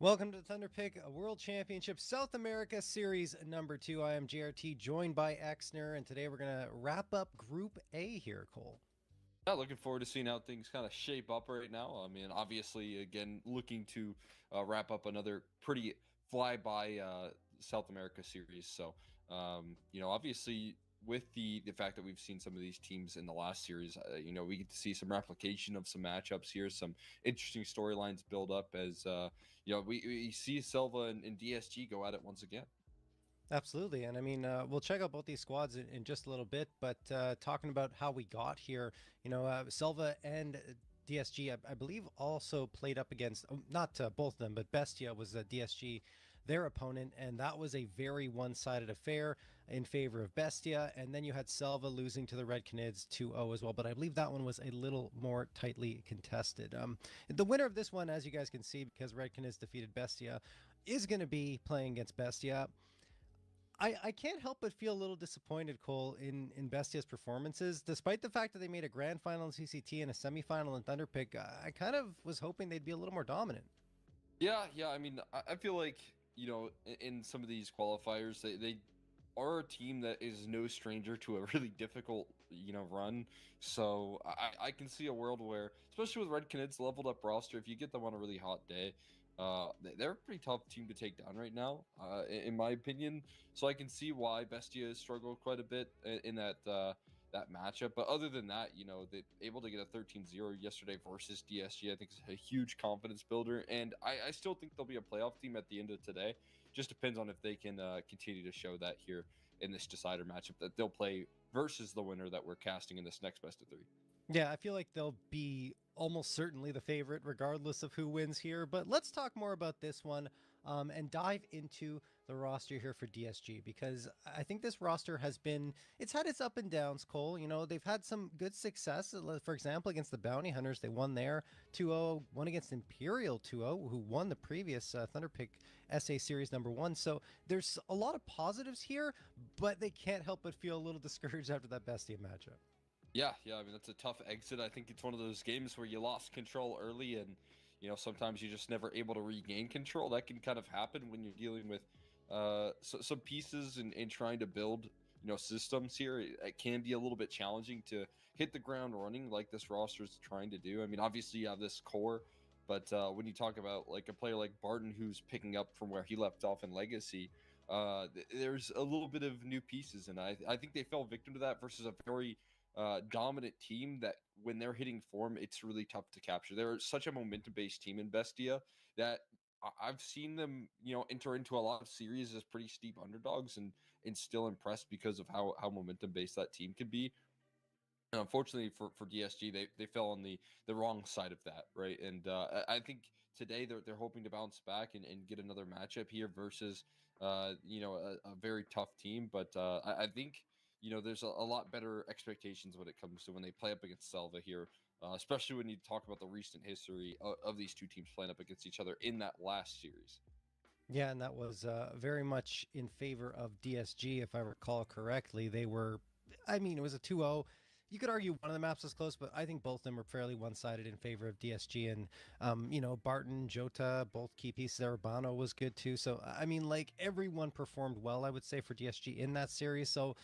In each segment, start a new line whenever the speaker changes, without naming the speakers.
Welcome to the Thunderpick World Championship South America Series number 2. I am JRT, joined by Exner, and today we're going to wrap up Group A here, Cole.
Yeah, looking forward to seeing how things kind of shape up right now. I mean, obviously, again, looking to wrap up another pretty flyby South America series. So, obviously, with the fact that we've seen some of these teams in the last series, we get to see some replication of some matchups here, some interesting storylines build up as, we see SELVA and DSG go at it once again.
Absolutely, and I mean, we'll check out both these squads in just a little bit, but talking about how we got here, SELVA and DSG, I believe, also played up against, not both of them, but Bestia was DSG, their opponent, and that was a very one-sided affair in favor of Bestia, and then you had SELVA losing to the Red Canids 2-0 as well, but I believe that one was a little more tightly contested. The winner of this one, as you guys can see, because Red Canids defeated Bestia, is going to be playing against Bestia. I can't help but feel a little disappointed, Cole, in Bestia's performances. Despite the fact that they made a grand final in CCT and a semifinal in Thunderpick, I kind of was hoping they'd be a little more dominant.
Yeah. I mean, I feel like, in some of these qualifiers, they are a team that is no stranger to a really difficult, run. So I can see a world where, especially with Red Canids leveled up roster, if you get them on a really hot day, they're a pretty tough team to take down right now, in my opinion. So I can see why Bestia has struggled quite a bit in that matchup. But other than that, they able to get a 13-0 yesterday versus DSG, I think is a huge confidence builder. And I still think they'll be a playoff team at the end of today. Just depends on if they can continue to show that here in this decider matchup that they'll play versus the winner that we're casting in this next best of 3.
Yeah, I feel like they'll be almost certainly the favorite, regardless of who wins here. But let's talk more about this one and dive into the roster here for DSG, because I think this roster it's had its up and downs, Cole. They've had some good success. For example, against the Bounty Hunters, they won there 2-0, won against Imperial 2-0, who won the previous Thunderpick SA Series number 1. So there's a lot of positives here, but they can't help but feel a little discouraged after that Bestia matchup.
Yeah. I mean, that's a tough exit. I think it's one of those games where you lost control early and, sometimes you're just never able to regain control. That can kind of happen when you're dealing with some pieces and trying to build, systems here. It can be a little bit challenging to hit the ground running like this roster is trying to do. I mean, obviously you have this core, but when you talk about like a player like Barton who's picking up from where he left off in Legacy, there's a little bit of new pieces, and I think they fell victim to that versus a very dominant team that when they're hitting form, it's really tough to capture. They're such a momentum-based team in Bestia that I've seen them, enter into a lot of series as pretty steep underdogs and still impressed because of how momentum-based that team can be. And unfortunately for DSG, they fell on the wrong side of that, right? And I think today they're hoping to bounce back and get another matchup here versus a very tough team. But I think there's a lot better expectations when it comes to when they play up against SELVA here, especially when you talk about the recent history of these two teams playing up against each other in that last series.
Yeah, and that was very much in favor of DSG, if I recall correctly. It was a 2-0. You could argue one of the maps was close, but I think both of them were fairly one-sided in favor of DSG. And, Barton, Jota, both key pieces. Urbano was good too. So, I mean, like, everyone performed well, I would say, for DSG in that series. So,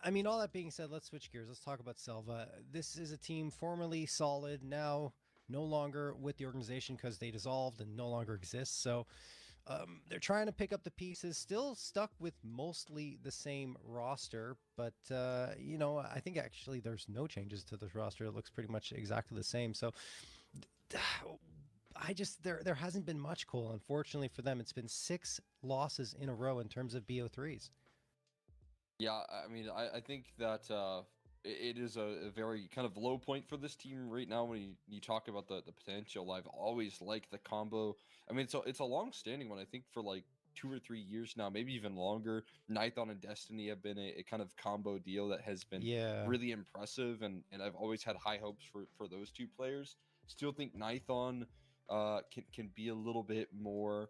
I mean, all that being said, let's switch gears. Let's talk about SELVA. This is a team formerly solid, now no longer with the organization because they dissolved and no longer exist. So they're trying to pick up the pieces, still stuck with mostly the same roster. But, I think actually there's no changes to this roster. It looks pretty much exactly the same. So there hasn't been much, Cole. Unfortunately for them, it's been 6 losses in a row in terms of BO3s.
Yeah, I mean, I think that it is a very kind of low point for this team right now when you talk about the potential. I've always liked the combo. I mean, it's a long-standing one. I think for like 2 or 3 years now, maybe even longer. Nithon and Destiny have been a kind of combo deal that has been really impressive, and I've always had high hopes for those two players. Still think Nithon can be a little bit more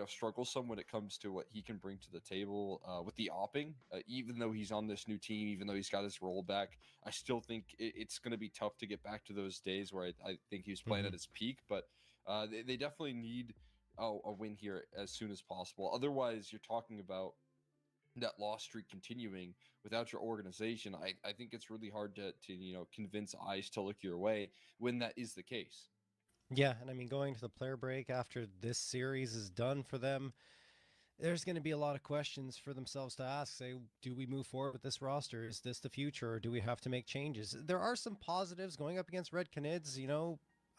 strugglesome when it comes to what he can bring to the table with the opping. Even though he's on this new team, even though he's got his rollback, I still think it's going to be tough to get back to those days where I think he was playing at his peak. But They definitely need a win here as soon as possible. Otherwise, you're talking about that loss streak continuing without your organization. I think it's really hard to convince eyes to look your way when that is the case.
Yeah, and I mean, going to the player break after this series is done for them, there's going to be a lot of questions for themselves to ask. Say, do we move forward with this roster? Is this the future, or do we have to make changes? There are some positives going up against Red Canids.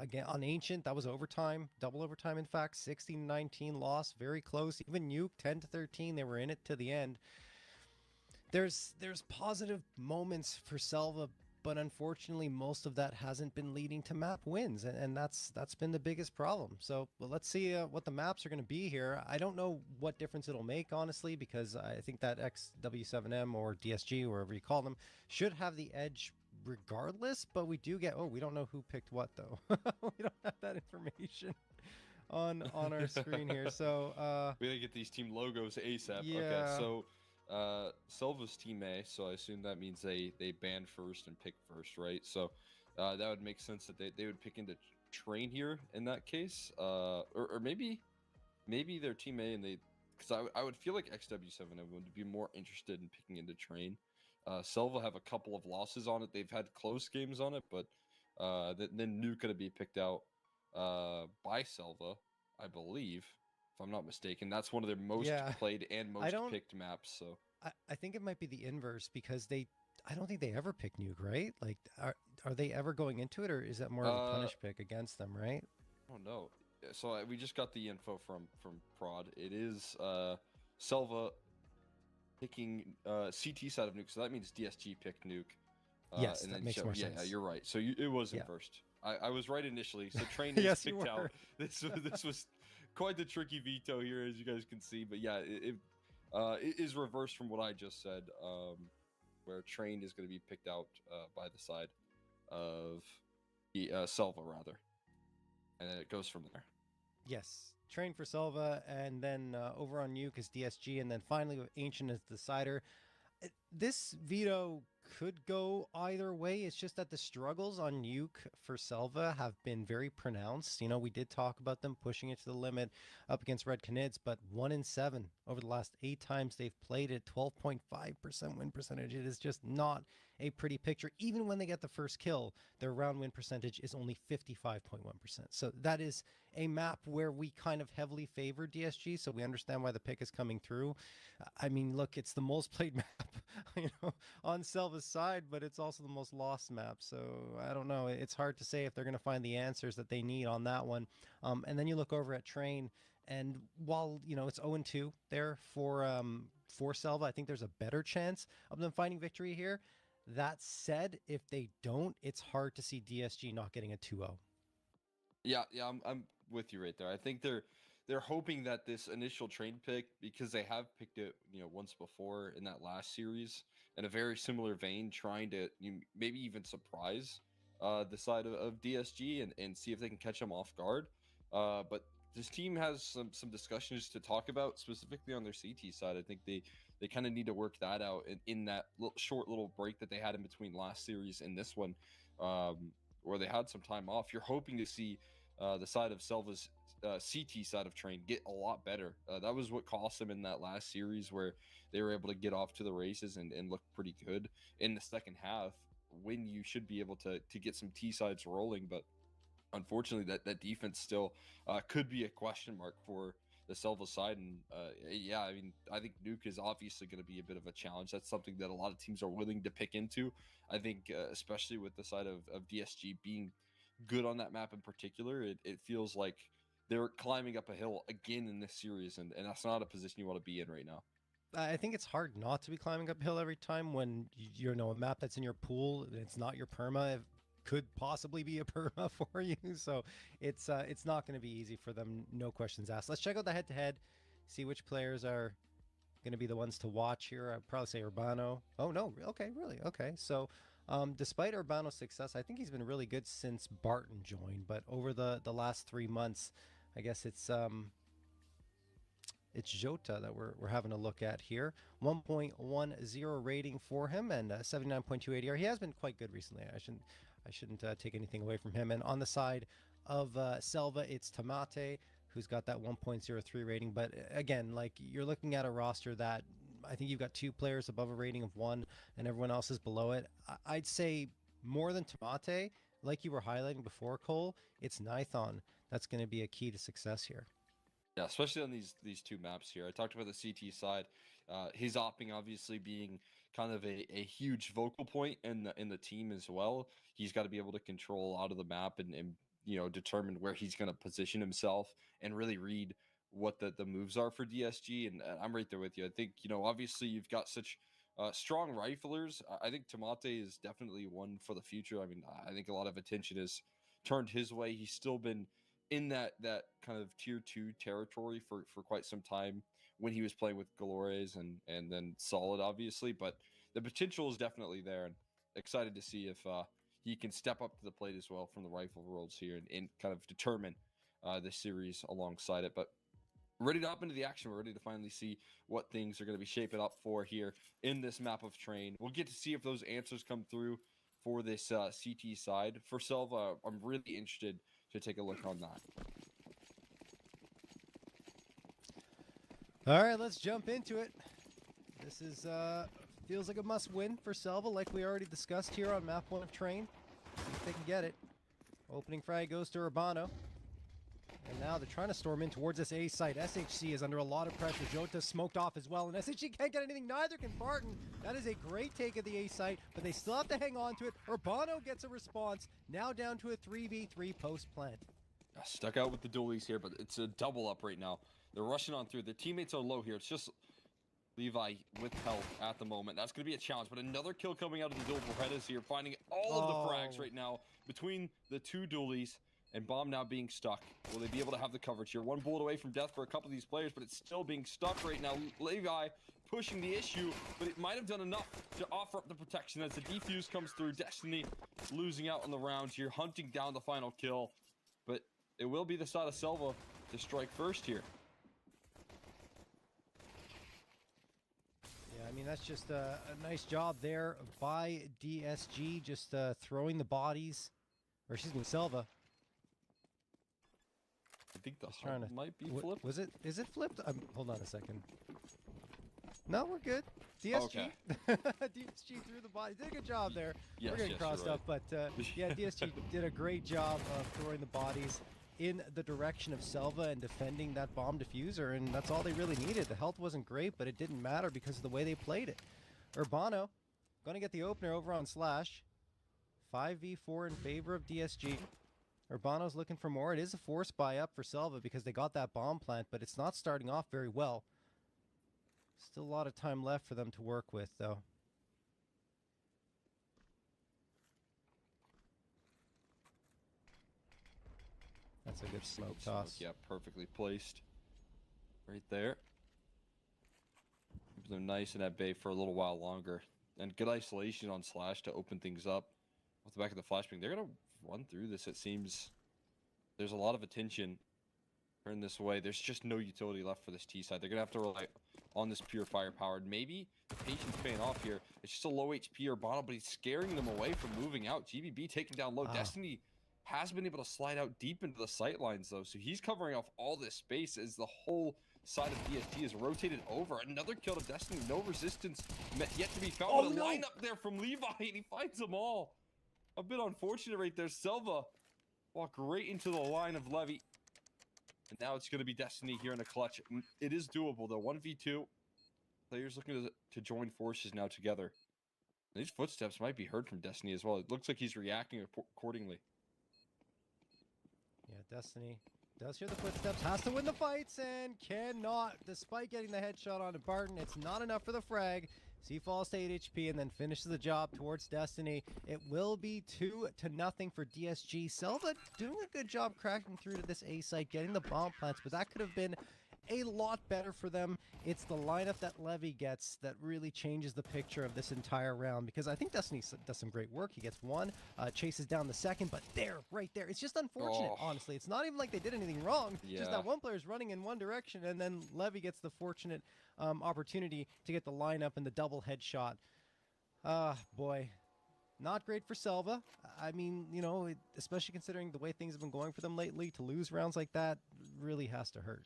Again, on Ancient, that was overtime, double overtime, in fact, 16-19 loss, very close. Even Nuke, 10-13, they were in it to the end. There's positive moments for SELVA, but unfortunately, most of that hasn't been leading to map wins, and that's been the biggest problem. So, well, let's see what the maps are going to be here. I don't know what difference it'll make, honestly, because I think that XW7M or DSG, wherever you call them, should have the edge regardless. But we do get, we don't know who picked what, though. We don't have that information on our screen here. So
we gotta get these team logos ASAP.
Yeah.
Okay, so SELVA's team A, so I assume that means they ban first and pick first, right? So that would make sense that they would pick into train here in that case, or maybe their team A, and because I would feel like XW7M would be more interested in picking into train. SELVA have a couple of losses on it. They've had close games on it, but then Nuke gonna be picked out by SELVA, I believe, if I'm not mistaken. That's one of their most played and most picked maps. So
I think it might be the inverse, because I don't think they ever pick Nuke, right? Like, are they ever going into it, or is that more of a punish pick against them, right?
I don't know. So we just got the info from Prod. It is SELVA picking CT side of Nuke, so that means DSG picked Nuke.
Yes, and that makes more sense.
Yeah, you're right. So it was in first. I was right initially. So train
Yes,
picked out. This was quite the tricky veto here, as you guys can see. But yeah, it is reversed from what I just said, where train is going to be picked out by the side of the SELVA, rather, and then it goes from there.
Yes, train for SELVA, and then over on Nuke is DSG, and then finally with Ancient as the decider. This veto could go either way. It's just that the struggles on Nuke for SELVA have been very pronounced. We did talk about them pushing it to the limit up against Red Canids, but 1-7 over the last 8 times they've played it, 12.5% win percentage. It is just not a pretty picture. Even when they get the first kill, their round win percentage is only 55.1%. So that is a map where we kind of heavily favor DSG, so we understand why the pick is coming through. I mean, look, it's the most played map, on SELVA's side, but it's also the most lost map. So I don't know. It's hard to say if they're going to find the answers that they need on that one. And then you look over at Train, and while it's 0-2 there for SELVA, I think there's a better chance of them finding victory here. That said, if they don't, it's hard to see DSG not getting a 2-0.
Yeah, I'm with you right there. I think they're hoping that this initial train pick, because they have picked it once before in that last series in a very similar vein, trying to maybe even surprise the side of DSG and see if they can catch them off guard. But this team has some discussions to talk about, specifically on their CT side. I think they kind of need to work that out in that short little break that they had in between last series and this one, where they had some time off. You're hoping to see the side of SELVA's CT side of Train get a lot better. That was what cost them in that last series, where they were able to get off to the races and look pretty good in the second half, when you should be able to get some T sides rolling. But unfortunately, that defense still could be a question mark for the SELVA side. And yeah, I mean, I think Nuke is obviously going to be a bit of a challenge. That's something that a lot of teams are willing to pick into. I think especially with the side of DSG being good on that map in particular, it feels like they're climbing up a hill again in this series, and that's not a position you want to be in right now.
I think it's hard not to be climbing uphill every time when a map that's in your pool, it's not your perma. It could possibly be a perma for you. So it's not going to be easy for them, no questions asked. Let's check out the head-to-head, see which players are going to be the ones to watch here. I'd probably say Urbano. Oh, no. Okay, really? Okay. So despite Urbano's success, I think he's been really good since Barton joined. But over the last 3 months, I guess it's Jota that we're having a look at here. 1.10 rating for him and 79.2 ADR. He has been quite good recently. I shouldn't take anything away from him. And on the side of Selva, it's Tamate, who's got that 1.03 rating. But again, like, you're looking at a roster that I think you've got 2 players above a rating of 1 and everyone else is below it. I'd say more than Tamate, like you were highlighting before, Cole, it's Nithon that's going to be a key to success here.
Yeah, especially on these 2 maps here. I talked about the CT side. His opping obviously being kind of a huge vocal point in the team as well. He's got to be able to control out of the map and determine where he's going to position himself and really read what the moves are for DSG. And I'm right there with you. I think, obviously you've got such strong riflers. I think Tamate is definitely one for the future. I mean, I think a lot of attention is turned his way. He's still been in that kind of tier 2 territory for quite some time when he was playing with Galores and then Solid, obviously. But the potential is definitely there, and excited to see if he can step up to the plate as well from the rifle worlds here and kind of determine the series alongside it. But ready to hop into the action. We're ready to finally see what things are going to be shaping up for here in this map of Train. We'll get to see if those answers come through for this CT side. For Selva, I'm really interested to take a look on that.
All right, let's jump into it. This is feels like a must-win for Selva, like we already discussed here on map 1 of Train. See if they can get it. Opening frag goes to Urbano. And now they're trying to storm in towards this A site. SHC is under a lot of pressure. Jota smoked off as well, and SHC can't get anything. Neither can Barton. That is a great take of the A site, but they still have to hang on to it. Urbano gets a response. Now down to a 3v3 post plant.
Stuck out with the dualies here, but it's a double up right now. They're rushing on through. Their teammates are low here. It's just Levi with health at the moment. That's going to be a challenge, but another kill coming out of the dual Berrettas here, finding all of the frags right now between the 2 dualies. And Bomb now being stuck. Will they be able to have the coverage here? 1 bullet away from death for a couple of these players, but it's still being stuck right now. Levi pushing the issue, but it might have done enough to offer up the protection as the defuse comes through. Destiny losing out on the round here, hunting down the final kill. But it will be the side of Selva to strike first here.
Yeah, I mean, that's just a nice job there by DSG, just throwing the bodies, or excuse me, Selva.
I think the HUD might be flipped.
Is it flipped? Hold on a second. No, we're good. DSG.
Okay.
DSG threw the body. Did a good job there.
Yes,
we're getting crossed up, but yeah, DSG did a great job of throwing the bodies in the direction of Selva and defending that bomb diffuser, and that's all they really needed. The health wasn't great, but it didn't matter because of the way they played it. Urbano going to get the opener over on Slash. 5v4 in favor of DSG. Urbano's looking for more. It is a force buy up for Selva because they got that bomb plant, but it's not starting off very well. Still a lot of time left for them to work with, though. That's a good smoke toss.
Yeah, perfectly placed. Right there. Keep them nice in that bay for a little while longer. And good isolation on Slash to open things up. Off the back of the flashbang, they're going to run through this. It seems there's a lot of attention turned this way. There's just no utility left for this T side. They're gonna have to rely on this pure firepower. And maybe the patience paying off here. It's just a low HP Urbano, but he's scaring them away from moving out. GBB taking down low. Destiny has been able to slide out deep into the sight lines though, so he's covering off all this space as the whole side of DST is rotated over. Another kill to Destiny. No resistance yet to be found.
Oh,
but a
no.
line up there from Levi, and he finds them all. A bit unfortunate right there. Selva walk right into the line of Levy. And now it's going to be Destiny here in a clutch. It is doable though. 1v2. Players looking to join forces now together. These footsteps might be heard from Destiny as well. It looks like he's reacting accordingly.
Yeah, Destiny does hear the footsteps, has to win the fights, and cannot, despite getting the headshot onto Barton. It's not enough for the frag. So he falls to 8 HP and then finishes the job towards Destiny. It will be 2-0 for DSG. Selva doing a good job cracking through to this A site, getting the bomb plants, but that could have been a lot better for them. It's the lineup that Levy gets that really changes the picture of this entire round, because I think Destiny does some great work. He gets one, chases down the second, but right there, it's just unfortunate, honestly. It's not even like they did anything wrong.
Yeah.
Just that one player's running in one direction, and then Levy gets the fortunate opportunity to get the lineup and the double headshot. Boy. not great for Selva. I mean, you know, especially considering the way things have been going for them lately, to lose rounds like that really has to hurt.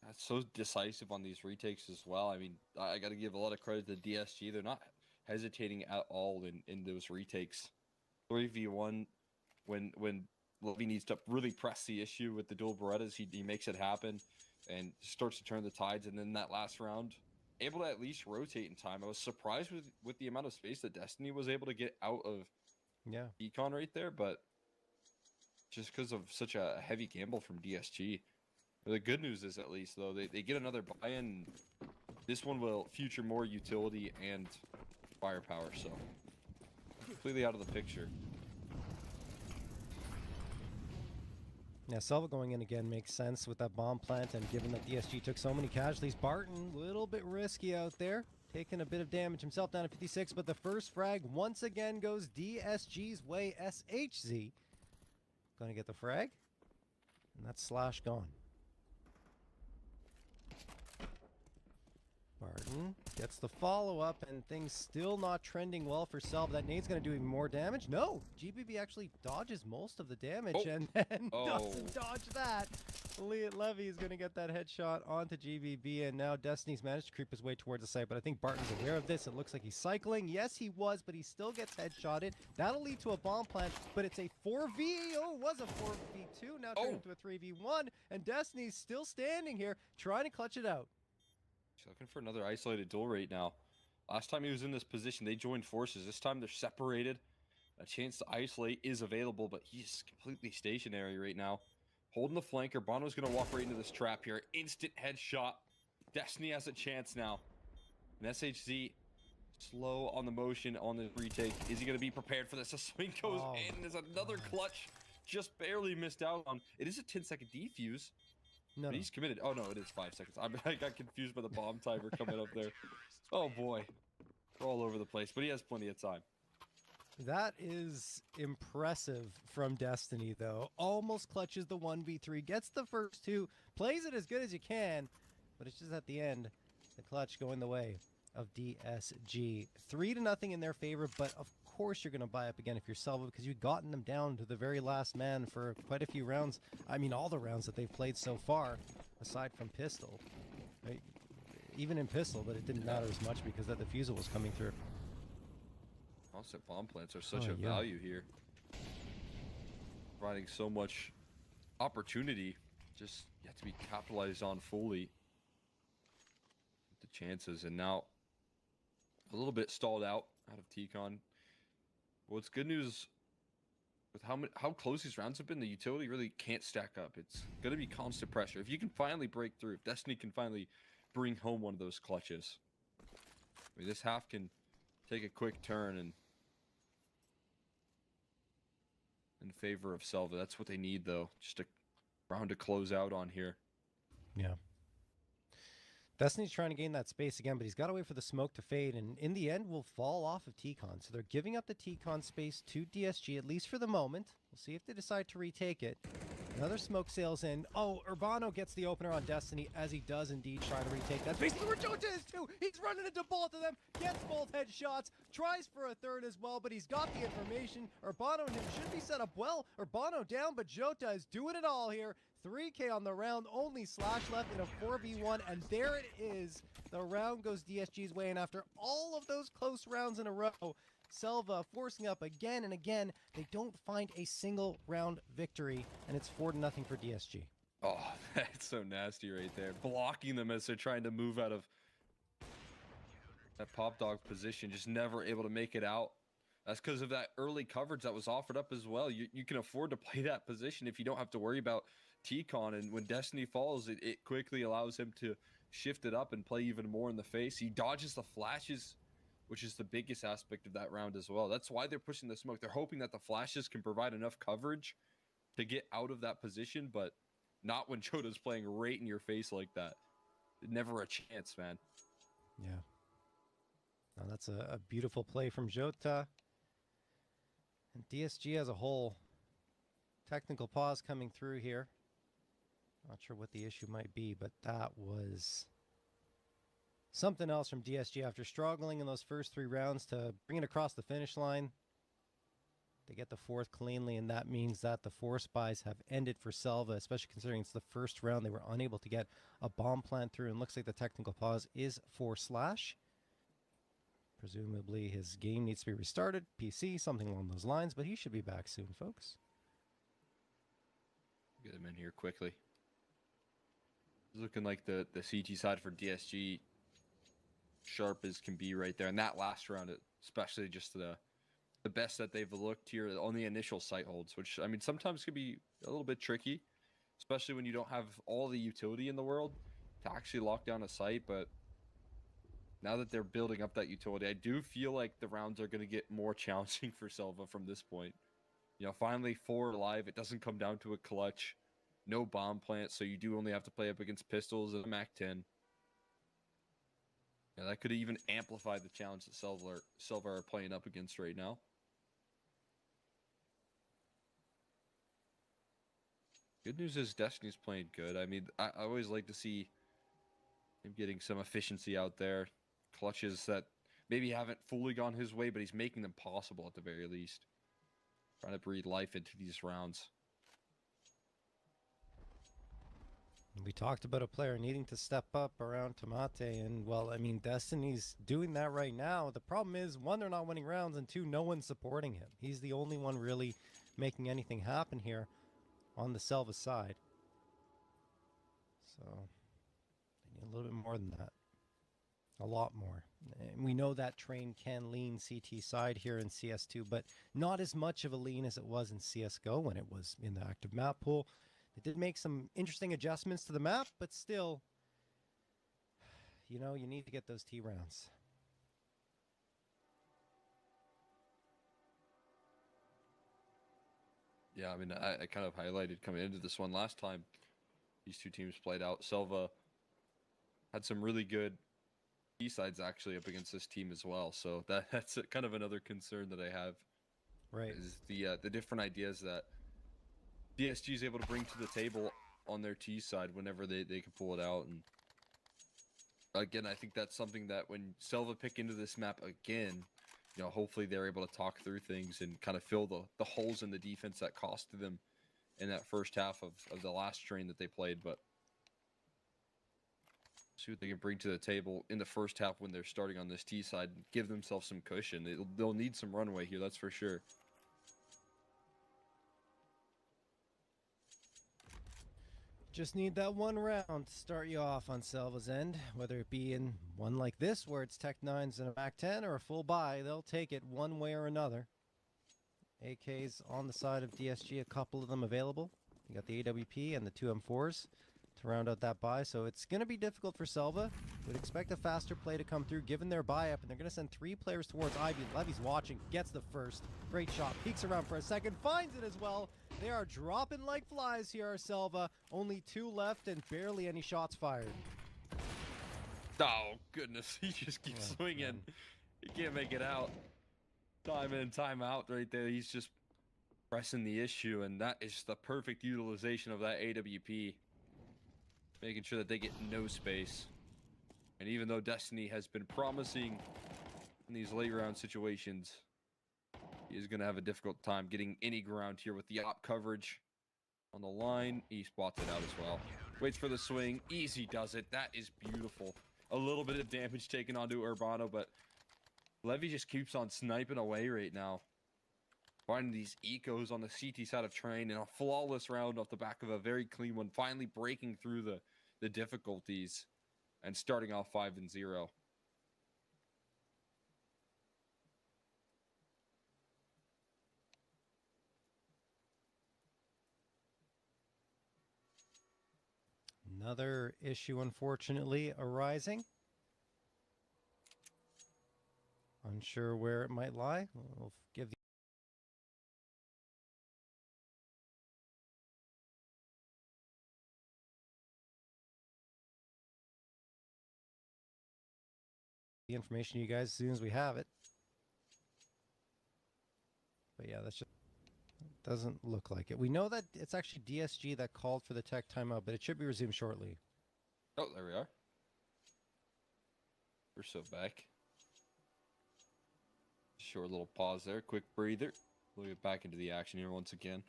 That's so decisive on these retakes as well. I mean, I got to give a lot of credit to DSG. They're not hesitating at all in those retakes. 3v1, when Levy needs to really press the issue with the dual Berettas, he makes it happen and starts to turn the tides. And then that last round, able to at least rotate in time. I was surprised with the amount of space that Destiny was able to get out of Econ right there, but just because of such a heavy gamble from DSG. But the good news is, at least, though, they get another buy-in. This one will feature more utility and firepower, so completely out of the picture.
Yeah, Selva going in again makes sense with that bomb plant, and given that DSG took so many casualties, Barton, a little bit risky out there, taking a bit of damage himself, down to 56, but the first frag once again goes DSG's way. SHZ going to get the frag, and that's Slash gone. Barton gets the follow-up, and things still not trending well for Selva. That nade's going to do even more damage. No! GBB actually dodges most of the damage, and then doesn't dodge that. Levy is going to get that headshot onto GBB, and now Destiny's managed to creep his way towards the site, but I think Barton's aware of this. It looks like he's cycling. Yes, he was, but he still gets headshotted. That'll lead to a bomb plant, but it's a 4v. Oh, it was a 4v2, now turned into a 3v1, and Destiny's still standing here, trying to clutch it out.
He's looking for another isolated duel right now. Last time he was in this position, they joined forces. This time they're separated. A chance to isolate is available, but he's completely stationary right now. Holding the flanker. Bono's going to walk right into this trap here. Instant headshot. Destiny has a chance now. And SHZ slow on the motion on the retake. Is he going to be prepared for this? A swing goes in. There's another clutch. Just barely missed out on. It is a 10-second defuse. No, he's committed. Oh, no, it is 5 seconds. I got confused by the bomb timer coming up there. Oh, boy. We're all over the place, but he has plenty of time.
That is impressive from Destiny, though. Almost clutches the 1v3, gets the first two, plays it as good as you can, but it's just at the end, the clutch going the way of DSG. 3-0 in their favor, but of course you're going to buy up again if you're Selva, because you've gotten them down to the very last man for quite a few rounds. I mean, all the rounds that they've played so far, aside from Pistol. Right? Even in Pistol, but it didn't matter as much because that defusal was coming through.
Also, bomb plants are such a value here. Providing so much opportunity, just yet to be capitalized on fully. The chances, and now a little bit stalled out of T-Con. Well, it's good news with how close these rounds have been. The utility really can't stack up. It's going to be constant pressure. If you can finally break through, if Destiny can finally bring home one of those clutches, I mean, this half can take a quick turn and in favor of Selva. That's what they need, though. Just a round to close out on here.
Yeah. Destiny's trying to gain that space again, but he's got to wait for the smoke to fade, and in the end will fall off of T-Con. So they're giving up the T-Con space to DSG, at least for the moment. We'll see if they decide to retake it. Another smoke sails in. Oh, Urbano gets the opener on Destiny, as he does indeed try to retake that space. Where Jota is too! He's running into both of them, gets both headshots, tries for a third as well, but he's got the information. Urbano and him should be set up well. Urbano down, but Jota is doing it all here. 3K on the round, only Slash left in a 4v1, and there it is. The round goes DSG's way, and after all of those close rounds in a row, Selva forcing up again and again, they don't find a single round victory, and it's 4-0 for DSG.
Oh, that's so nasty right there. Blocking them as they're trying to move out of that pop dog position, just never able to make it out. That's because of that early coverage that was offered up as well. You can afford to play that position if you don't have to worry about T-Con, and when Destiny falls, it quickly allows him to shift it up and play even more in the face. He dodges the flashes, which is the biggest aspect of that round as well. That's why they're pushing the smoke. They're hoping that the flashes can provide enough coverage to get out of that position, but not when Jota's playing right in your face like that. Never a chance, man.
Yeah. Now that's a beautiful play from Jota. And DSG as a whole, technical pause coming through here. Not sure what the issue might be, but that was something else from DSG after struggling in those first 3 rounds to bring it across the finish line. They get the fourth cleanly, and that means that the force buys have ended for SELVA, especially considering it's the first round. They were unable to get a bomb plant through, and looks like the technical pause is for Slash. Presumably his game needs to be restarted, PC, something along those lines, but he should be back soon, folks.
Get him in here quickly. It's looking like the CT side for DSG sharp as can be right there. And that last round, especially just the best that they've looked here on the initial site holds, which, I mean, sometimes could be a little bit tricky, especially when you don't have all the utility in the world to actually lock down a site. But now that they're building up that utility, I do feel like the rounds are going to get more challenging for SELVA from this point. You know, finally 4 alive. It doesn't come down to a clutch. No bomb plant, so you do only have to play up against pistols and a MAC-10. Yeah, that could even amplify the challenge that SELVA are playing up against right now. Good news is Destiny's playing good. I mean, I always like to see him getting some efficiency out there. Clutches that maybe haven't fully gone his way, but he's making them possible at the very least. Trying to breathe life into these rounds.
We talked about a player needing to step up around Tomate, and, well, I mean, Destiny's doing that right now. The problem is, one, they're not winning rounds, and two, no one's supporting him. He's the only one really making anything happen here on the SELVA side. So, they need a little bit more than that. A lot more. And we know that train can lean CT side here in CS2, but not as much of a lean as it was in CSGO when it was in the active map pool. They did make some interesting adjustments to the map, but still, you know, you need to get those T rounds.
Yeah, I mean, I kind of highlighted coming into this one last time these two teams played out. SELVA had some really good B-sides actually up against this team as well. So that's kind of another concern that I have.
Right.
Is the different ideas that DSG is able to bring to the table on their T side whenever they can pull it out. And again, I think that's something that when SELVA pick into this map again, you know, hopefully they're able to talk through things and kind of fill the holes in the defense that costed them in that first half of the last train that they played. But see what they can bring to the table in the first half when they're starting on this T side and give themselves some cushion. They'll need some runway here, that's for sure.
Just need that one round to start you off on SELVA's end, whether it be in one like this where it's Tech 9s and a MAC-10 or a full buy. They'll take it one way or another. AKs on the side of DSG, a couple of them available. You got the AWP and the 2 M4s to round out that buy, so it's going to be difficult for SELVA. Would expect a faster play to come through given their buy up, and they're going to send 3 players towards Ivy. Levy's watching, gets the first. Great shot, peeks around for a second, finds it as well. They are dropping like flies here, SELVA. Only 2 left and barely any shots fired.
Oh, goodness. He just keeps swinging. Man. He can't make it out. Time in, time out right there. He's just pressing the issue, and that is the perfect utilization of that AWP. Making sure that they get no space. And even though Destiny has been promising in these late round situations, he is going to have a difficult time getting any ground here with the op coverage on the line. He spots it out as well. Waits for the swing. Easy does it. That is beautiful. A little bit of damage taken onto Urbano, but Levy just keeps on sniping away right now. Finding these ecos on the CT side of train, and a flawless round off the back of a very clean one. Finally breaking through the difficulties and starting off 5-0.
Another issue, unfortunately, arising. Unsure where it might lie. We'll give the information to you guys as soon as we have it. But yeah, that's just doesn't look like it. We know that it's actually DSG that called for the tech timeout, but it should be resumed shortly.
Oh, there we are. We're so back. Short little pause there, quick breather. We'll get back into the action here once again.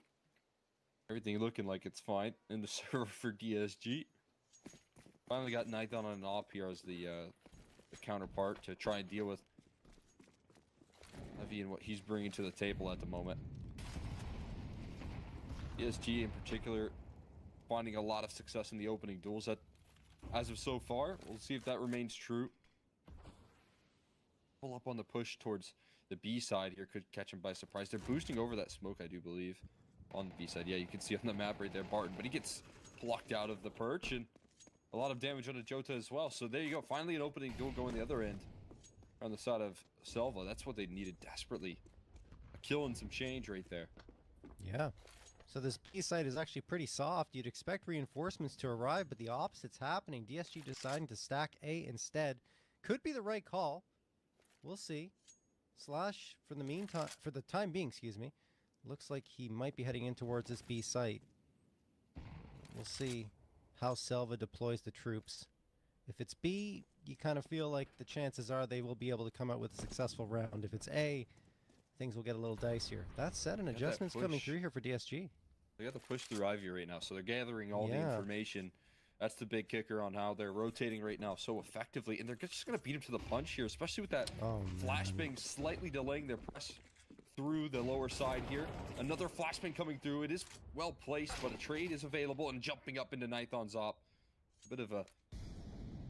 Everything looking like it's fine in the server for DSG. Finally got Nithon on an op here as the counterpart to try and deal with Levy and what he's bringing to the table at the moment. DSG in particular finding a lot of success in the opening duels as of so far. We'll see if that remains true. Pull up on the push towards the B side here could catch him by surprise. They're boosting over that smoke, I do believe, on the B side. Yeah, you can see on the map right there, Barton, but he gets plucked out of the perch and a lot of damage on the Jota as well. So there you go. Finally an opening duel going the other end on the side of SELVA. That's what they needed desperately. A kill and some change right there.
Yeah. So this B side is actually pretty soft. You'd expect reinforcements to arrive, but the opposite's happening. DSG deciding to stack A instead. Could be the right call. We'll see. Slash, for the time being, excuse me, looks like he might be heading in towards this B site. We'll see how SELVA deploys the troops. If it's B, you kind of feel like the chances are they will be able to come out with a successful round. If it's A, things will get a little dicier. That said, an adjustment's coming through here for DSG.
They got the push through Ivy right now, so they're gathering all the information. That's the big kicker on how they're rotating right now so effectively, and they're just going to beat him to the punch here, especially with that flashbang slightly delaying their press through the lower side here. Another flashbang coming through. It is well placed, but a trade is available and jumping up into Nithon's op. A bit of a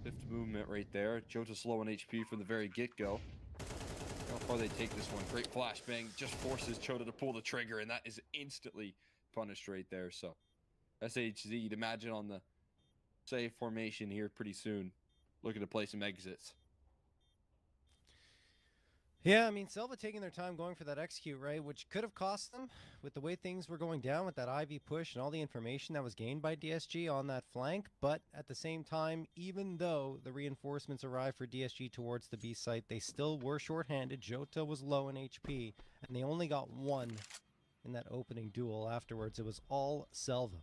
fifth movement right there. Jota's low on HP from the very get-go. How far they take this one. Great flashbang just forces Chota to pull the trigger, and that is instantly punished right there. So SHZ, you'd imagine on the save formation here pretty soon, looking to play some exits.
Yeah, I mean, SELVA taking their time going for that execute, right? Which could have cost them with the way things were going down with that IV push and all the information that was gained by DSG on that flank. But at the same time, even though the reinforcements arrived for DSG towards the B site, they still were shorthanded. Jota was low in HP, and they only got one in that opening duel. Afterwards, it was all SELVA.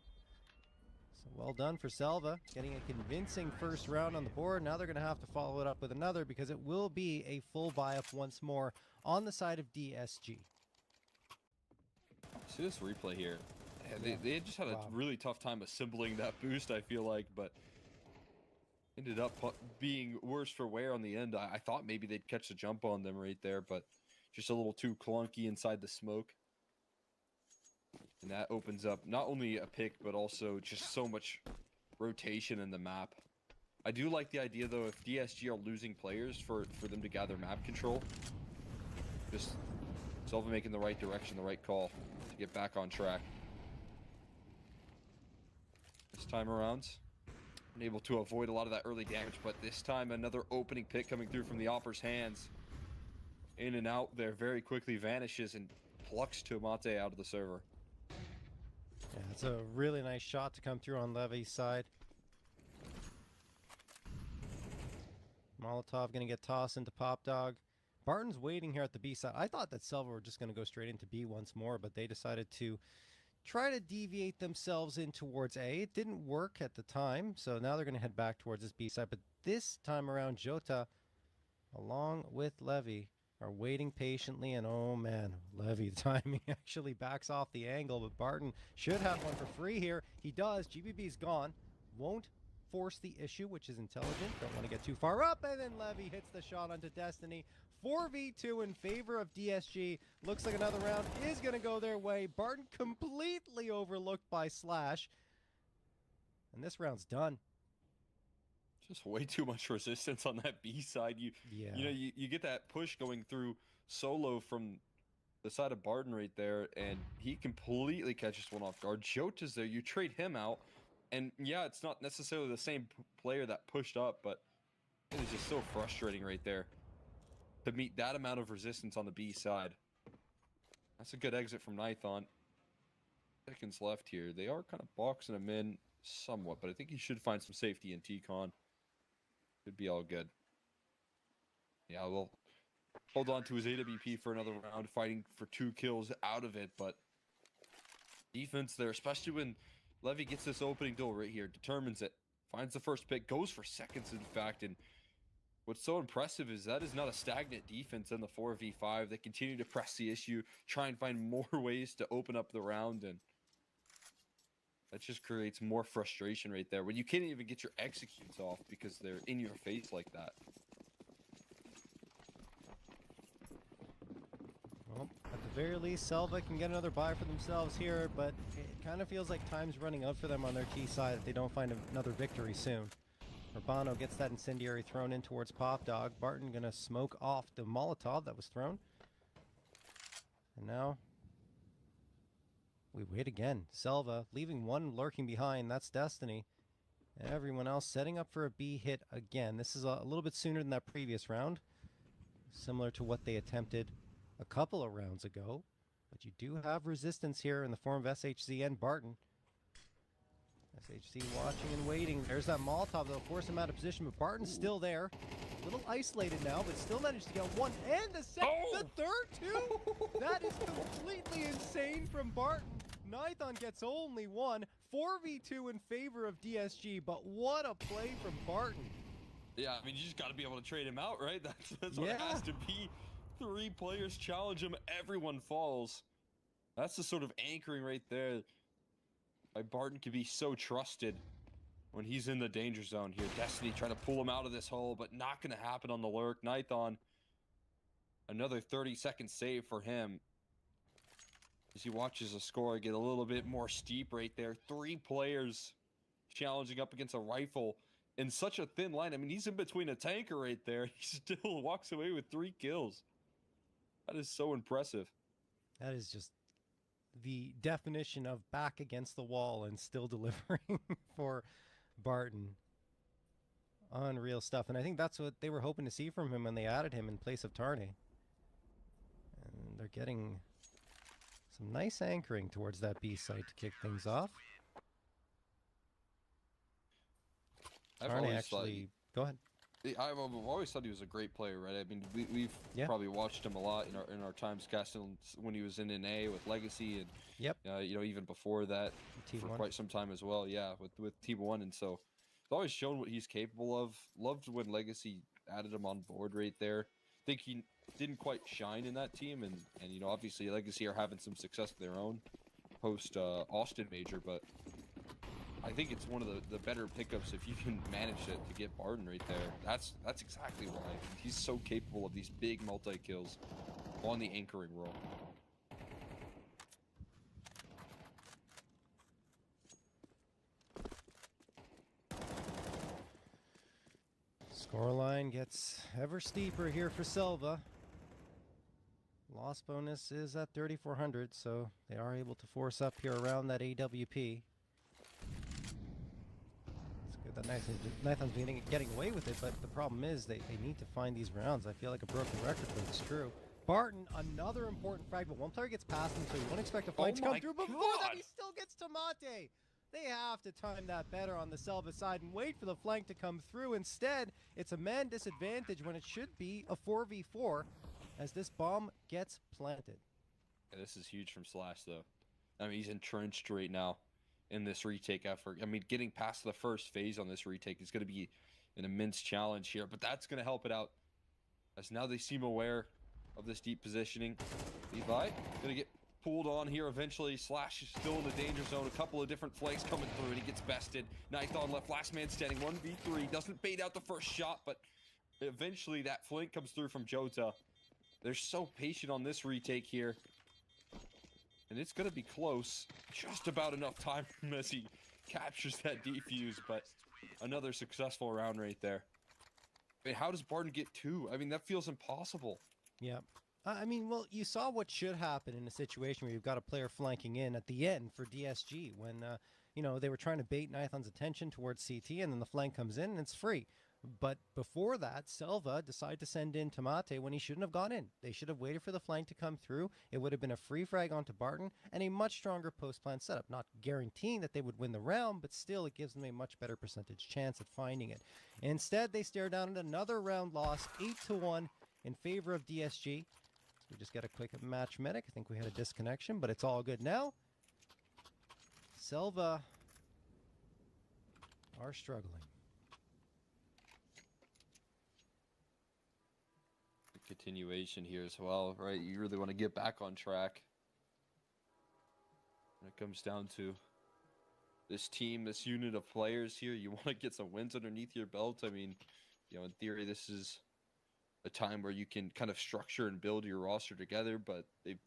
So well done for SELVA, getting a convincing first round on the board. Now they're going to have to follow it up with another because it will be a full buy-up once more on the side of DSG.
See this replay here. They just had a really tough time assembling that boost, I feel like, but ended up being worse for wear on the end. I thought maybe they'd catch the jump on them right there, but just a little too clunky inside the smoke. And that opens up not only a pick, but also just so much rotation in the map. I do like the idea, though, if DSG are losing players, for them to gather map control. Just SELVA making the right direction, the right call to get back on track. This time around, been able to avoid a lot of that early damage, but this time another opening pick coming through from the Opper's hands. In and out there, very quickly vanishes and plucks Tomate out of the server.
Yeah, it's a really nice shot to come through on Levy's side. Molotov going to get tossed into Pop Dog. Barton's waiting here at the B side. I thought that SELVA were just going to go straight into B once more, but they decided to try to deviate themselves in towards A. It didn't work at the time, so now they're going to head back towards this B side. But this time around, Jota, along with Levy, are waiting patiently, and oh man, Levy, the timing actually backs off the angle, but Barton should have one for free here. He does. GBB's gone. Won't force the issue, which is intelligent. Don't want to get too far up, and then Levy hits the shot onto Destiny. 4v2 in favor of DSG. Looks like another round is going to go their way. Barton completely overlooked by Slash, and this round's done.
Just way too much resistance on that B side. You know, you get that push going through solo from the side of Barton right there, and he completely catches one off guard. Jota's there. You trade him out, and yeah, it's not necessarily the same player that pushed up, but it is just so frustrating right there to meet that amount of resistance on the B side. That's a good exit from Nithon. Seconds left here. They are kind of boxing him in somewhat, but I think he should find some safety in T-Con. Should be all good. Yeah, we'll hold on to his AWP for another round, fighting for 2 kills out of it, but defense there, especially when Levy gets this opening duel right here, determines it, finds the first pick, goes for seconds in fact, and what's so impressive is that is not a stagnant defense in the 4v5. They continue to press the issue, try and find more ways to open up the round, and that just creates more frustration right there when you can't even get your executes off because they're in your face like that.
Well, at the very least, SELVA can get another buy for themselves here, but it kind of feels like time's running out for them on their T side if they don't find another victory soon. Urbano gets that incendiary thrown in towards Pop Dog. Barton gonna smoke off the Molotov that was thrown. And now we wait again. SELVA leaving one lurking behind. That's Destiny. Everyone else setting up for a B hit again. This is a little bit sooner than that previous round. Similar to what they attempted a couple of rounds ago. But you do have resistance here in the form of SHZ and Barton. SHZ watching and waiting. There's that Molotov that'll force him out of position, but Barton's still there. A little isolated now, but still managed to get one and the second, the third too. That is completely insane from Barton. Nithon gets only one. 4v2 in favor of DSG, but what a play from Barton.
Yeah, I mean, you just got to be able to trade him out, right? That's what it has to be. 3 players challenge him, everyone falls. That's the sort of anchoring right there. Why Barton can be so trusted when he's in the danger zone here. Destiny trying to pull him out of this hole, but not going to happen on the lurk. Nithon, another 30-second save for him. As he watches the score get a little bit more steep right there. 3 players challenging up against a rifle in such a thin line. I mean, he's in between a tanker right there. He still walks away with 3 kills. That is so impressive.
That is just the definition of back against the wall and still delivering for Barton. Unreal stuff. And I think that's what they were hoping to see from him when they added him in place of Tarnay. And they're getting some nice anchoring towards that B site to kick things off. Tarnay actually... Go ahead.
I've always thought he was a great player, right? I mean, we've probably watched him a lot in our times casting when he was in NA with Legacy, and you know, even before that for quite some time as well. Yeah, with Team 1, and so it's always shown what he's capable of. Loved when Legacy added him on board right there. Think he didn't quite shine in that team, and you know, obviously Legacy are having some success of their own post Austin Major, but I think it's one of the better pickups if you can manage it to get Barton right there. That's exactly why. He's so capable of these big multi-kills on the anchoring role.
Scoreline gets ever steeper here for SELVA. Loss bonus is at 3,400, so they are able to force up here around that AWP. That Nithon's getting away with it, but the problem is they need to find these rounds. I feel like a broken record, but it's true. Barton, another important frag, but one player gets past him, so you won't expect a fight to come through. But before that, he still gets Tomate. They have to time that better on the SELVA side and wait for the flank to come through. Instead, it's a man disadvantage when it should be a 4v4 as this bomb gets planted.
Yeah, this is huge from Slash, though. I mean, he's entrenched right now in this retake effort. I mean, getting past the first phase on this retake is going to be an immense challenge here, but that's going to help it out as now they seem aware of this deep positioning. Levi going to get pulled on here eventually. Slash is still in the danger zone. A couple of different flanks coming through, and he gets bested. Nithon left, last man standing, 1v3. Doesn't bait out the first shot, but eventually that flank comes through from Jota. They're so patient on this retake here. And it's going to be close. Just about enough time as he captures that defuse, but another successful round right there. I mean, how does Barton get 2? I mean, that feels impossible.
Yeah. I mean, well, you saw what should happen in a situation where you've got a player flanking in at the end for DSG when, you know, they were trying to bait Nithon's attention towards CT, and then the flank comes in and it's free. But before that, SELVA decided to send in Tomate when he shouldn't have gone in. They should have waited for the flank to come through. It would have been a free frag onto Barton and a much stronger post-plan setup. Not guaranteeing that they would win the round, but still it gives them a much better percentage chance at finding it. Instead, they stare down at another round loss, 8-1 in favor of DSG. So we just got a quick match medic. I think we had a disconnection, but it's all good now. SELVA are struggling.
continuation here as well, right? You really want to get back on track when it comes down to this team, this unit of players here. You want to get some wins underneath your belt. I mean, you know, in theory, this is a time where you can kind of structure and build your roster together, but they've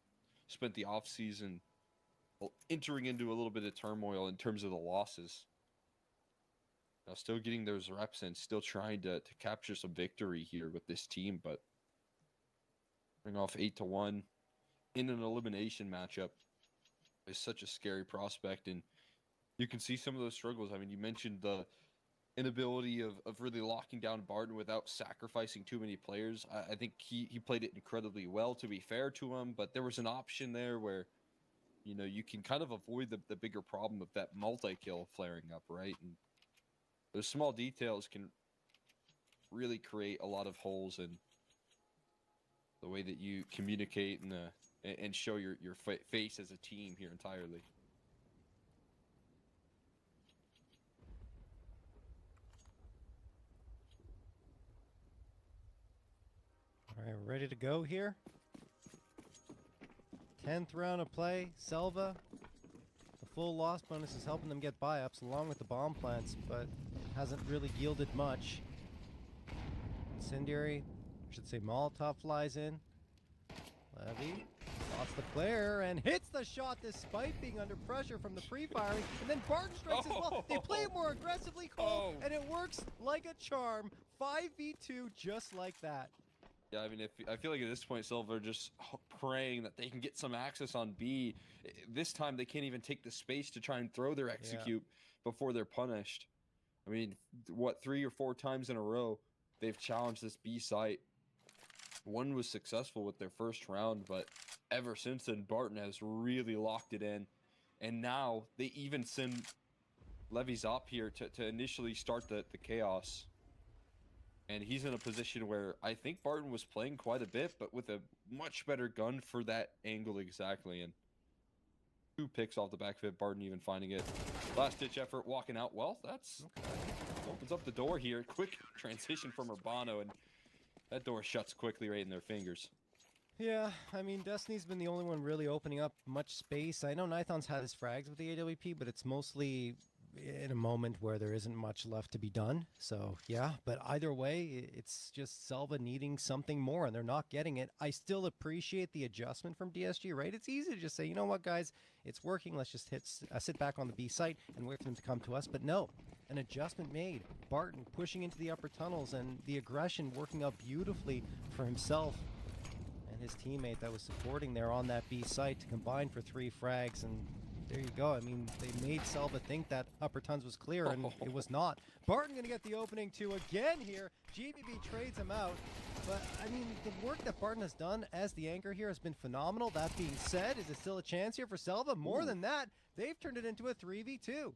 spent the offseason entering into a little bit of turmoil in terms of the losses. Now, still getting those reps and still trying to capture some victory here with this team, but bring off 8-1 in an elimination matchup is such a scary prospect, and you can see some of those struggles. I mean, you mentioned the inability of really locking down Barton without sacrificing too many players. I think he played it incredibly well, to be fair to him, but there was an option there where, you know, you can kind of avoid the bigger problem of that multi-kill flaring up, right? And those small details can really create a lot of holes in the way that you communicate and show your face as a team here entirely.
All right, we're ready to go here. 10th round of play. SELVA. The full loss bonus is helping them get buy-ups along with the bomb plants, but hasn't really yielded much. Incendiary, I should say Molotov, flies in. Levy spots the player and hits the shot despite being under pressure from the pre-firing. And then Barton strikes as well. They play it more aggressively, Cole, and it works like a charm. 5v2 just like that.
Yeah, I mean, I feel like at this point, SELVA are just praying that they can get some access on B. This time, they can't even take the space to try and throw their execute before they're punished. I mean, what, 3 or 4 times in a row, they've challenged this B site. One was successful with their first round, but ever since then, Barton has really locked it in. And now, they even send Levy's up here to initially start the chaos. And he's in a position where I think Barton was playing quite a bit, but with a much better gun for that angle exactly. And 2 picks off the back of it, Barton even finding it. Last-ditch effort, walking out. Well, that's opens up the door here. Quick transition from Urbano, and that door shuts quickly right in their fingers.
Yeah, I mean, Destiny's been the only one really opening up much space. I know Nithon's had his frags with the AWP, but it's mostly in a moment where there isn't much left to be done. So yeah, but either way, it's just SELVA needing something more, and they're not getting it. I still appreciate the adjustment from DSG, right? It's easy to just say, you know what, guys, it's working. Let's just sit back on the B site and wait for them to come to us. But no, an adjustment made. Barton pushing into the upper tunnels, and the aggression working out beautifully for himself and his teammate that was supporting there on that B site to combine for 3 frags. And there you go. I mean, they made SELVA think that upper tons was clear, and it was not. Barton going to get the opening 2 again here. GBB trades him out. But, I mean, the work that Barton has done as the anchor here has been phenomenal. That being said, is there still a chance here for SELVA? More than that, they've turned it into a 3v2.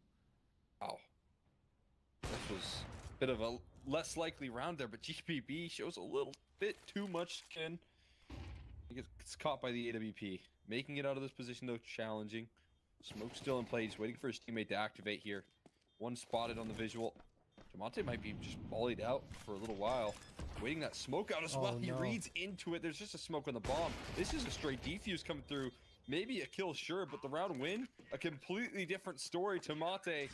Wow. This was a bit of a less likely round there, but GBB shows a little bit too much skin. He gets caught by the AWP. Making it out of this position, though, challenging. Smoke still in play. He's waiting for his teammate to activate here. One spotted on the visual. Jamonte might be just volleyed out for a little while. Waiting that smoke out as well. He reads into it. There's just a smoke on the bomb. This is a straight defuse coming through. Maybe a kill, sure, but the round win, a completely different story. Tamate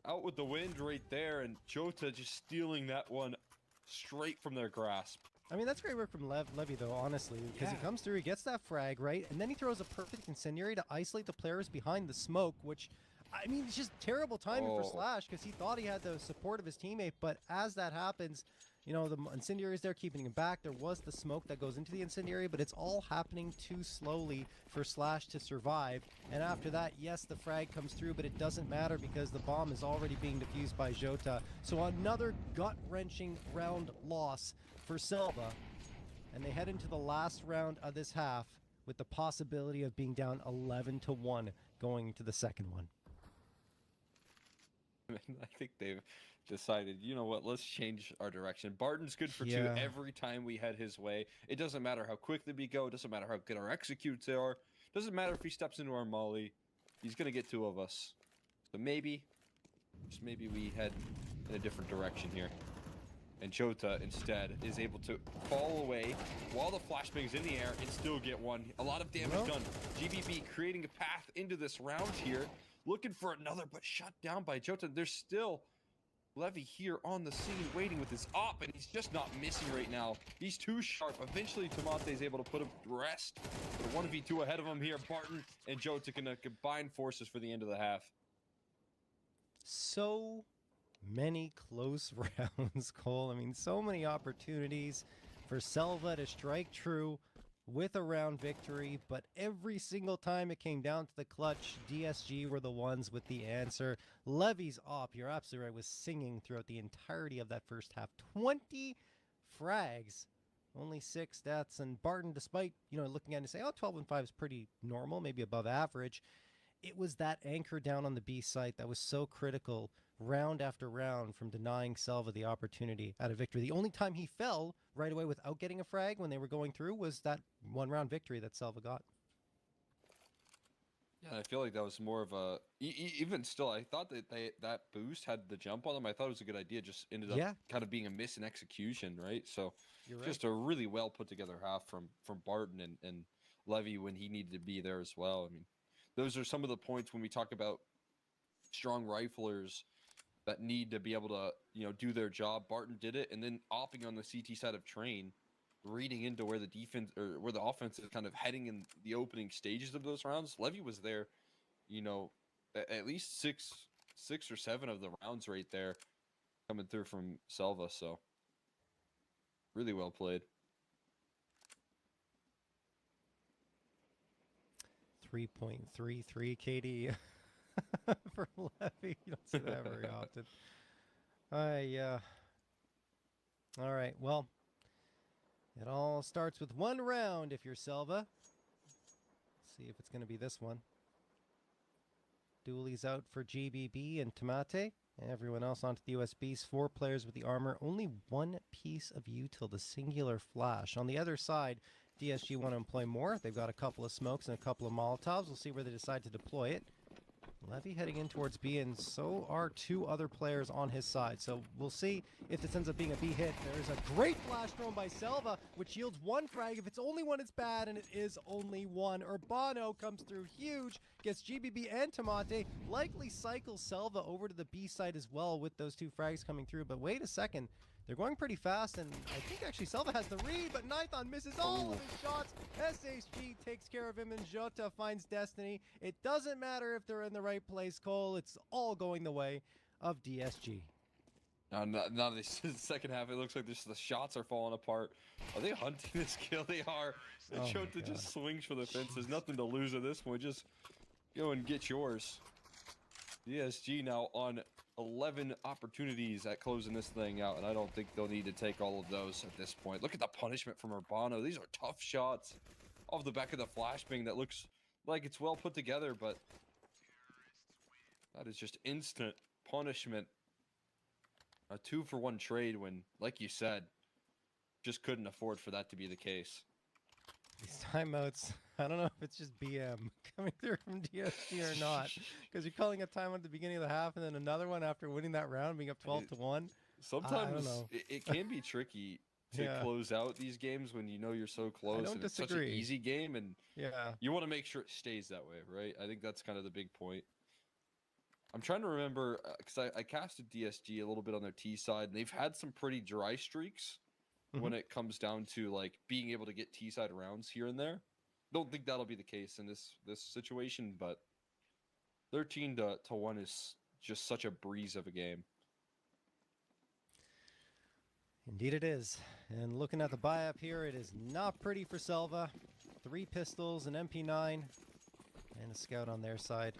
out with the wind right there, and Jota just stealing that one straight from their grasp.
I mean, that's great work from Levy, though, honestly, because he comes through, he gets that frag, right? And then he throws a perfect incendiary to isolate the players behind the smoke, which, I mean, it's just terrible timing for Slash, because he thought he had the support of his teammate. But as that happens, you know, the incendiary is there keeping him back. There was the smoke that goes into the incendiary, but it's all happening too slowly for Slash to survive. And after that, yes, the frag comes through, but it doesn't matter because the bomb is already being defused by Jota. So another gut-wrenching round loss for SELVA, and they head into the last round of this half with the possibility of being down 11-1 going into the second one.
I think they've decided, you know what, let's change our direction. Barton's good for 2 every time we head his way. It doesn't matter how quickly we go. It doesn't matter how good our executes are. It doesn't matter if he steps into our molly. He's going to get 2 of us. So maybe, just maybe we head in a different direction here. And Jota instead is able to fall away while the flashbang's in the air and still get one. A lot of damage done. GBB creating a path into this round here. Looking for another, but shut down by Jota. There's still Levy here on the scene waiting with his op, and he's just not missing right now. He's too sharp. Eventually, Tomate is able to put him to rest. But a 1v2 ahead of him here. Barton and Jota gonna combine forces for the end of the half.
So many close rounds, Cole. I mean, so many opportunities for Selva to strike true with a round victory, but every single time it came down to the clutch, DSG were the ones with the answer. Levy's op, you're absolutely right, was singing throughout the entirety of that first half. 20 frags, only 6 deaths, and Barton, despite, looking at it and saying, 12 and 5 is pretty normal, maybe above average, it was that anchor down on the B site that was so critical round after round from denying Selva the opportunity at a victory. The only time he fell right away without getting a frag when they were going through was that one round victory that Selva got.
Yeah, I feel like that was more of a... even still, I thought that that boost had the jump on them. I thought it was a good idea. Just ended up kind of being a miss in execution, right? So just a really well put together half from Barton and Levy when he needed to be there as well. I mean, those are some of the points when we talk about strong riflers that need to be able to, do their job. Barton did it, and then opping on the CT side of Train, reading into where the defense or where the offense is kind of heading in the opening stages of those rounds. Levy was there, at least six or seven of the rounds right there coming through from Selva. So really well played.
3.33 KD for Levy. You don't see that very often. All right, well, it all starts with one round if you're Selva. Let's see if it's going to be this one. Dooley's out for GBB and Tomate. Everyone else onto the USBs. 4 players with the armor. Only 1 piece of util, the singular flash. On the other side, DSG want to employ more. They've got a couple of smokes and a couple of Molotovs. We'll see where they decide to deploy it. Levy heading in towards B, and so are 2 other players on his side. So we'll see if this ends up being a B hit. There's a great flash thrown by Selva, which yields 1 frag. If it's only 1, it's bad, and it is only 1. Urbano comes through huge, gets GBB and Tomate, likely cycles Selva over to the B side as well with those 2 frags coming through. But wait a second. They're going pretty fast, and I think actually Selva has the read, but Nithon misses all of his shots. SHG takes care of him, and Jota finds Destiny. It doesn't matter if they're in the right place, Cole. It's all going the way of DSG.
Now the second half, it looks like the shots are falling apart. Are they hunting this kill? They are. Jota just swings for the fence. There's nothing to lose at this point. Just go and get yours. DSG now on 11 opportunities at closing this thing out, and I don't think they'll need to take all of those at this point. Look at the punishment from Urbano. These are tough shots off the back of the flashbang that looks like it's well put together, but that is just instant punishment. A 2-for-1 trade when, like you said, just couldn't afford for that to be the case.
These timeouts, I don't know if it's just BM coming through from DSG or not, because you're calling a timeout at the beginning of the half and then another one after winning that round, being up 12-1.
Sometimes it can be tricky to close out these games when you know you're so close. And it's such an easy game, and you want to make sure it stays that way, right? I think that's kind of the big point. I'm trying to remember, because I casted DSG a little bit on their T side, and they've had some pretty dry streaks when it comes down to like being able to get T side rounds here and there. Don't think that'll be the case in this situation, but 13-1 is just such a breeze of a game.
Indeed it is. And looking at the buy up here, it is not pretty for Selva. 3 pistols, an MP9, and a scout on their side.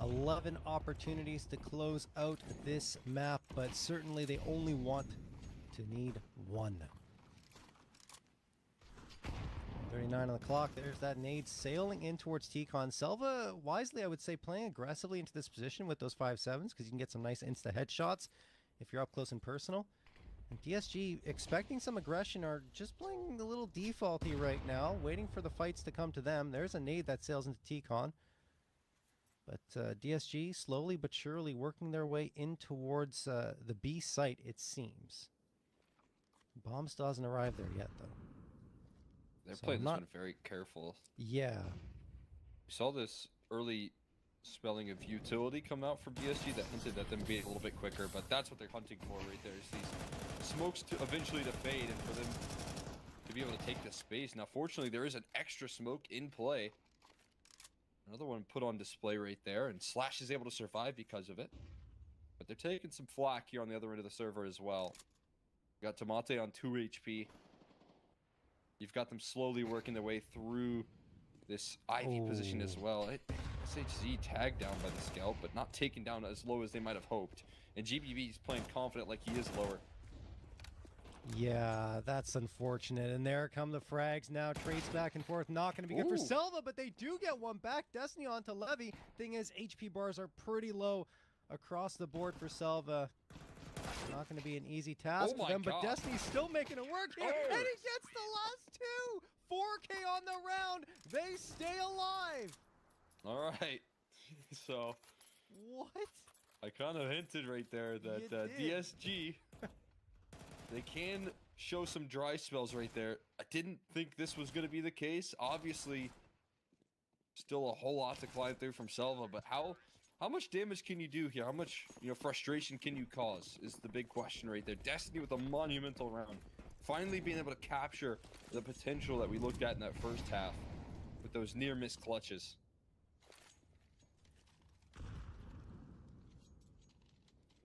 11 opportunities to close out this map, but certainly they only want to need 1. 39 on the clock. There's that nade sailing in towards T-Con. Selva, wisely, I would say, playing aggressively into this position with those 5.7s because you can get some nice insta headshots if you're up close and personal. And DSG expecting some aggression are just playing a little defaulty right now, waiting for the fights to come to them. There's a nade that sails into T-Con. But DSG slowly but surely working their way in towards the B site, it seems. Bomb still hasn't arrived there yet, though.
They're
So
playing this
not-
one very careful.
Yeah.
We saw this early spelling of utility come out from DSG that hinted at them being a little bit quicker, but that's what they're hunting for right there, is these smokes to eventually to fade and for them to be able to take the space. Now, fortunately, there is an extra smoke in play. Another one put on display right there, and Slash is able to survive because of it. But they're taking some flack here on the other end of the server as well. You got Tomate on 2 HP. You've got them slowly working their way through this Ivy position as well. SHZ tagged down by the Scout, but not taken down as low as they might have hoped. And GBB is playing confident like he is lower.
Yeah, that's unfortunate. And there come the frags now. Trades back and forth. Not going to be good for Selva, but they do get one back. Destiny onto Levy. Thing is, HP bars are pretty low across the board for Selva. Not going to be an easy task for them, but Destiny's still making it work here. And he gets the last two. 4K on the round. They stay alive.
All right. So.
What?
I kind of hinted right there that DSG, they can show some dry spells right there. I didn't think this was going to be the case. Obviously, still a whole lot to climb through from Selva, but how much damage can you do here? How much, frustration can you cause is the big question right there. Destiny with a monumental round. Finally being able to capture the potential that we looked at in that first half with those near-miss clutches.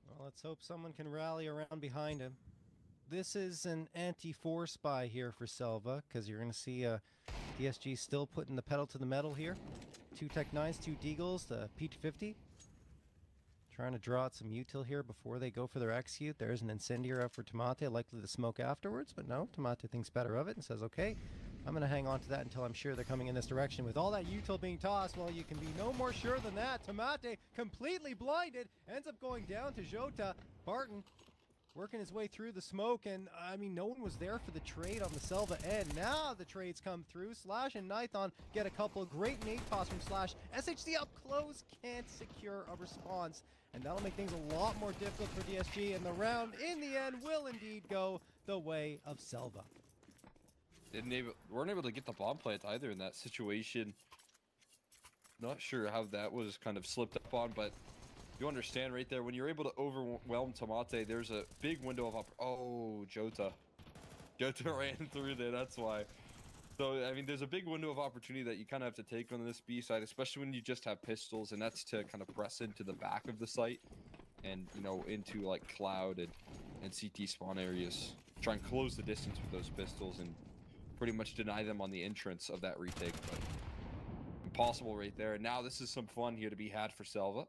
Well, let's hope someone can rally around behind him. This is an anti-4 spy here for Selva, because you're going to see DSG still putting the pedal to the metal here. 2 Tech 9s, 2 Deagles, the P250. Trying to draw out some util here before they go for their execute. There's an incendiary out for Tomate, likely to smoke afterwards, but no, Tomate thinks better of it and says, okay, I'm going to hang on to that until I'm sure they're coming in this direction. With all that util being tossed, well, you can be no more sure than that. Tomate, completely blinded, ends up going down to Jota. Barton working his way through the smoke, and I mean, no one was there for the trade on the Selva end. Now the trades come through. Slash and Nithon get a couple of great nade toss from Slash. SHC up close, can't secure a response, and that'll make things a lot more difficult for DSG, and the round in the end will indeed go the way of Selva.
Weren't able to get the bomb plant either in that situation. Not sure how that was kind of slipped up on, but you understand right there, when you're able to overwhelm Tomate, there's a big window of Jota. Jota ran through there, that's why. So, I mean, there's a big window of opportunity that you kind of have to take on this B side, especially when you just have pistols, and that's to kind of press into the back of the site and, into like Cloud and CT spawn areas. Try and close the distance with those pistols and pretty much deny them on the entrance of that retake, but impossible right there. And now this is some fun here to be had for Selva.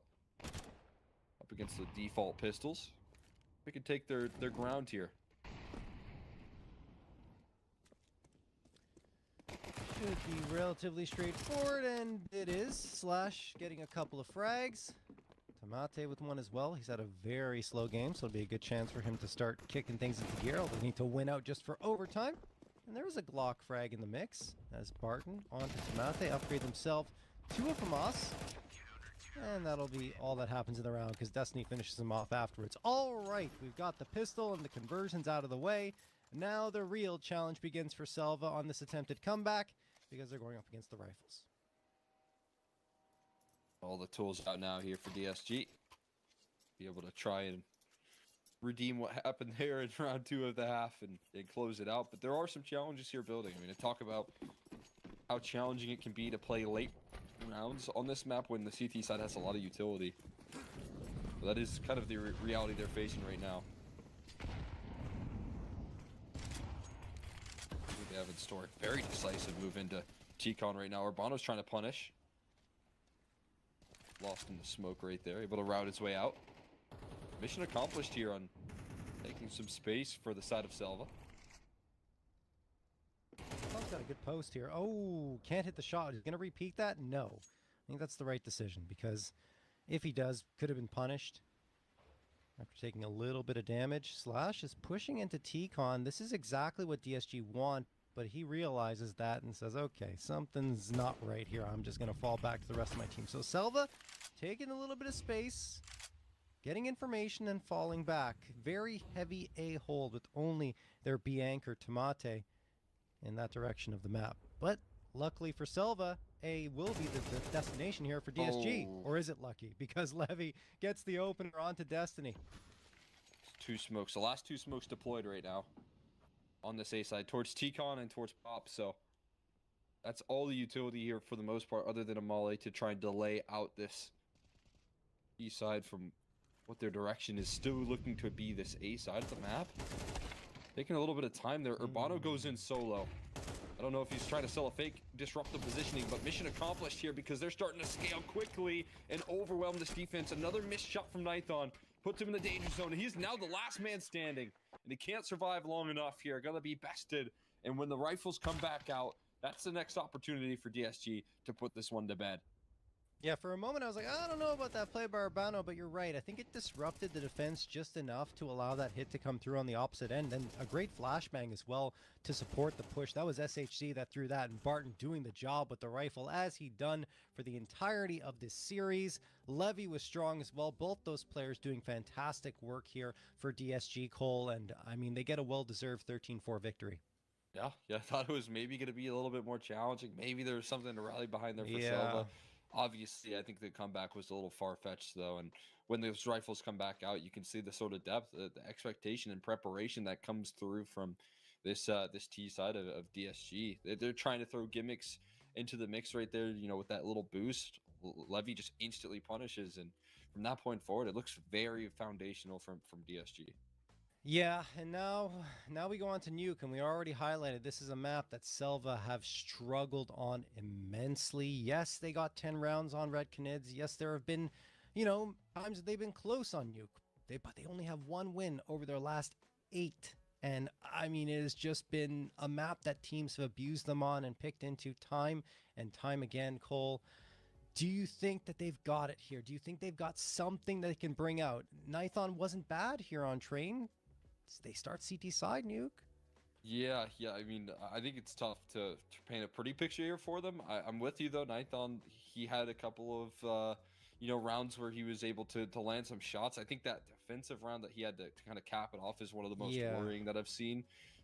Up against the default pistols. We can take their ground here.
Should be relatively straightforward, and it is. Slash getting a couple of frags. Tomate with one as well. He's had a very slow game, so it'll be a good chance for him to start kicking things into gear. They'll need to win out just for overtime. And there was a Glock frag in the mix as Barton onto Tomate upgrade themselves to a FAMAS. And that'll be all that happens in the round because Destiny finishes him off afterwards. All right, we've got the pistol and the conversions out of the way. Now the real challenge begins for Selva on this attempted comeback because they're going up against the rifles.
All the tools out now here for DSG. Be able to try and redeem what happened there in round 2 of the half and close it out. But there are some challenges here building. I mean, to talk about how challenging it can be to play late rounds on this map when the CT side has a lot of utility. But that is kind of the reality they're facing right now. What they have in store. Very decisive move into T-Con right now. Urbano's trying to punish. Lost in the smoke right there. Able to route his way out. Mission accomplished here on taking some space for the side of Selva.
Selva's got a good post here. Oh, can't hit the shot. He's going to repeat that? No. I think that's the right decision because if he does, could have been punished after taking a little bit of damage. Slash is pushing into T-Con. This is exactly what DSG want, but he realizes that and says, okay, something's not right here. I'm just going to fall back to the rest of my team. So Selva taking a little bit of space. getting information and falling back. Very heavy A hold with only their B anchor Tomate in that direction of the map. But luckily for Selva, A will be the destination here for DSG.
Oh.
Or is it lucky? Because Levy gets the opener onto Destiny.
2 smokes. The last 2 smokes deployed right now on this A side towards T-Con and towards Pop. So that's all the utility here for the most part, other than a Mole to try and delay out this E side from what their direction is still looking to be this A side of the map. Taking a little bit of time there. Urbano goes in solo. I don't know if he's trying to sell a fake disruptive positioning, but mission accomplished here because they're starting to scale quickly and overwhelm this defense. Another missed shot from Nithon puts him in the danger zone. He's now the last man standing, and he can't survive long enough here. Gonna be bested, and when the rifles come back out, that's the next opportunity for DSG to put this one to bed.
Yeah, for a moment I was like, I don't know about that play by Urbano, but you're right. I think it disrupted the defense just enough to allow that hit to come through on the opposite end. And a great flashbang as well to support the push. That was SHC that threw that, and Barton doing the job with the rifle as he done for the entirety of this series. Levy was strong as well. Both those players doing fantastic work here for DSG, Cole. And I mean, they get a well-deserved 13-4 victory.
Yeah, I thought it was maybe going to be a little bit more challenging. Maybe there was something to rally behind there for Selva. Obviously, I think the comeback was a little far-fetched, though, and when those rifles come back out, you can see the sort of depth, the expectation and preparation that comes through from this this T side of DSG. They're trying to throw gimmicks into the mix right there, you know, with that little boost. Levy just instantly punishes, and from that point forward, it looks very foundational from DSG.
Yeah, and now we go on to Nuke, and we already highlighted this is a map that Selva have struggled on immensely. Yes, they got 10 rounds on Red Canids. Yes, there have been, you know, times that they've been close on Nuke, but they only have 1 win over their last 8. And I mean, it has just been a map that teams have abused them on and picked into time and time again. Cole, do you think that they've got it here? Do you think they've got something that they can bring out? Nithon wasn't bad here on Train. They start CT side, Nuke.
Yeah. I mean, I think it's tough to paint a pretty picture here for them. I'm with you though. Nithon, he had a couple of you know, rounds where he was able to land some shots. I think that defensive round that he had to kind of cap it off is one of the most worrying that I've seen.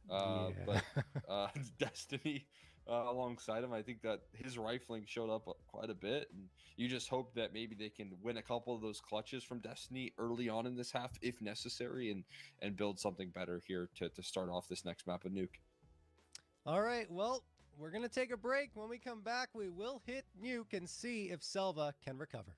But Destiny alongside him, I think that his rifling showed up quite a bit, and you just hope that maybe they can win a couple of those clutches from Destiny early on in this half if necessary, and build something better here to start off this next map of Nuke.
All right, well, we're gonna take a break. When we come back, we will hit Nuke and see if Selva can recover.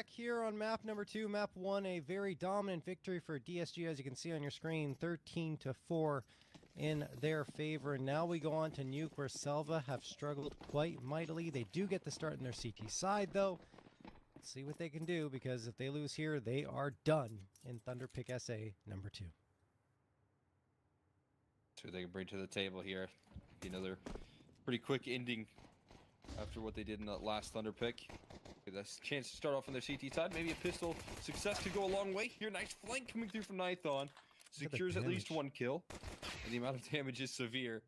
here on map number 2. Map 1, a very dominant victory for DSG, as you can see on your screen, 13-4 in their favor. And now we go on to Nuke, where SELVA have struggled quite mightily. They do get the start in their CT side, though. Let's see what they can do, because if they lose here, they are done in Thunderpick SA number 2.
See what they can bring to the table here. Another pretty quick ending after what they did in that last Thunderpick. That's a chance to start off on their CT side. Maybe a pistol success could go a long way here. Nice flank coming through from Nython. Secures at least 1 kill. And the amount of damage is severe.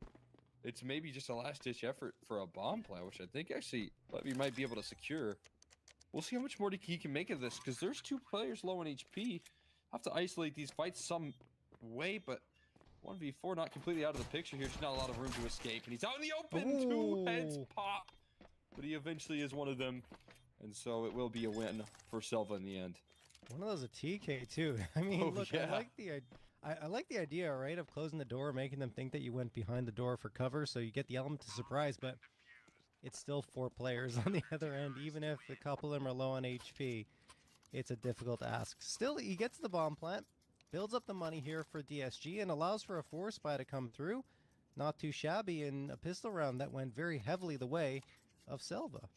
It's maybe just a last-ditch effort for a bomb play, which I think actually Levy might be able to secure. We'll see how much more he can make of this, because there's 2 players low on HP. Have to isolate these fights some way, but 1v4 not completely out of the picture here. Just not a lot of room to escape. And he's out in the open. Ooh. 2 heads pop. But he eventually is one of them. And so it will be a win for SELVA in the end.
One of those a TK too. I mean, look, yeah. I like the idea, right, of closing the door, making them think that you went behind the door for cover, so you get the element of surprise, but it's still 4 players on the other end. Even if a couple of them are low on HP, it's a difficult ask. Still, he gets the bomb plant, builds up the money here for DSG, and allows for a force spy to come through. Not too shabby in a pistol round that went very heavily the way of SELVA.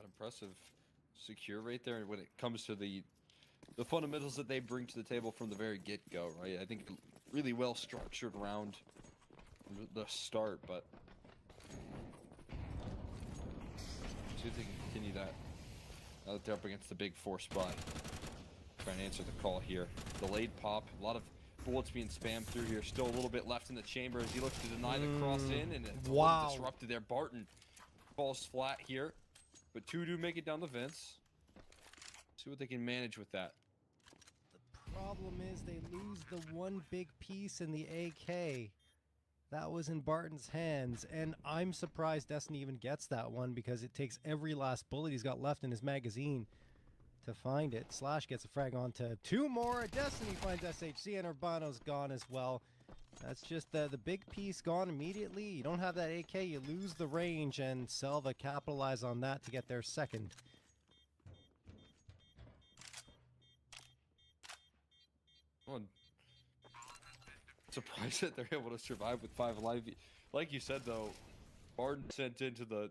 Impressive secure right there when it comes to the fundamentals that they bring to the table from the very get-go, right? I think really well structured round from the start, but see if they can continue that now that they're up against the big 4 spot. Trying to answer the call here. Delayed pop, a lot of bullets being spammed through here. Still a little bit left in the chamber as he looks to deny the cross in, and it's disrupted there. Barton falls flat here. But 2 do make it down the vents. See what they can manage with that.
The problem is they lose the 1 big piece in the AK. That was in Barton's hands. And I'm surprised Destiny even gets that one, because it takes every last bullet he's got left in his magazine to find it. Slash gets a frag onto 2 more. Destiny finds SHC, and Urbano's gone as well. That's just the big piece gone immediately. You don't have that AK, you lose the range, and SELVA capitalize on that to get their second.
I'm surprised that they're able to survive with 5 alive. Like you said, though, Barton sent into the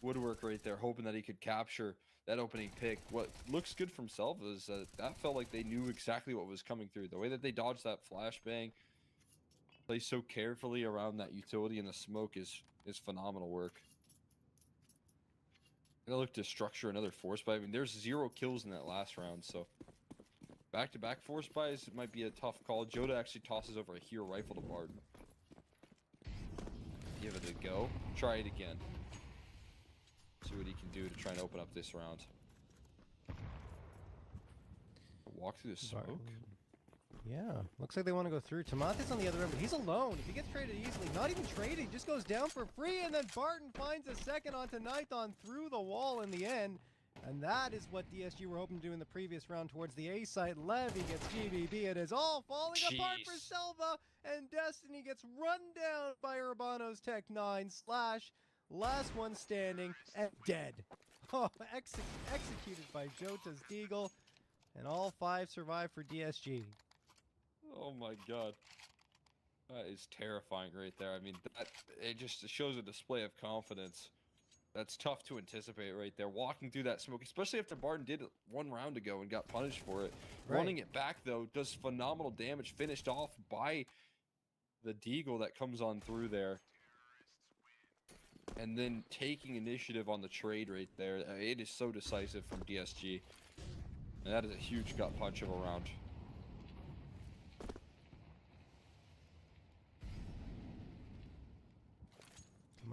woodwork right there, hoping that he could capture that opening pick. What looks good from SELVA is that felt like they knew exactly what was coming through. The way that they dodged that flashbang, play so carefully around that utility, and the smoke is phenomenal work. And I look to structure another force spy. I mean, there's 0 kills in that last round, so back-to-back force spies might be a tough call. Joda actually tosses over a hero rifle to Barton. Give it a go. Try it again. See what he can do to try and open up this round. Walk through the smoke.
Yeah, looks like they want to go through. Tomate's on the other end, but he's alone. If he gets traded easily, not even traded, he just goes down for free, and then Barton finds a second onto Nython through the wall in the end. And that is what DSG were hoping to do in the previous round towards the A site. Levy gets GBB. It is all falling apart for SELVA, and Destiny gets run down by Urbano's Tech 9. Slash, last one standing, and dead. Oh, executed by Jota's Deagle, and all 5 survive for DSG.
Oh my god. That is terrifying right there. I mean, it just shows a display of confidence. That's tough to anticipate right there. Walking through that smoke, especially after Barton did it 1 round ago and got punished for it. Right. Running it back, though, does phenomenal damage. Finished off by the Deagle that comes on through there. And then taking initiative on the trade right there. It is so decisive from DSG. And that is a huge gut punch of a round.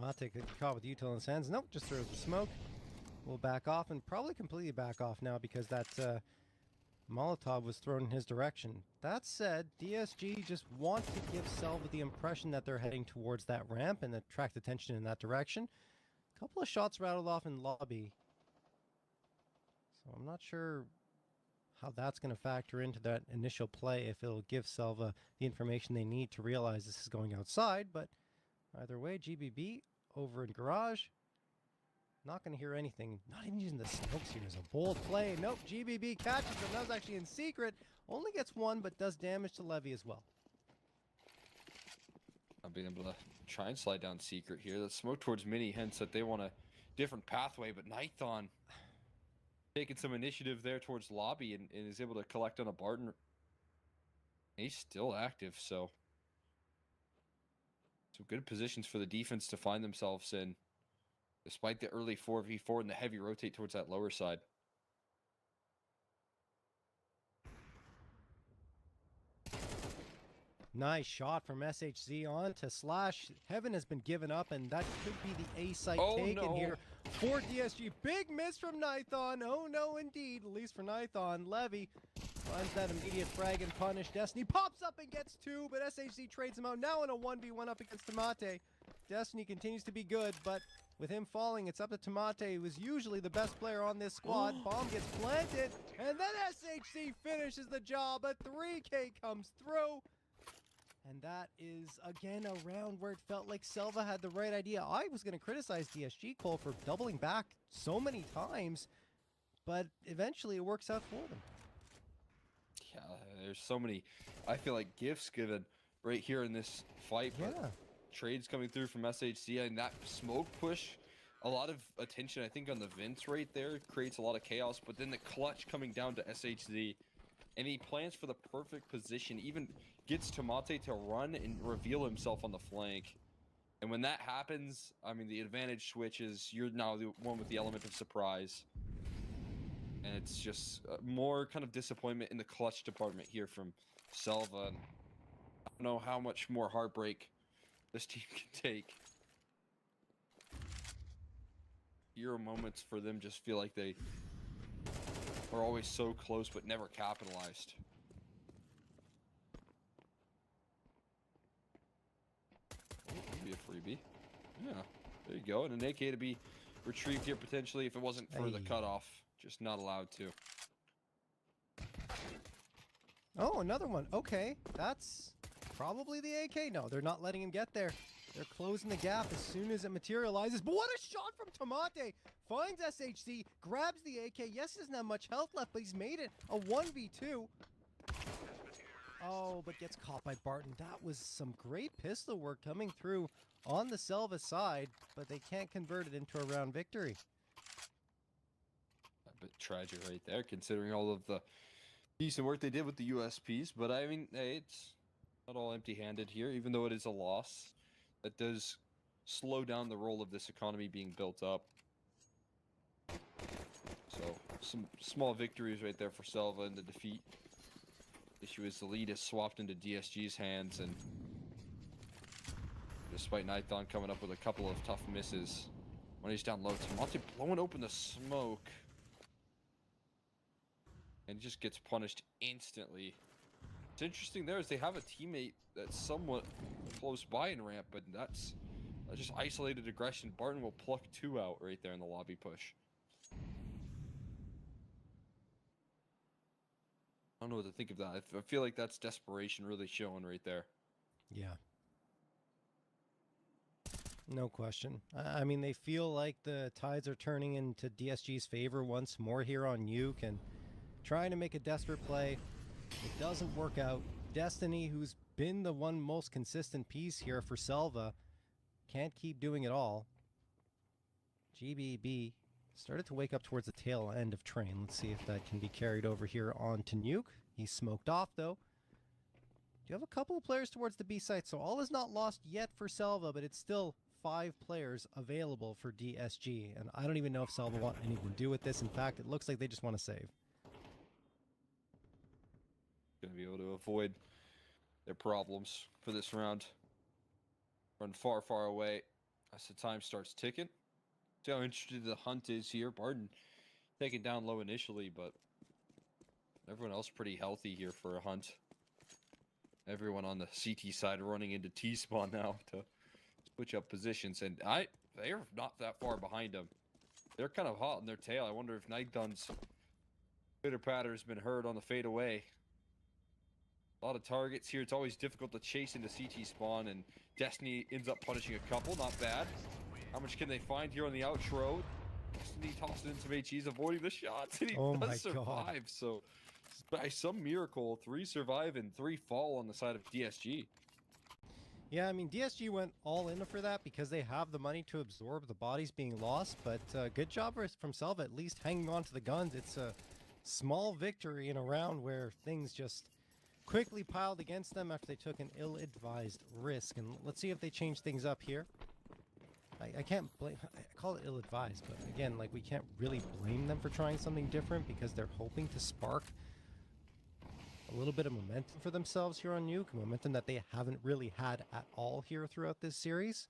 Mate gets caught with util in his hands. Nope, just throws the smoke. We'll back off, and probably completely back off now, because that Molotov was thrown in his direction. That said, DSG just want to give SELVA the impression that they're heading towards that ramp and attract attention in that direction. A couple of shots rattled off in lobby. So I'm not sure how that's going to factor into that initial play, if it'll give SELVA the information they need to realize this is going outside, but either way, GBB over in garage. Not going to hear anything. Not even using the smokes here as a bold play. Nope, GBB catches him. That was actually in secret. Only gets one, but does damage to Levy as well.
Not being able to try and slide down secret here. That smoke towards Mini, hence that they want a different pathway, but Nithon taking some initiative there towards lobby and is able to collect on a Barton. He's still active, so some good positions for the defense to find themselves in, despite the early 4v4 and the heavy rotate towards that lower side.
Nice shot from SHZ on to Slash. Heaven has been given up, and that could be the A site taken here for DSG. Big miss from Nithon. Oh no, indeed. At least for Nithon. Levy finds that immediate frag and punish. Destiny pops up and gets two, but SHZ trades him out. Now in a 1v1 up against Tamate. Destiny continues to be good, but with him falling, it's up to Tamate, who is usually the best player on this squad. Bomb gets planted, and then SHZ finishes the job. A 3K comes through. And that is, again, a round where it felt like Selva had the right idea. I was going to criticize DSG, Cole, for doubling back so many times, but eventually it works out for them.
Yeah, there's so many, I feel like, gifts given right here in this fight.
Yeah.
But trades coming through from SHC, and that smoke push, a lot of attention, I think, on the Vince right there. Creates a lot of chaos, but then the clutch coming down to SHC. And he plans for the perfect position, even gets Tamate to run and reveal himself on the flank. And when that happens, I mean, the advantage switches. You're now the one with the element of surprise. And it's just more kind of disappointment in the clutch department here from Selva. And I don't know how much more heartbreak this team can take. Hero moments for them just feel like they are always so close but never capitalized. Oh, maybe a freebie. Yeah, there you go. And an AK to be retrieved here potentially if it wasn't for the cutoff. Just not allowed to.
Oh, another one. Okay, that's probably the AK. No, they're not letting him get there. They're closing the gap as soon as it materializes. But what a shot from Tamate! Finds SHC, grabs the AK. Yes, he doesn't have much health left, but he's made it a 1v2. Oh, but gets caught by Barton. That was some great pistol work coming through on the Selva side, but they can't convert it into a round victory.
A bit tragic right there, considering all of the decent work they did with the USPs. But I mean, hey, it's not all empty-handed here, even though it is a loss. That does slow down the role of this economy being built up. So, some small victories right there for Selva in the defeat. Issue is the lead is swapped into DSG's hands, and despite Nithon coming up with a couple of tough misses, when he's down low, Tamate blowing open the smoke. And just gets punished instantly. What's interesting there is they have a teammate that's somewhat close by in ramp, but that's just isolated aggression. Barton will pluck two out right there in the lobby push. I don't know what to think of that. I feel like that's desperation really showing right there.
Yeah. No question. I mean, they feel like the tides are turning into DSG's favor once more here on Nuke and trying to make a desperate play. It doesn't work out. Destiny, who's been the one most consistent piece here for Selva, can't keep doing it all. GBB started to wake up towards the tail end of Train. Let's see if that can be carried over here onto Nuke. He's smoked off, though. Do you have a couple of players towards the B site? So all is not lost yet for Selva, but it's still 5 players available for DSG. And I don't even know if Selva want anything to do with this. In fact, it looks like they just want to save.
Going to be able to avoid their problems for this round. Run far, far away as the time starts ticking. See how interested the hunt is here. Barton taken down low initially, but everyone else pretty healthy here for a hunt. Everyone on the CT side running into T-spawn now to switch up positions, and they're not that far behind them. They're kind of hot in their tail. I wonder if Nightgun's pitter-patter has been heard on the fade away. A lot of targets here. It's always difficult to chase into CT spawn, and Destiny ends up punishing a couple. Not bad. How much can they find here on the outro? And he tossed in some HEs, avoiding the shots, and he
Oh my
does survive.
God.
So, by some miracle, 3 survive and 3 fall on the side of DSG.
Yeah, I mean, DSG went all in for that because they have the money to absorb the bodies being lost, but good job from SELVA at least hanging on to the guns. It's a small victory in a round where things just quickly piled against them after they took an ill-advised risk. And let's see if they change things up here. I can't blame, I call it ill-advised, but again, like, we can't really blame them for trying something different because they're hoping to spark a little bit of momentum for themselves here on nuke, momentum that they haven't really had at all here throughout this series.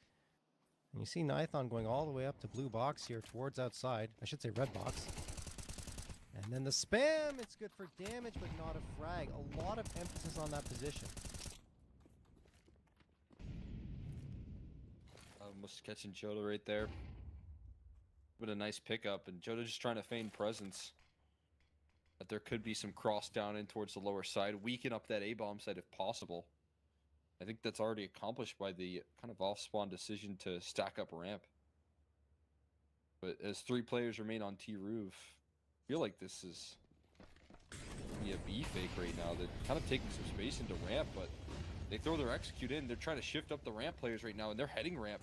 And you see Nithon going all the way up to blue box here towards outside. I should say red box. And then the spam, it's good for damage, but not a frag. A lot of emphasis on that position.
Almost catching Joda right there. But a nice pickup, and Joda just trying to feign presence. But there could be some cross down in towards the lower side, weaken up that A-bomb side if possible. I think that's already accomplished by the kind of off-spawn decision to stack up ramp. But as 3 players remain on T-roof, I feel like this is a B fake right now. They're kind of taking some space into ramp, but they throw their execute in. They're trying to shift up the ramp players right now, and they're heading ramp.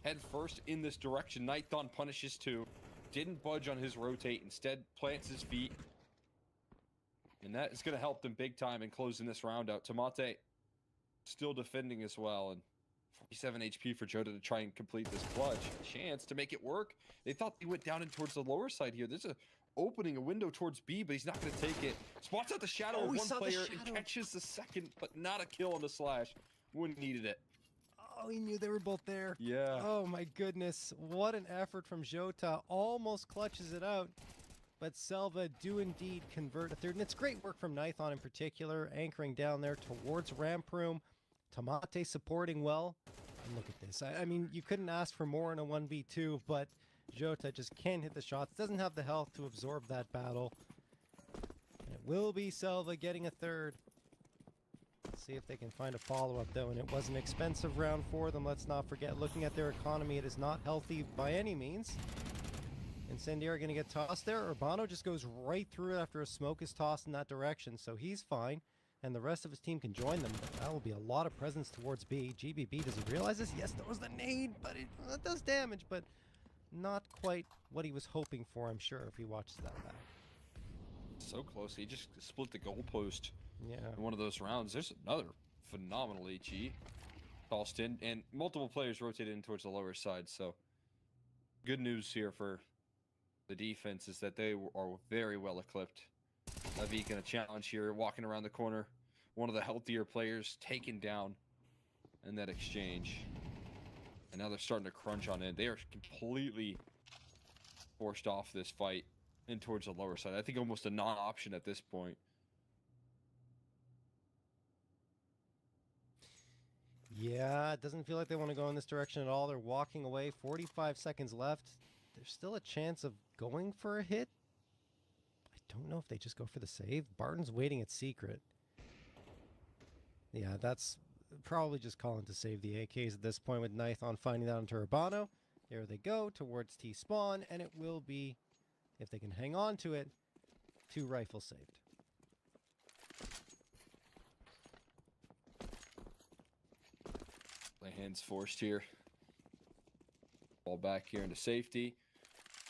Head first in this direction. Nithon punishes 2. Didn't budge on his rotate. Instead, plants his feet. And that is going to help them big time in closing this round out. Tamate still defending as well. And 47 HP for Joda to try and complete this clutch. Chance to make it work. They thought they went down in towards the lower side here. There's a opening a window towards B, but he's not going to take it. Spots out the shadow of one player and catches the second, but not a kill on the slash. Wouldn't needed it.
Oh, he knew they were both there.
Yeah.
Oh my goodness. What an effort from Jota. Almost clutches it out. But SELVA do indeed convert a third. And it's great work from Nithon in particular, anchoring down there towards ramp room. Tamate supporting well. And look at this. I mean, you couldn't ask for more in a 1v2, but Jota just can't hit the shots. Doesn't have the health to absorb that battle. And it will be SELVA getting a third. Let's see if they can find a follow-up, though. And it was an expensive round for them. Let's not forget, looking at their economy, it is not healthy by any means. Incendiary going to get tossed there. Urbano just goes right through it after a smoke is tossed in that direction, so he's fine. And the rest of his team can join them. But that will be a lot of presence towards B. GBB, does he realize this? Yes, that was the nade, but it does damage, but not quite what he was hoping for, I'm sure, if he watches that back.
So close. He just split the goalpost.
Yeah.
In one of those rounds. There's another phenomenal HE tossed in, and multiple players rotated in towards the lower side. So good news here for the defense is that they are very well equipped. Levy gonna challenge here, walking around the corner. One of the healthier players taken down in that exchange. And now they're starting to crunch on it. They are completely forced off this fight in towards the lower side. I think almost a non-option at this point.
Yeah, it doesn't feel like they want to go in this direction at all. They're walking away. 45 seconds left. There's still a chance of going for a hit. I don't know if they just go for the save. Barton's waiting at secret. Yeah, that's probably just calling to save the AKs at this point with Nithon finding that onto Urbano. There they go towards T-spawn, and it will be, if they can hang on to it, 2 rifles saved.
Play hands forced here. Ball back here into safety.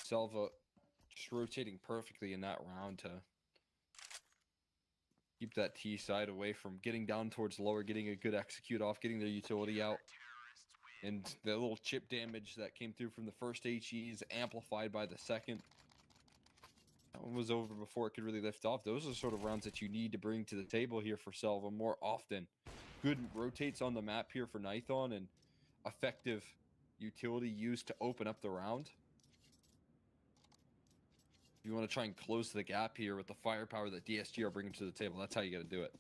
SELVA just rotating perfectly in that round to keep that T side away from getting down towards lower, getting a good execute off, getting their utility out. And the little chip damage that came through from the first HE is amplified by the second. That one was over before it could really lift off. Those are sort of rounds that you need to bring to the table here for SELVA more often. Good rotates on the map here for Nithon and effective utility used to open up the round. If you want to try and close the gap here with the firepower that DSG are bringing to the table, that's how you got to do it.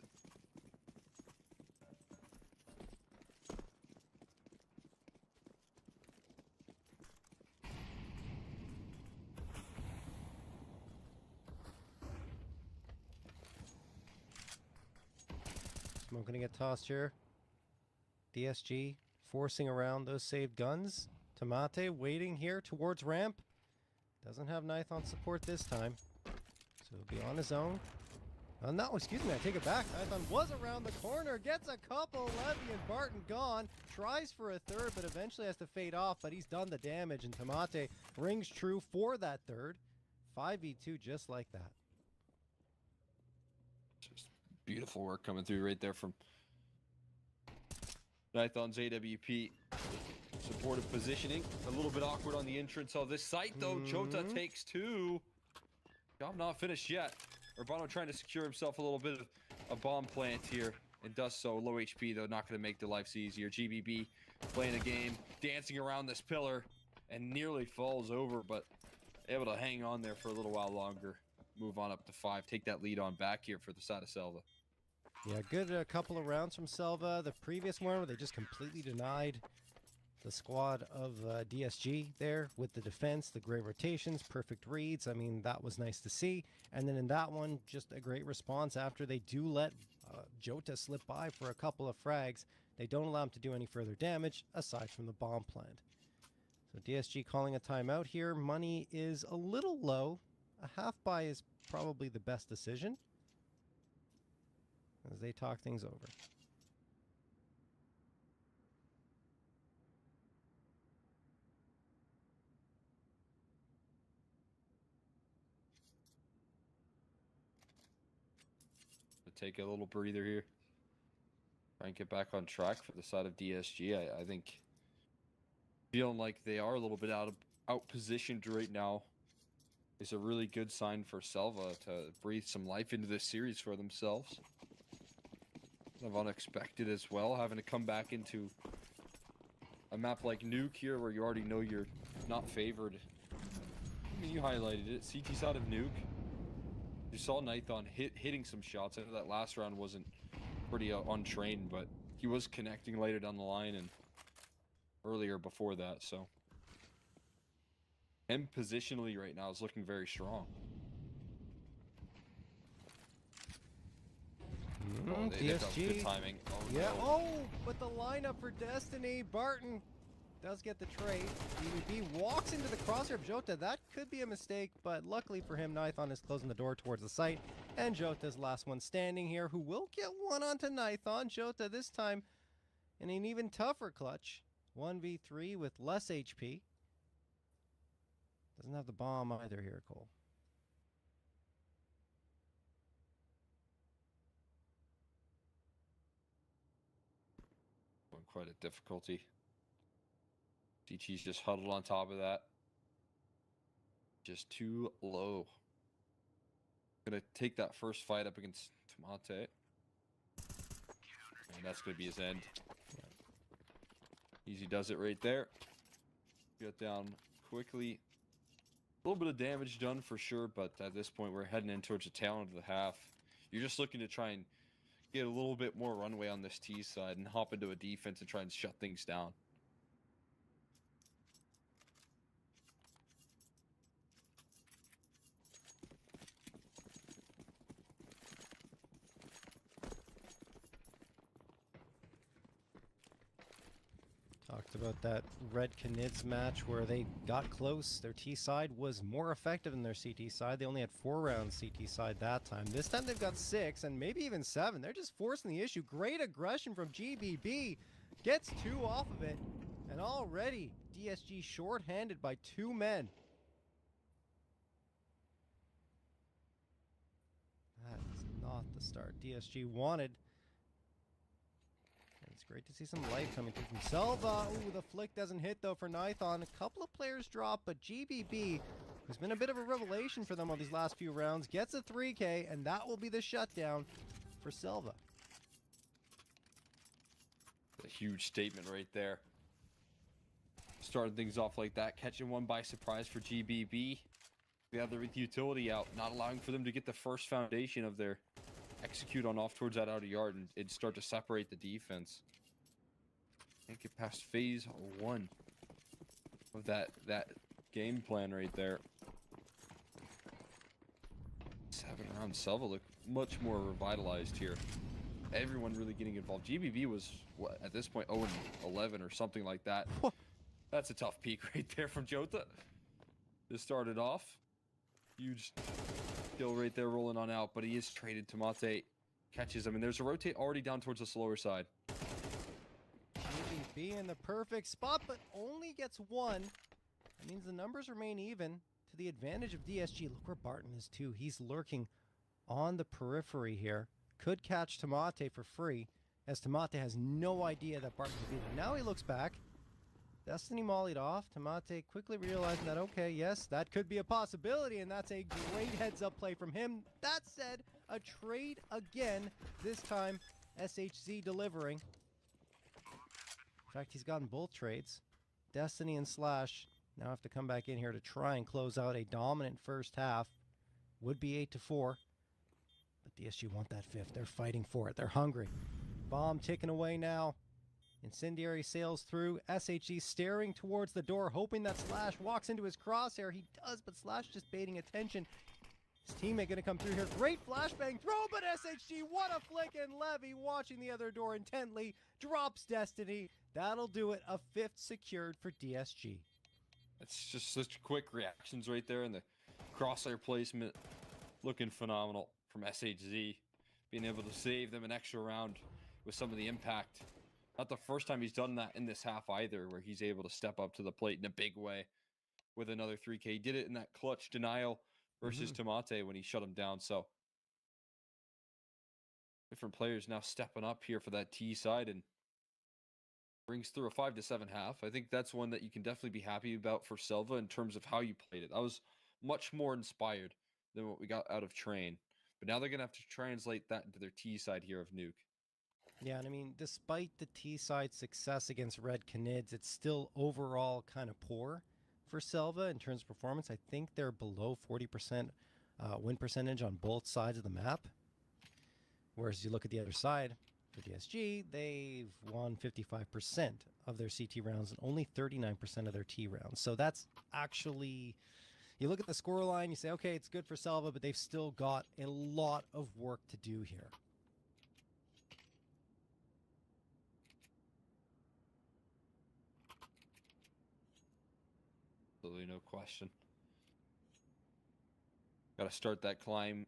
Smoke gonna get tossed here. DSG forcing around those saved guns. Tamate waiting here towards ramp. Doesn't have Nithon support this time. So he'll be on his own. No, excuse me, I take it back. Nithon was around the corner, gets a couple. Levy and Barton gone. Tries for a third, but eventually has to fade off. But he's done the damage, and Tamate rings true for that third. 5v2 just like that.
Just beautiful work coming through right there from Nithon's AWP. Supportive positioning. A little bit awkward on the entrance of this site, though. Jota takes two. Job not finished yet. Urbano trying to secure himself a little bit of a bomb plant here, and does so. Low HP, though, not going to make their lives easier. GBB playing the game, dancing around this pillar, and nearly falls over, but able to hang on there for a little while longer. Move on up to 5. Take that lead on back here for the side of SELVA.
Yeah, good couple of rounds from SELVA. The previous one where they just completely denied the squad of DSG there with the defense, the great rotations, perfect reads. I mean, that was nice to see. And then in that one, just a great response after they do let Jota slip by for a couple of frags. They don't allow him to do any further damage aside from the bomb plant. So DSG calling a timeout here. Money is a little low. A half buy is probably the best decision as they talk things over.
Take a little breather here. Try and get back on track for the side of DSG. I think feeling like they are a little bit out positioned right now is a really good sign for SELVA to breathe some life into this series for themselves. Kind of unexpected as well, having to come back into a map like Nuke here where you already know you're not favored. I mean, you highlighted it. CT side of Nuke. You saw Nithon hitting some shots. I know that last round wasn't pretty untrained, but he was connecting later down the line and earlier before that, so. Him positionally right now is looking very strong.
DSG.
Good timing. Oh,
yeah,
no.
oh, but the lineup for Destiny. Barton does get the trade. BBB walks into the crosshair of Jota. That could be a mistake, but luckily for him, Nithon is closing the door towards the site. And Jota's last one standing here, who will get one onto Nithon. Jota this time in an even tougher clutch. 1v3 with less HP. Doesn't have the bomb either here, Cole.
Quite a difficulty. DT's just huddled on top of that. Just too low. Gonna take that first fight up against Tamate. And that's gonna be his end. Easy does it right there. Get down quickly. A little bit of damage done for sure, but at this point we're heading in towards the tail end of the half. You're just looking to try and get a little bit more runway on this T side and hop into a defense and try and shut things down.
Talked about that red Canids match where they got close. Their T side was more effective than their CT side. They only had 4 rounds CT side that time. This time they've got 6 and maybe even 7. They're just forcing the issue. Great aggression from GBB. Gets 2 off of it. And already DSG short-handed by 2 men. That is not the start DSG wanted. It's great to see some life coming through from SELVA. Ooh, the flick doesn't hit though for Nithon. A couple of players drop, but GBB, who's been a bit of a revelation for them on these last few rounds, gets a 3K, and that will be the shutdown for SELVA.
A huge statement right there. Starting things off like that, catching one by surprise for GBB. The other with utility out, not allowing for them to get the first foundation of their execute on off towards that outer yard and start to separate the defense. Can't get past phase 1 of that game plan right there. 7 rounds. SELVA look much more revitalized here. Everyone really getting involved. GBB was, what, at this point, 0-11 or something like that. That's a tough peak right there from Jota. This started off. Huge kill right there rolling on out, but he is traded. Tomate catches him, and there's a rotate already down towards the slower side.
GBB in the perfect spot, but only gets one. That means the numbers remain even to the advantage of DSG. Look where Barton is too. He's lurking on the periphery here. Could catch Tomate for free, as Tomate has no idea that Barton will be there. Now he looks back. Destiny mollied off. Tomate quickly realizing that, okay, yes, that could be a possibility, and that's a great heads-up play from him. That said, a trade again, this time SHZ delivering. In fact, he's gotten both trades. Destiny and Slash now have to come back in here to try and close out a dominant first half. Would be 8-4, but DSG want that fifth. They're fighting for it. They're hungry. Bomb ticking away now. Incendiary sails through. SHG staring towards the door, hoping that Slash walks into his crosshair. He does, but Slash just baiting attention. His teammate going to come through here. Great flashbang throw, but SHG, what a flick, and Levy, watching the other door intently, drops Destiny. That'll do it. A fifth secured for DSG.
It's just such quick reactions right there, and the crosshair placement looking phenomenal from SHZ. Being able to save them an extra round with some of the impact. Not the first time he's done that in this half either, where he's able to step up to the plate in a big way with another 3K. He did it in that clutch denial versus Tomate when he shut him down. So different players now stepping up here for that T side and brings through a 5-7 half. I think that's one that you can definitely be happy about for SELVA in terms of how you played it. I was much more inspired than what we got out of Train. But now they're going to have to translate that into their T side here of Nuke.
Yeah, and I mean, despite the T-side success against Red Canids, it's still overall kind of poor for SELVA in terms of performance. I think they're below 40% win percentage on both sides of the map. Whereas you look at the other side, for DSG, they've won 55% of their CT rounds and only 39% of their T rounds. So that's actually, you look at the scoreline, you say, okay, it's good for SELVA, but they've still got a lot of work to do here.
Absolutely no question. Got to start that climb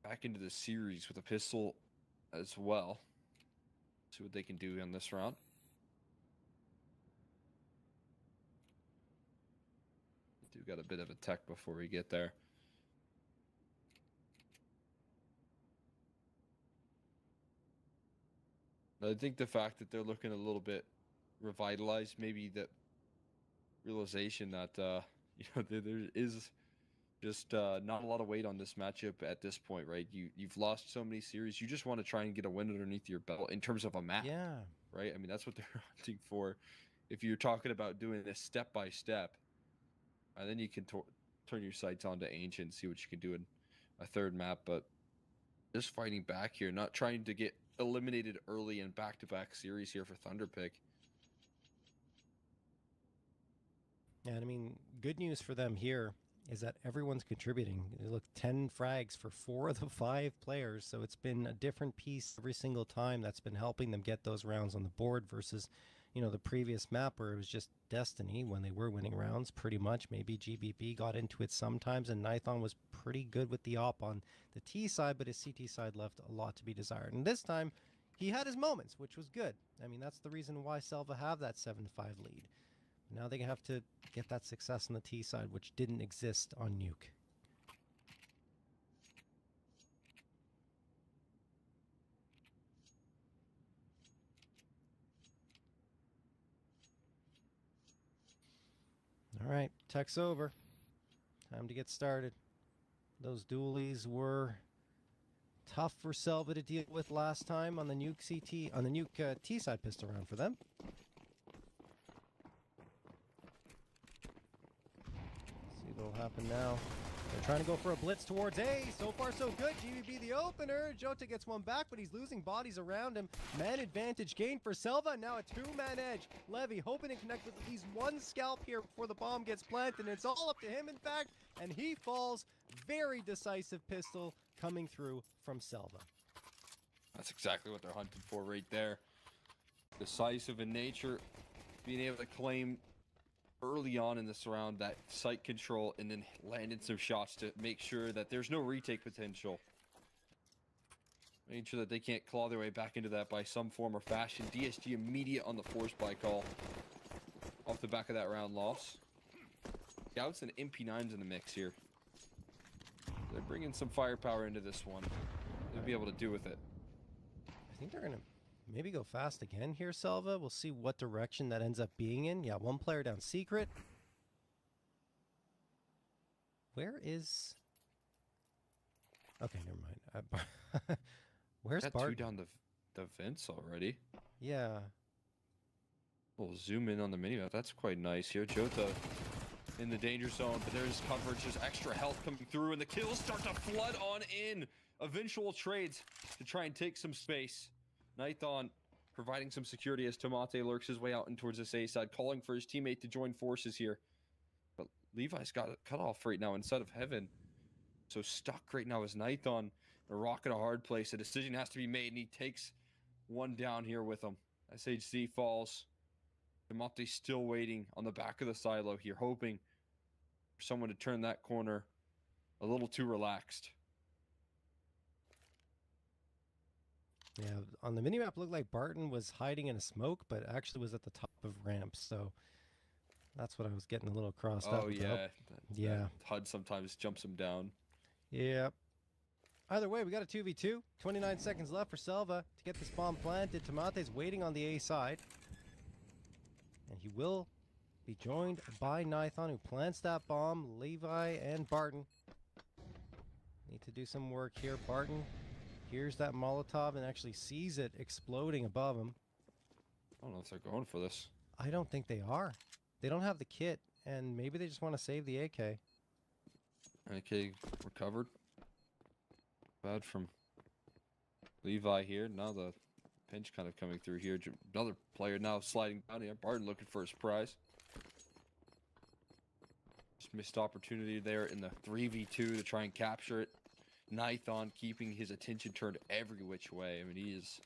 back into the series with a pistol as well. See what they can do on this round. Do got a bit of a tech before we get there. I think the fact that they're looking a little bit revitalized, maybe that realization that there is just not a lot of weight on this matchup at this point, right? You've lost so many series. You just want to try and get a win underneath your belt in terms of a map.
Yeah.
Right? I mean, that's what they're hunting for. If you're talking about doing this step by step, and then you can turn your sights on to Ancient, see what you can do in a third map. But just fighting back here, not trying to get eliminated early in back-to-back series here for Thunderpick.
Yeah, and I mean, good news for them here is that everyone's contributing. Look, 10 frags for 4 of the 5 players, so it's been a different piece every single time that's been helping them get those rounds on the board versus, you know, the previous map where it was just Destiny when they were winning rounds pretty much. Maybe GBB got into it sometimes, and Nithon was pretty good with the op on the T side, but his CT side left a lot to be desired. And this time, he had his moments, which was good. I mean, that's the reason why SELVA have that 7-5 lead. Now they have to get that success on the T side, which didn't exist on Nuke. All right, tech's over. Time to get started. Those dualies were tough for SELVA to deal with last time on the Nuke CT, on the Nuke T side pistol round for them. What'll happen now? They're trying to go for a blitz towards A. So far, so good. GBB the opener. Jota gets one back, but he's losing bodies around him. Man advantage gain for SELVA. Now a 2-man edge. Levy hoping to connect with at least one scalp here before the bomb gets planted. And it's all up to him, in fact. And he falls. Very decisive pistol coming through from SELVA.
That's exactly what they're hunting for right there. Decisive in nature. Being able to claim early on in this round, that site control, and then landed some shots to make sure that there's no retake potential. Making sure that they can't claw their way back into that by some form or fashion. DSG immediate on the force buy call off the back of that round loss. Scouts and MP9s in the mix here. They're bringing some firepower into this one. They'll be able to do with it.
I think they're going to maybe go fast again here, Selva. We'll see what direction that ends up being in. Yeah, one player down secret. Where is... Okay, never mind. Where's
Got
Bart?
two down the vents already.
Yeah.
We'll zoom in on the minimap. That's quite nice here. Jota in the danger zone, but there's coverage. There's extra health coming through, and the kills start to flood on in. Eventual trades to try and take some space. Nython providing some security as Tomate lurks his way out and towards this A side, calling for his teammate to join forces here. But Levi's got a cutoff right now inside of heaven. So stuck right now is Nython. A rock in a hard place. A decision has to be made, and he takes one down here with him. SHC falls. Tomate still waiting on the back of the silo here, hoping for someone to turn that corner a little too relaxed.
Yeah, on the minimap, looked like Barton was hiding in a smoke, but actually was at the top of ramps. So that's what I was getting a little crossed up about. Yeah.
That HUD sometimes jumps him down.
Yeah. Either way, we got a 2v2. 29 seconds left for Selva to get this bomb planted. Tomate's waiting on the A side. And he will be joined by Nython, who plants that bomb. Levi and Barton need to do some work here. Barton hears that Molotov and actually sees it exploding above him.
I don't know if they're going for this.
I don't think they are. They don't have the kit, and maybe they just want to save the AK.
AK recovered. Bad from Levi here. Now the pinch kind of coming through here. Another player now sliding down here. Barton looking for his prize. Just missed opportunity there in the 3v2 to try and capture it. Nython keeping his attention turned every which way. I mean, he is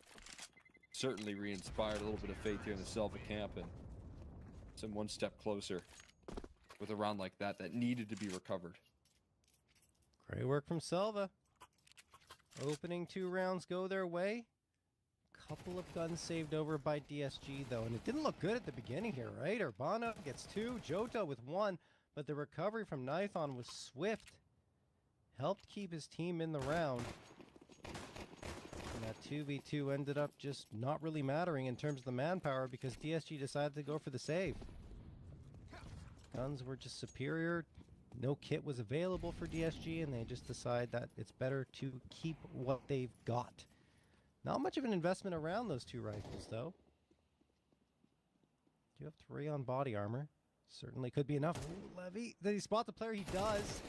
certainly re-inspired. A little bit of faith here in the Selva camp, and some one step closer with a round like that that needed to be recovered.
Great work from Selva. Opening 2 rounds go their way. Couple of guns saved over by DSG, though, and it didn't look good at the beginning here, right? Urbana gets 2, Jota with 1, but the recovery from Nython was swift. Helped keep his team in the round. And that 2v2 ended up just not really mattering in terms of the manpower because DSG decided to go for the save. Guns were just superior. No kit was available for DSG, and they just decide that it's better to keep what they've got. Not much of an investment around those 2 rifles, though. Do you have 3 on body armor? Certainly could be enough. Ooh, Levy, did he spot the player? He does.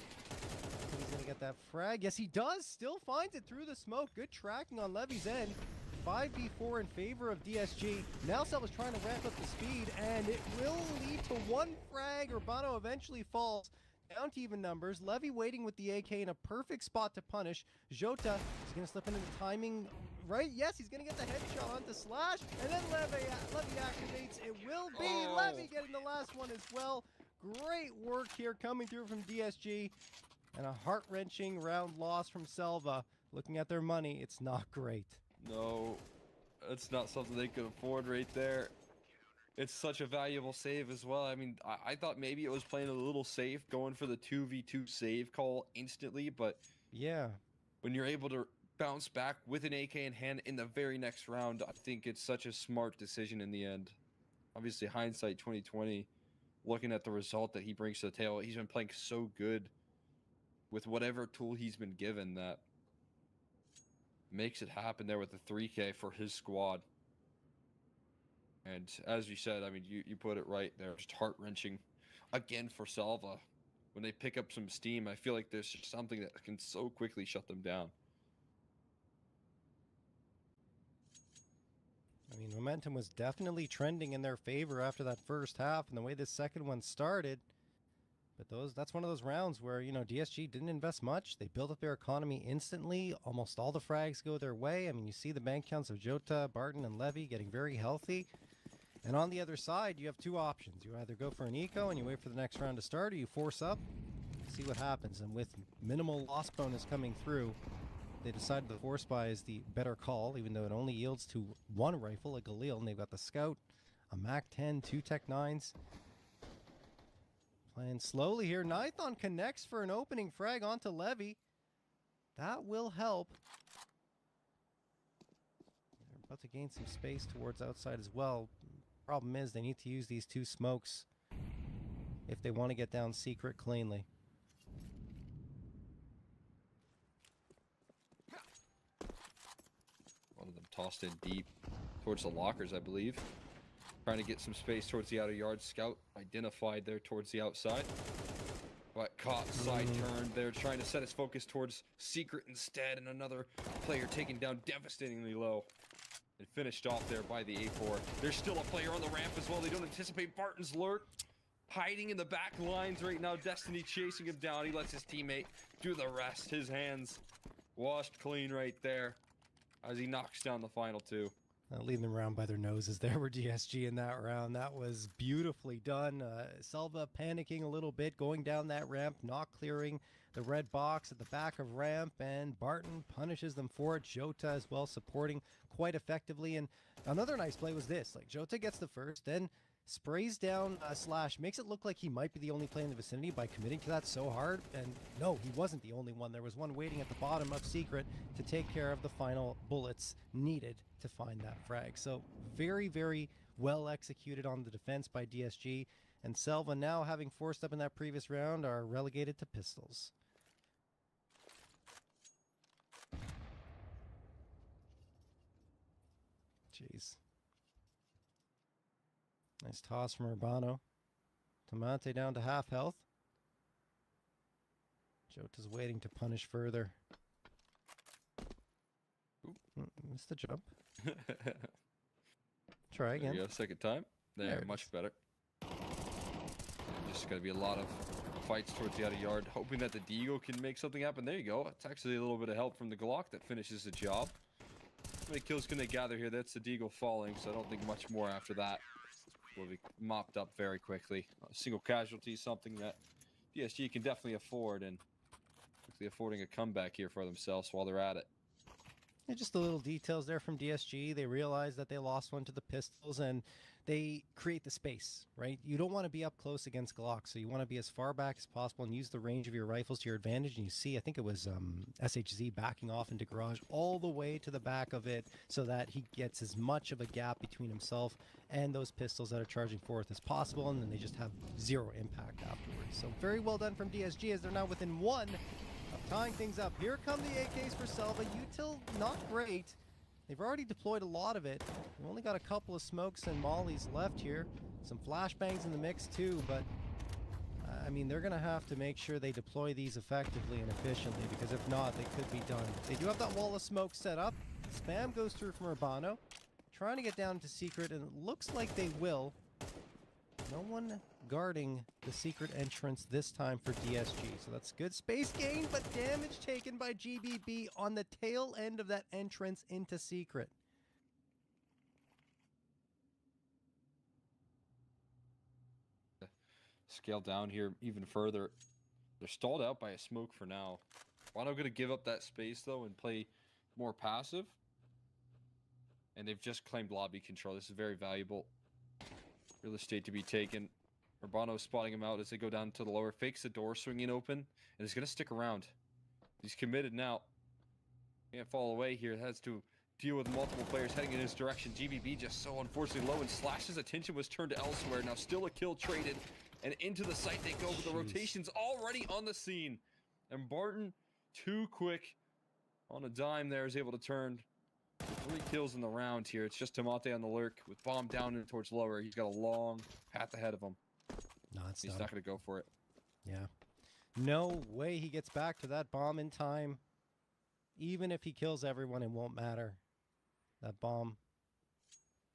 He's going to get that frag. Yes, he does. Still finds it through the smoke. Good tracking on Levy's end. 5v4 in favor of DSG. Now Selva's trying to ramp up the speed, and it will lead to 1 frag. Urbano eventually falls. Down to even numbers. Levy waiting with the AK in a perfect spot to punish. Jota is going to slip into the timing. Right? Yes, he's going to get the headshot onto Slash. And then Levy activates. It will be Levy getting the last one as well. Great work here coming through from DSG. And a heart-wrenching round loss from Selva. Looking at their money, it's not great.
No, it's not something they could afford right there. It's such a valuable save as well. I mean, I thought maybe it was playing a little safe, going for the 2v2 save call instantly, but
yeah,
when you're able to bounce back with an AK in hand in the very next round, I think it's such a smart decision in the end. Obviously, hindsight 2020, looking at the result that he brings to the table, he's been playing so good with whatever tool he's been given that makes it happen there with the 3K for his squad. And as you said, I mean, you put it right there. Just heart-wrenching again for Selva. When they pick up some steam, I feel like there's just something that can so quickly shut them down.
I mean, momentum was definitely trending in their favor after that first half and the way this second one started. But that's one of those rounds where, you know, DSG didn't invest much. They built up their economy instantly. Almost all the frags go their way. I mean, you see the bank counts of Jota, Barton, and Levy getting very healthy. And on the other side, you have two options. You either go for an eco and you wait for the next round to start, or you force up, see what happens. And with minimal loss bonus coming through, they decided the force buy is the better call, even though it only yields to one rifle, a Galil, and they've got the Scout, a MAC-10, two Tech-9s. Playing slowly here. Nithon connects for an opening frag onto Levy. That will help. They're about to gain some space towards outside as well. Problem is they need to use these two smokes if they want to get down secret cleanly.
One of them tossed in deep towards the lockers, I believe. Trying to get some space towards the outer yard. Scout identified there towards the outside. But caught side turn. They're trying to set his focus towards secret instead. And another player taken down devastatingly low. And finished off there by the A4. There's still a player on the ramp as well. They don't anticipate Barton's lurk. Hiding in the back lines right now. Destiny chasing him down. He lets his teammate do the rest. His hands washed clean right there as he knocks down the final two.
Leading them around by their noses there were DSG in that round. That was beautifully done. Selva panicking a little bit, going down that ramp, not clearing the red box at the back of ramp, and Barton punishes them for it. Jota as well supporting quite effectively. And another nice play was this. Like, Jota gets the first, then sprays down Slash, makes it look like he might be the only player in the vicinity by committing to that so hard. And no, he wasn't the only one. There was one waiting at the bottom of secret to take care of the final bullets needed to find that frag. So very, very well executed on the defense by DSG. And Selva, now having forced up in that previous round, are relegated to pistols. Jeez. Nice toss from Urbano. Tomate down to half health. Jota's waiting to punish further. Missed the jump. Try again.
There you go, second time. There, much better. Just going to be a lot of fights towards the outer yard, hoping that the Deagle can make something happen. There you go. It's actually a little bit of help from the Glock that finishes the job. How many kills can they gather here? That's the Deagle falling, so I don't think much more after that will be mopped up very quickly. A single casualty, something that DSG can definitely afford, and quickly affording a comeback here for themselves while they're at it.
Yeah, just the little details there from DSG. They realize that they lost one to the pistols, and they create the space, right? You don't want to be up close against Glock, so you want to be as far back as possible and use the range of your rifles to your advantage. And you see, I think it was SHZ backing off into garage all the way to the back of it so that he gets as much of a gap between himself and those pistols that are charging forth as possible, and then they just have zero impact afterwards. So very well done from DSG as they're now within one of tying things up. Here come the AKs for Selva. Util, not great. They've already deployed a lot of it. We've only got a couple of smokes and mollies left here. Some flashbangs in the mix too, but I mean, they're going to have to make sure they deploy these effectively and efficiently, because if not, they could be done. They do have that wall of smoke set up. Spam goes through from Urbano, trying to get down to secret, and it looks like they will. No one guarding the secret entrance this time for DSG. So that's good space gain, but damage taken by GBB on the tail end of that entrance into secret.
Scale down here even further. They're stalled out by a smoke for now. Wano going to give up that space though and play more passive. And they've just claimed lobby control. This is very valuable real estate to be taken. Urbano spotting him out as they go down to the lower, fakes the door swinging open, and he's going to stick around. He's committed now. Can't fall away here. Has to deal with multiple players heading in his direction. GBB just so unfortunately low, and Slash's attention was turned elsewhere. Now still a kill traded, and into the site they go, but the rotation's already on the scene. And Barton, too quick on a dime there, is able to turn 3 kills in the round here. It's just Tomate on the lurk with bomb down and towards lower. He's got a long path ahead of him.
No, it's
He's not going to go for it.
Yeah. No way he gets back to that bomb in time. Even if he kills everyone, it won't matter. That bomb.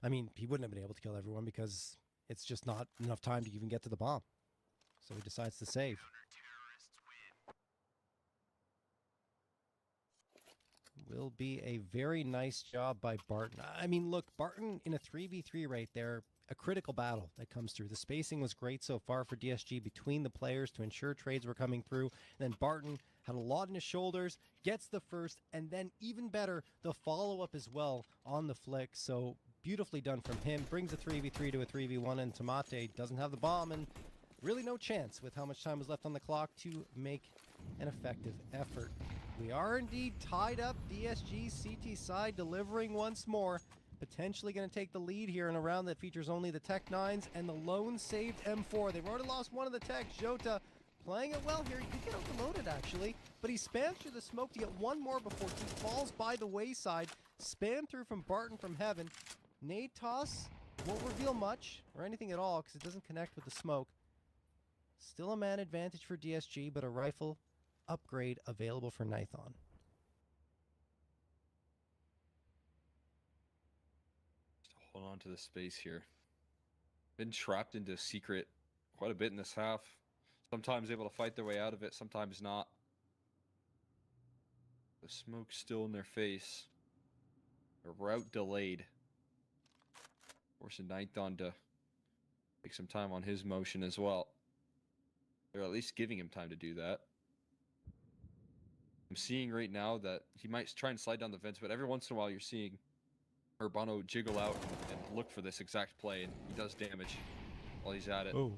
I mean, he wouldn't have been able to kill everyone because it's just not enough time to even get to the bomb. So he decides to save. Will be a very nice job by Barton. I mean, look, Barton in a 3v3 right there. a critical battle that comes through. The spacing was great so far for DSG between the players to ensure trades were coming through. And then Barton had a lot in his shoulders, gets the first, and then even better, the follow-up as well on the flick. So beautifully done from him. Brings a 3v3 to a 3v1, and Tamate doesn't have the bomb, and really no chance with how much time was left on the clock to make an effective effort. We are indeed tied up. DSG CT side delivering once more. Potentially going to take the lead here in a round that features only the Tech 9s and the lone saved M4. They've already lost one of the Techs. Jota playing it well here. He did get overloaded actually, but he spammed through the smoke to get one more before he falls by the wayside. Spam through from Barton from heaven. Nade toss won't reveal much or anything at all because it doesn't connect with the smoke. Still a man advantage for DSG, but a rifle upgrade available for Nithon.
Hold on to the space here. Been trapped into secret quite a bit in this half. Sometimes able to fight their way out of it, sometimes not. The smoke's still in their face. A route delayed. Forcing Nithon to take some time on his motion as well. They're at least giving him time to do that. I'm seeing right now that he might try and slide down the vents, but every once in a while you're seeing Urbano jiggle out and look for this exact play, and he does damage while he's at it.
Oh.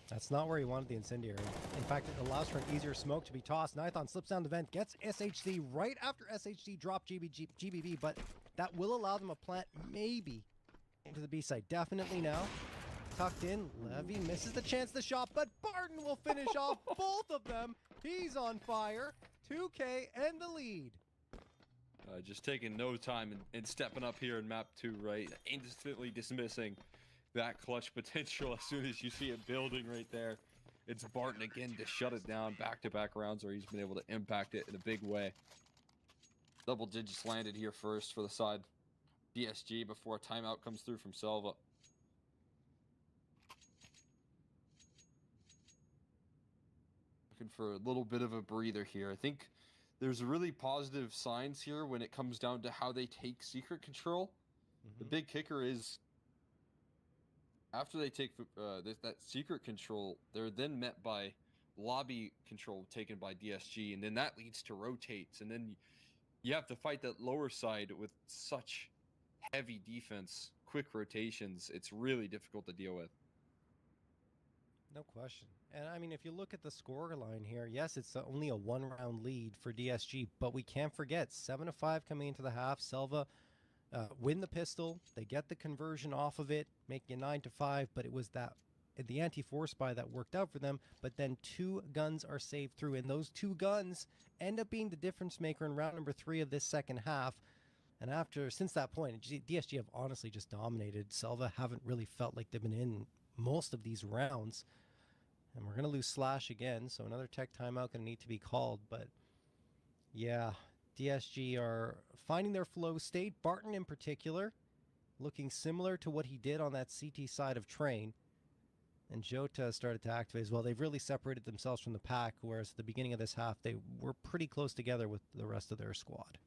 That's not where he wanted the incendiary. In fact, it allows for an easier smoke to be tossed. Nithon slips down the vent, gets SHD right after SHD dropped GBB, but that will allow them a plant maybe into the B side. Definitely now. Tucked in, Levy misses the chance to shot, but Barton will finish off both of them. He's on fire. 2K and the lead.
Just taking no time and stepping up here in map 2, right? Instantly dismissing that clutch potential as soon as you see it building right there. It's Barton again to shut it down. Back-to-back rounds where he's been able to impact it in a big way. Double digits landed here first for the side DSG before a timeout comes through from SELVA. Looking for a little bit of a breather here. I think there's really positive signs here when it comes down to how they take secret control. The big kicker is after they take that secret control, they're then met by lobby control taken by DSG, and then that leads to rotates, and then you have to fight that lower side with such heavy defense, quick rotations. It's really difficult to deal with.
No question. And I mean, if you look at the score line here, yes, it's only a one-round lead for DSG, but we can't forget 7-5 coming into the half. SELVA win the pistol. They get the conversion off of it, making it 9-5, but it was the anti-force buy that worked out for them. But then 2 guns are saved through, and those 2 guns end up being the difference maker in round number 3 of this second half. And since that point, DSG have honestly just dominated. SELVA haven't really felt like they've been in most of these rounds. And we're going to lose Slash again, so another tech timeout going to need to be called. But yeah, DSG are finding their flow state. Barton in particular, looking similar to what he did on that CT side of Train. And Jota started to activate as well. They've really separated themselves from the pack, whereas at the beginning of this half, they were pretty close together with the rest of their squad.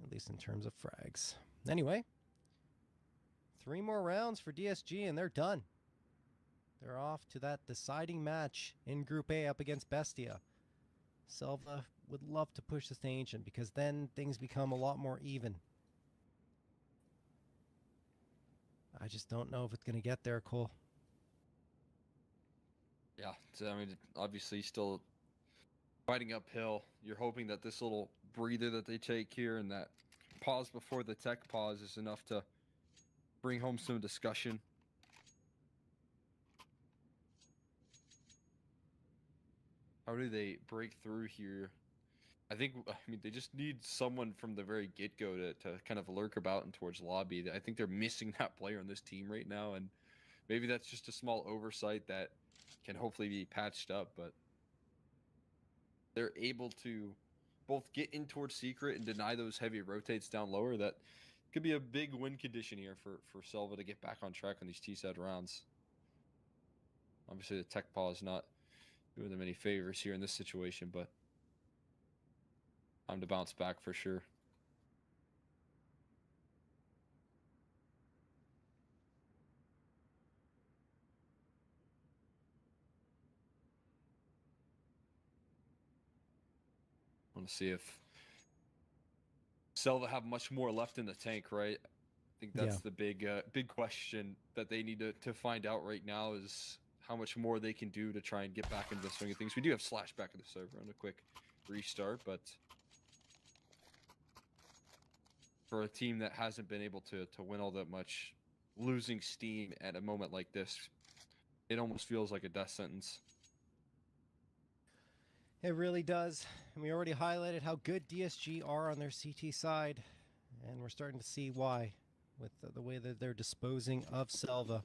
At least in terms of frags. Anyway, 3 more rounds for DSG and they're done. They're off to that deciding match in Group A up against Bestia. SELVA would love to push this to Ancient because then things become a lot more even. I just don't know if it's going to get there, Cole.
Yeah, I mean, obviously still fighting uphill. You're hoping that this little breather that they take here and that pause before the tech pause is enough to bring home some discussion. How do they break through here? I mean, they just need someone from the very get-go to kind of lurk about and towards lobby. I think they're missing that player on this team right now, and maybe that's just a small oversight that can hopefully be patched up, but they're able to both get in towards secret and deny those heavy rotates down lower. That could be a big win condition here for SELVA to get back on track on these T-set rounds. Obviously, the tech pause not doing them any favors here in this situation, but Time to bounce back for sure. I want to see if SELVA have much more left in the tank, right? I think that's the big question that they need to find out right now is how much more they can do to try and get back into the swing of things. We do have Slash back in the server on a quick restart, but for a team that hasn't been able to win all that much, losing steam at a moment like this, it almost feels like a death sentence.
It really does. And we already highlighted how good DSG are on their CT side. And we're starting to see why with the way that they're disposing of SELVA.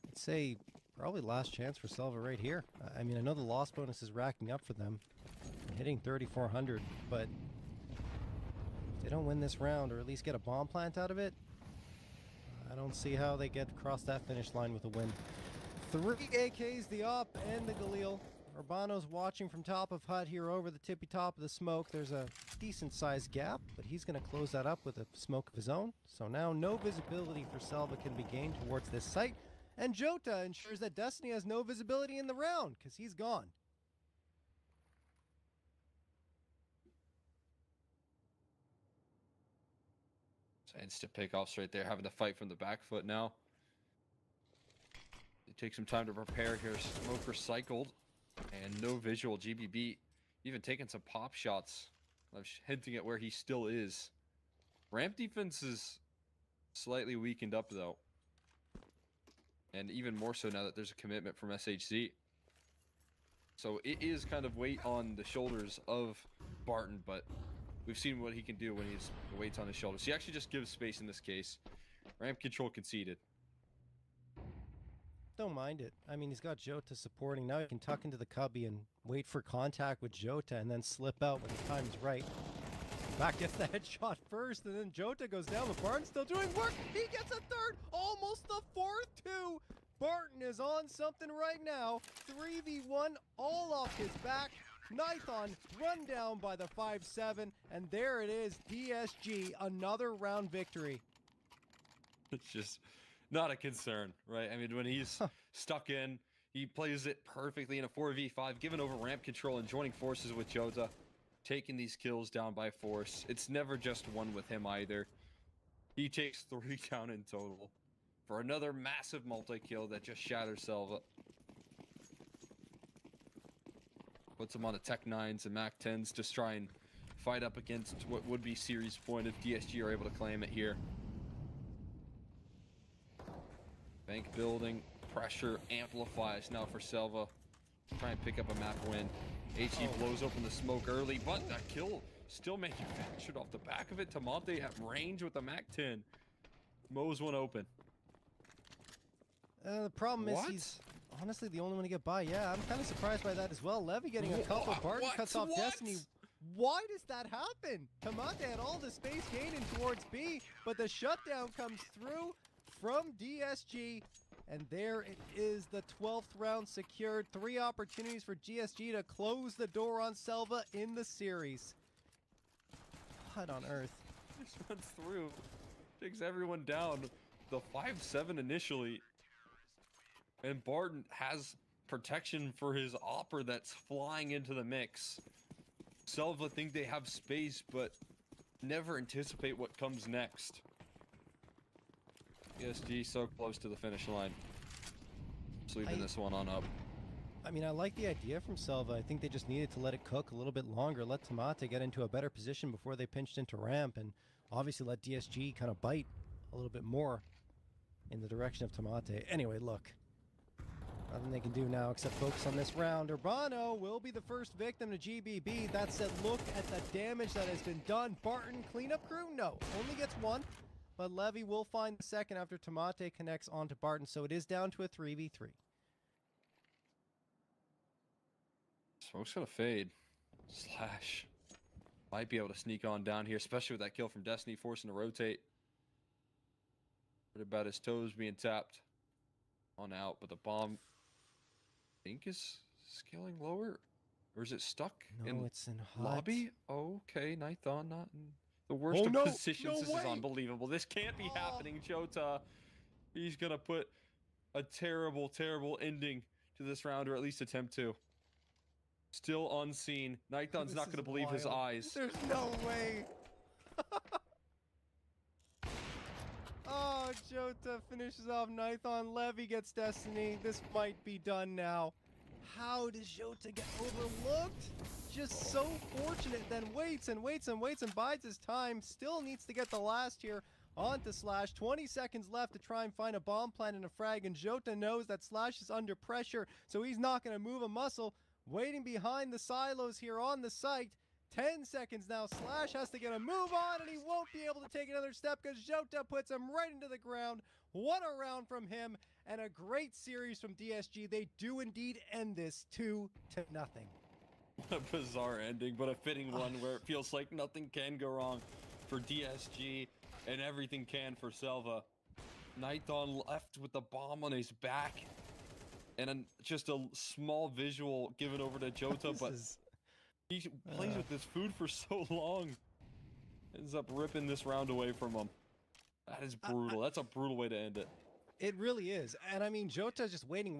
I'd say probably last chance for SELVA right here. I mean, I know the loss bonus is racking up for them, hitting 3,400, but if they don't win this round or at least get a bomb plant out of it, I don't see how they get across that finish line with a win. 3 AKs, the op and the Galil. Urbano's watching from top of hut here over the tippy top of the smoke. There's a decent sized gap, but he's going to close that up with a smoke of his own. So now no visibility for SELVA can be gained towards this site. And Jota ensures that Destiny has no visibility in the round because he's gone.
Instant pickoffs right there, having to fight from the back foot now. It takes some time to prepare here. Smoke recycled and no visual. GBB even taking some pop shots, hinting at where he still is. Ramp defense is slightly weakened up though, and even more so now that there's a commitment from SHC. So it is kind of weight on the shoulders of Barton, but we've seen what he can do when he's weights on his shoulders. He actually just gives space in this case. Ramp control conceded.
Don't mind it. I mean, he's got Jota supporting. Now he can tuck into the cubby and wait for contact with Jota and then slip out when the time is right. Back gets the headshot first, and then Jota goes down. But Barton's still doing work. He gets a third, almost the fourth too. Barton is on something right now. 3v1 all off his back. Nython run down by the 5-7, and there it is, DSG, another round victory.
It's just not a concern, right? I mean, when he's stuck in, he plays it perfectly in a 4v5, giving over ramp control and joining forces with Jota, taking these kills down by force. It's never just one with him either. He takes 3 down in total for another massive multi-kill that just shatters SELVA. Puts him on the Tech 9s and Mac 10s to try and fight up against what would be series point if DSG are able to claim it here. Bank building, pressure amplifies now for SELVA. Try and pick up a map win. HE blows open the smoke early, but that kill still manufactured off the back of it. Tamonte at range with the Mac 10. Mows one open.
The problem is he's honestly the only one to get by. Yeah, I'm kind of surprised by that as well. Levy getting a couple. Barton cuts off Destiny. Why does that happen? Tamonte had all the space gaining towards B, but the shutdown comes through from DSG, and there it is, the 12th round secured. 3 opportunities for DSG to close the door on SELVA in the series. What on earth?
Just runs through, takes everyone down. The 5-7 initially, and Barton has protection for his Opera that's flying into the mix. SELVA think they have space, but never anticipate what comes next. ESG so close to the finish line. Sweeping this one on up.
I mean, I like the idea from SELVA. I think they just needed to let it cook a little bit longer, let Tamonte get into a better position before they pinched into ramp, and obviously let DSG kind of bite a little bit more in the direction of Tamonte. Anyway, look. Nothing they can do now except focus on this round. Urbano will be the first victim to GBB. That said, look at the damage that has been done. Barton, cleanup crew? No, only gets 1. But Levy will find the second after Tamonte connects onto Barton, so it is down to a 3v3.
Smoke's gonna fade. Slash might be able to sneak on down here, especially with that kill from Destiny, forcing to rotate. What about his toes being tapped on out, but the bomb, I think, is scaling lower. Or is it stuck
No,
in
it's in hut.
lobby? Okay, Nighton not in the worst
Oh,
of
no,
positions.
no
This
way.
is unbelievable. This can't be happening, Jota. He's gonna put a terrible, terrible ending to this round, or at least attempt to. Still unseen. Nighton's not gonna believe his eyes.
There's no way. Oh, Jota finishes off Nighton. Levy gets Destiny. This might be done now. How does Jota get overlooked? Just so fortunate, then waits and waits and waits and bides his time. Still needs to get the last here onto Slash. 20 seconds left to try and find a bomb plant and a frag, and Jota knows that Slash is under pressure, so he's not going to move a muscle. Waiting behind the silos here on the site. 10 seconds now. Slash has to get a move on, and he won't be able to take another step because Jota puts him right into the ground. What a round from him, and a great series from DSG. They do indeed end this 2-0.
A bizarre ending, but a fitting one where it feels like nothing can go wrong for DSG and everything can for SELVA. Nighton left with the bomb on his back, and just a small visual given over to Jota, but he plays with this food for so long. Ends up ripping this round away from him. That is brutal. That's a brutal way to end it.
It really is. And I mean, Jota's just waiting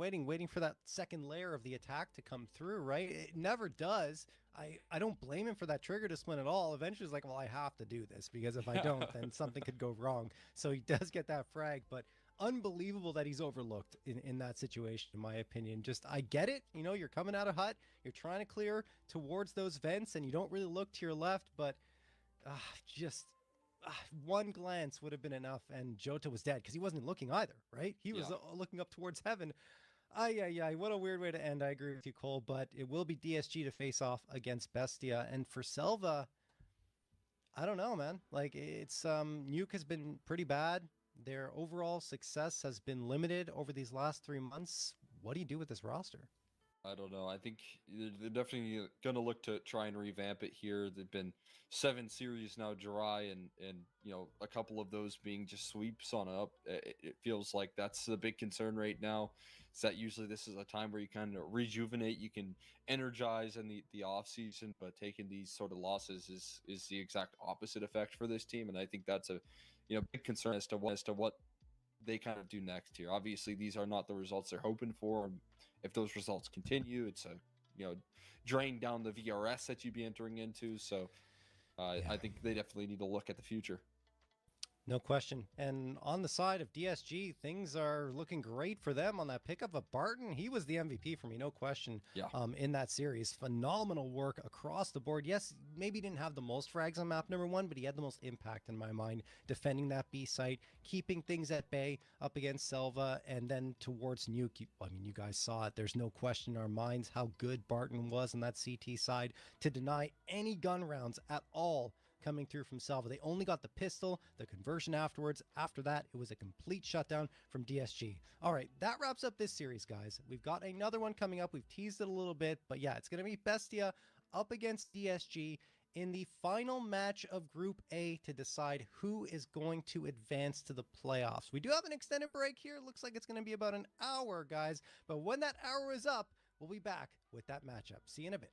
for that second layer of the attack to come through, right? It never does. I don't blame him for that trigger discipline at all. Eventually, it's like, well, I have to do this because if I don't, then something could go wrong. So he does get that frag, but unbelievable that he's overlooked in that situation, in my opinion. Just, I get it. You know, you're coming out of hut, you're trying to clear towards those vents, and you don't really look to your left, but one glance would have been enough, and Jota was dead because he wasn't looking either, right? He was looking up towards heaven. What a weird way to end. I agree with you, Cole, but it will be DSG to face off against Bestia. And for SELVA, I don't know, man. Like, it's nuke has been pretty bad. Their overall success has been limited over these last 3 months. What do you do with this roster?
I don't know. I think they're definitely going to look to try and revamp it here. They've been 7 series now dry, and you know, a couple of those being just sweeps on up. It feels like that's the big concern right now. Is that usually this is a time where you kind of rejuvenate, you can energize in the off season, but taking these sort of losses is the exact opposite effect for this team, and I think that's a big concern as to what they kind of do next here. Obviously, these are not the results they're hoping for. If those results continue, it's a drain down the VRS that you'd be entering into. So I think they definitely need to look at the future.
No question. And on the side of DSG, things are looking great for them on that pickup of Barton. He was the MVP for me, no question, in that series. Phenomenal work across the board. Yes, maybe he didn't have the most frags on map number 1, but he had the most impact in my mind, defending that B site, keeping things at bay up against SELVA, and then towards nuke. I mean, you guys saw it. There's no question in our minds how good Barton was on that CT side to deny any gun rounds at all coming through from SELVA. They only got the pistol, the conversion afterwards. After that, it was a complete shutdown from DSG. All right, that wraps up this series, guys. We've got another one coming up. We've teased it a little bit, but yeah, it's going to be Bestia up against DSG in the final match of Group A to decide who is going to advance to the playoffs. We do have an extended break here. Looks like it's going to be about an hour, guys. But when that hour is up, we'll be back with that matchup. See you in a bit.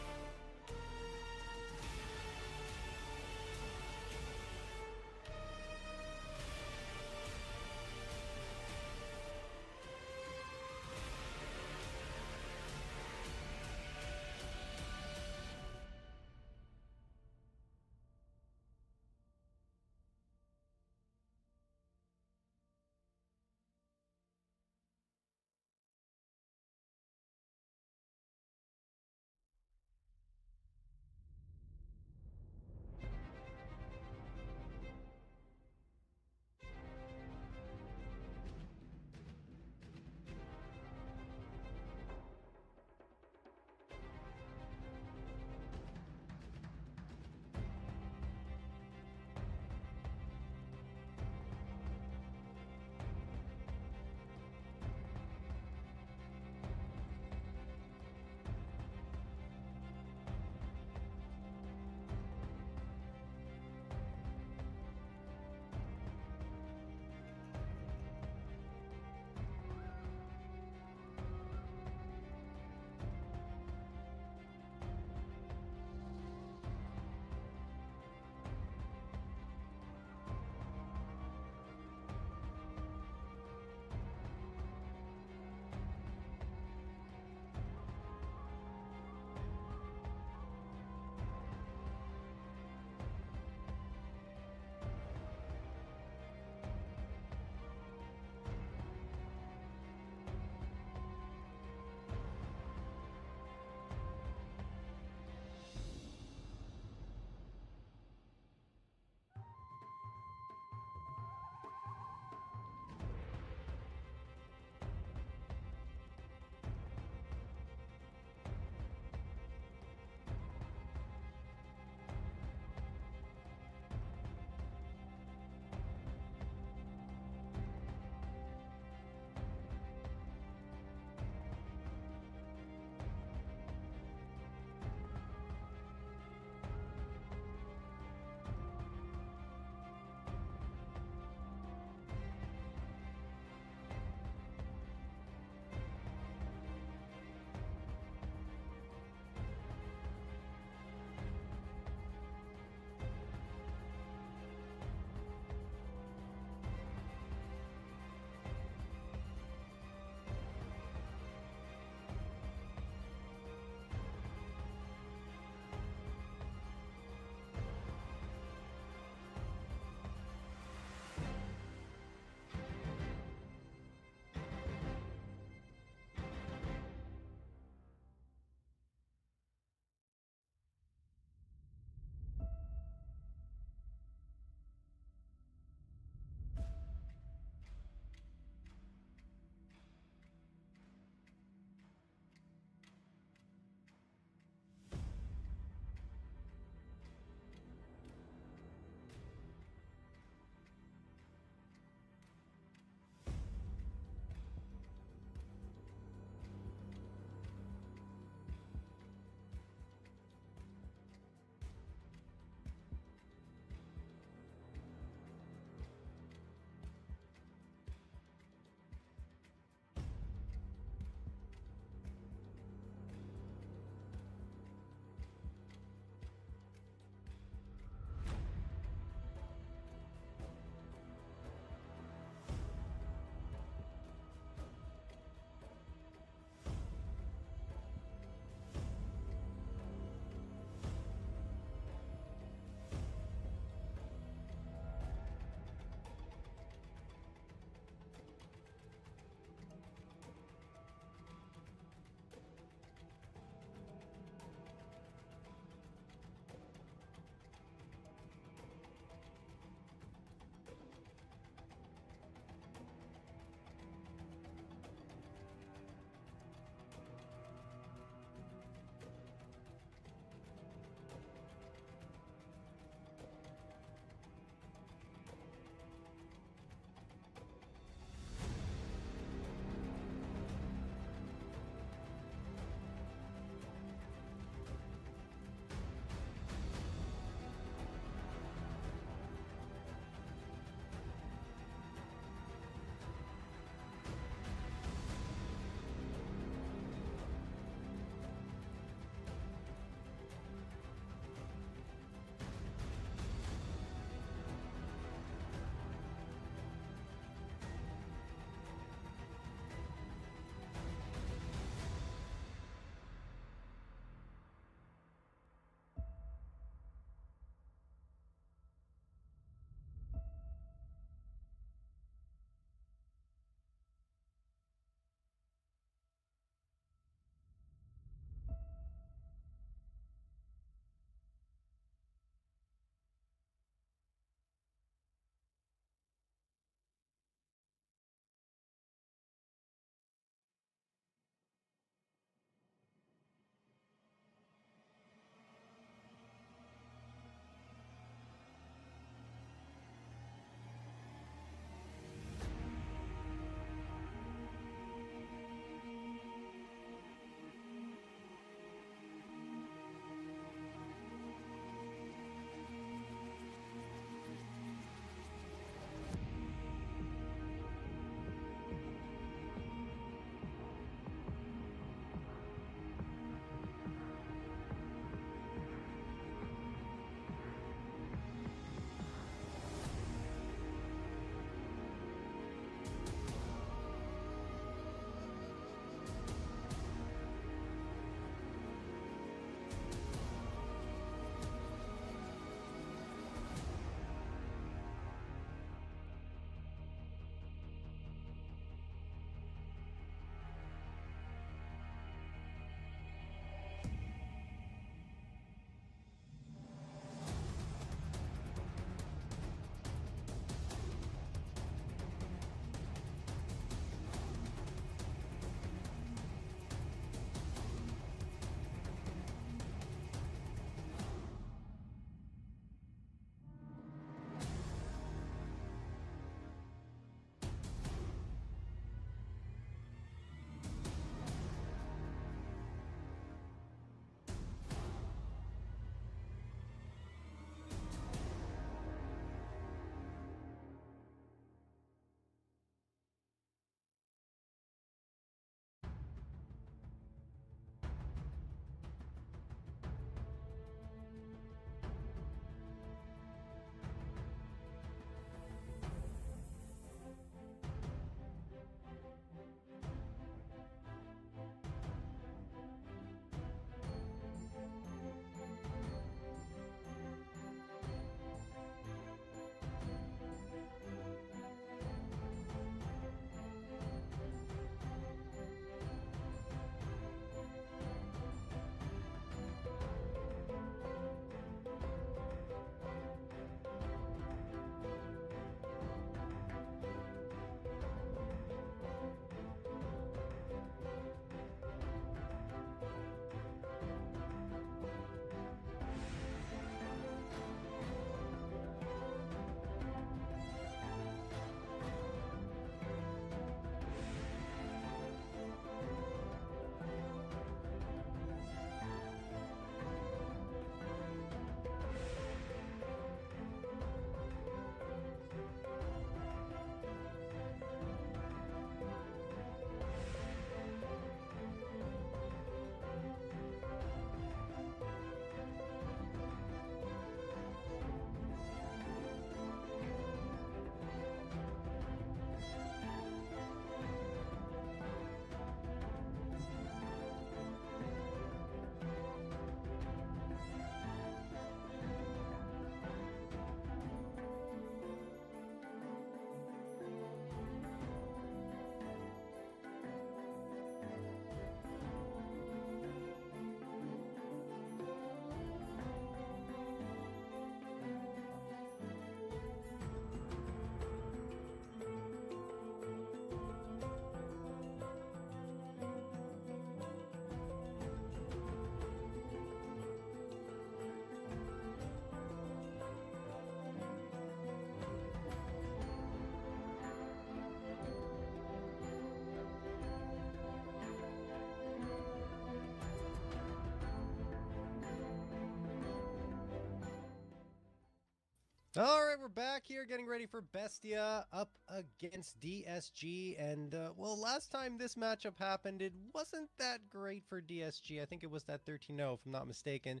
All right, we're back here getting ready for Bestia up against DSG. And, well, last time this matchup happened, it wasn't that great for DSG. I think it was that 13-0, if I'm not mistaken,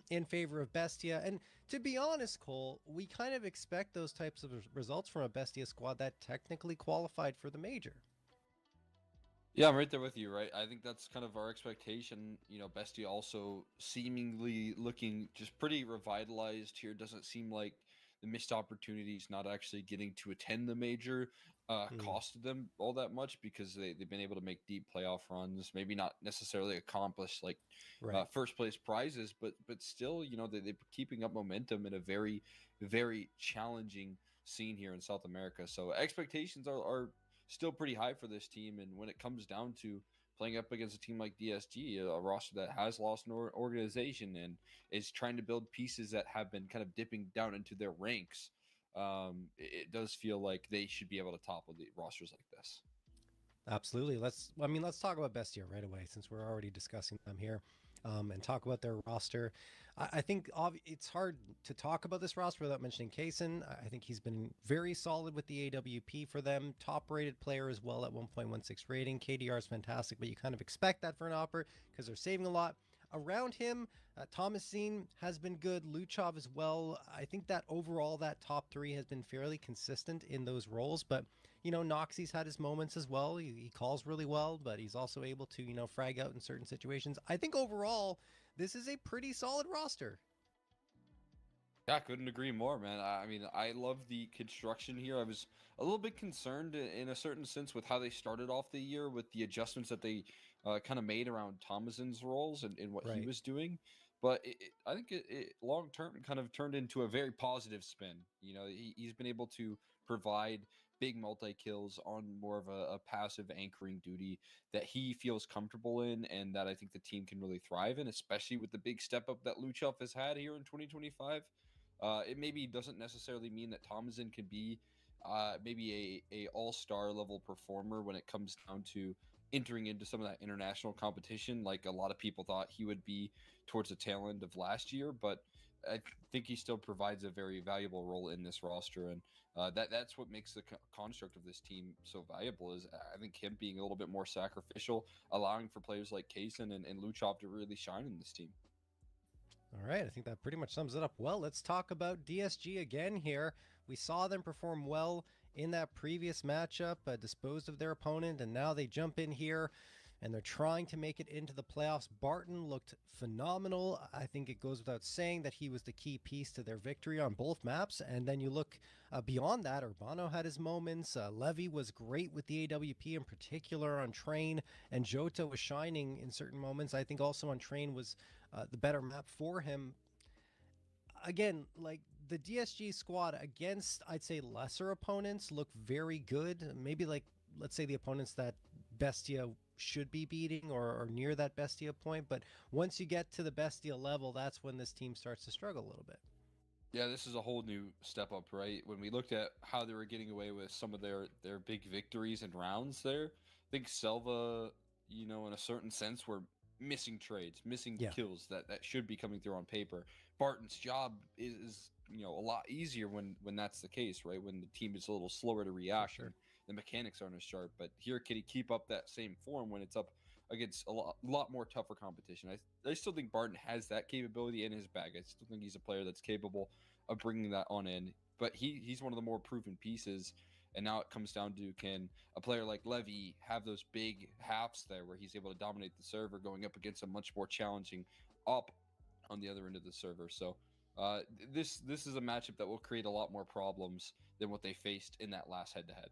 in favor of Bestia. And to be honest, Cole, we kind of expect those types of results from a Bestia squad that technically qualified for the major.
Yeah, I'm right there with you, right? I think that's kind of our expectation. You know, Bestia also seemingly looking just pretty revitalized here. Doesn't seem like the missed opportunities not actually getting to attend the major costed them all that much, because they've been able to make deep playoff runs, maybe not necessarily accomplish like
Right.
first place prizes, but still, you know, they're keeping up momentum in a very, very challenging scene here in South America. So expectations are still pretty high for this team. And when it comes down to playing up against a team like DSG, a roster that has lost an organization and is trying to build pieces that have been kind of dipping down into their ranks, it does feel like they should be able to topple the rosters like this.
Absolutely. Let's talk about Bestia right away, since we're already discussing them here, and talk about their roster. I think it's hard to talk about this roster without mentioning Kaysen. I think he's been very solid with the AWP for them. Top rated player as well at 1.16 rating. KDR is fantastic, but you kind of expect that for an opper because they're saving a lot. Around him, Thomasin has been good. Luchov as well. I think that overall that top three has been fairly consistent in those roles, but you know, Noxie's had his moments as well. He calls really well, but he's also able to, you know, frag out in certain situations. I think overall, this is a pretty solid roster.
Yeah, I couldn't agree more, man. I mean, I love the construction here. I was a little bit concerned in a certain sense with how they started off the year with the adjustments that they kind of made around Thomasin's roles and what he
Right.
was doing. But I think it long term kind of turned into a very positive spin. You know, he's been able to provide big multi kills on more of a passive anchoring duty that he feels comfortable in, and that I think the team can really thrive in, especially with the big step up that Luchov has had here in 2025. It maybe doesn't necessarily mean that Thomasin can be maybe a all-star level performer when it comes down to entering into some of that international competition, like a lot of people thought he would be towards the tail end of last year. But I think he still provides a very valuable role in this roster, and that's what makes the construct of this team so valuable. Is I think him being a little bit more sacrificial, allowing for players like Kaysen and Luchov to really shine in this team.
All right, I think that pretty much sums it up. Well, let's talk about DSG again here. We saw them perform well in that previous matchup, disposed of their opponent, and now they jump in here and they're trying to make it into the playoffs. Barton looked phenomenal. I think it goes without saying that he was the key piece to their victory on both maps. And then you look beyond that, Urbano had his moments. Levy was great with the AWP, in particular on Train, and Jota was shining in certain moments. I think also on Train was the better map for him. Again, like the DSG squad against, I'd say, lesser opponents look very good. Maybe like, let's say the opponents that Bestia should be beating or near that Bestia point. But once you get to the Bestia level, that's when this team starts to struggle a little bit.
Yeah, this is a whole new step up, right? When we looked at how they were getting away with some of their big victories and rounds there, I think Selva, you know, in a certain sense, were missing trades, missing
Yeah,
kills that should be coming through on paper. Barton's job is you know a lot easier when that's the case, right? When the team is a little slower to react
sure.
and the mechanics aren't as sharp. But here, can he keep up that same form when it's up against a lot more tougher competition? I still think Barton has that capability in his bag. I still think he's a player that's capable of bringing that on in. But he's one of the more proven pieces. And now it comes down to, can a player like Levy have those big halves there where he's able to dominate the server going up against a much more challenging up on the other end of the server. So this is a matchup that will create a lot more problems than what they faced in that last head-to-head.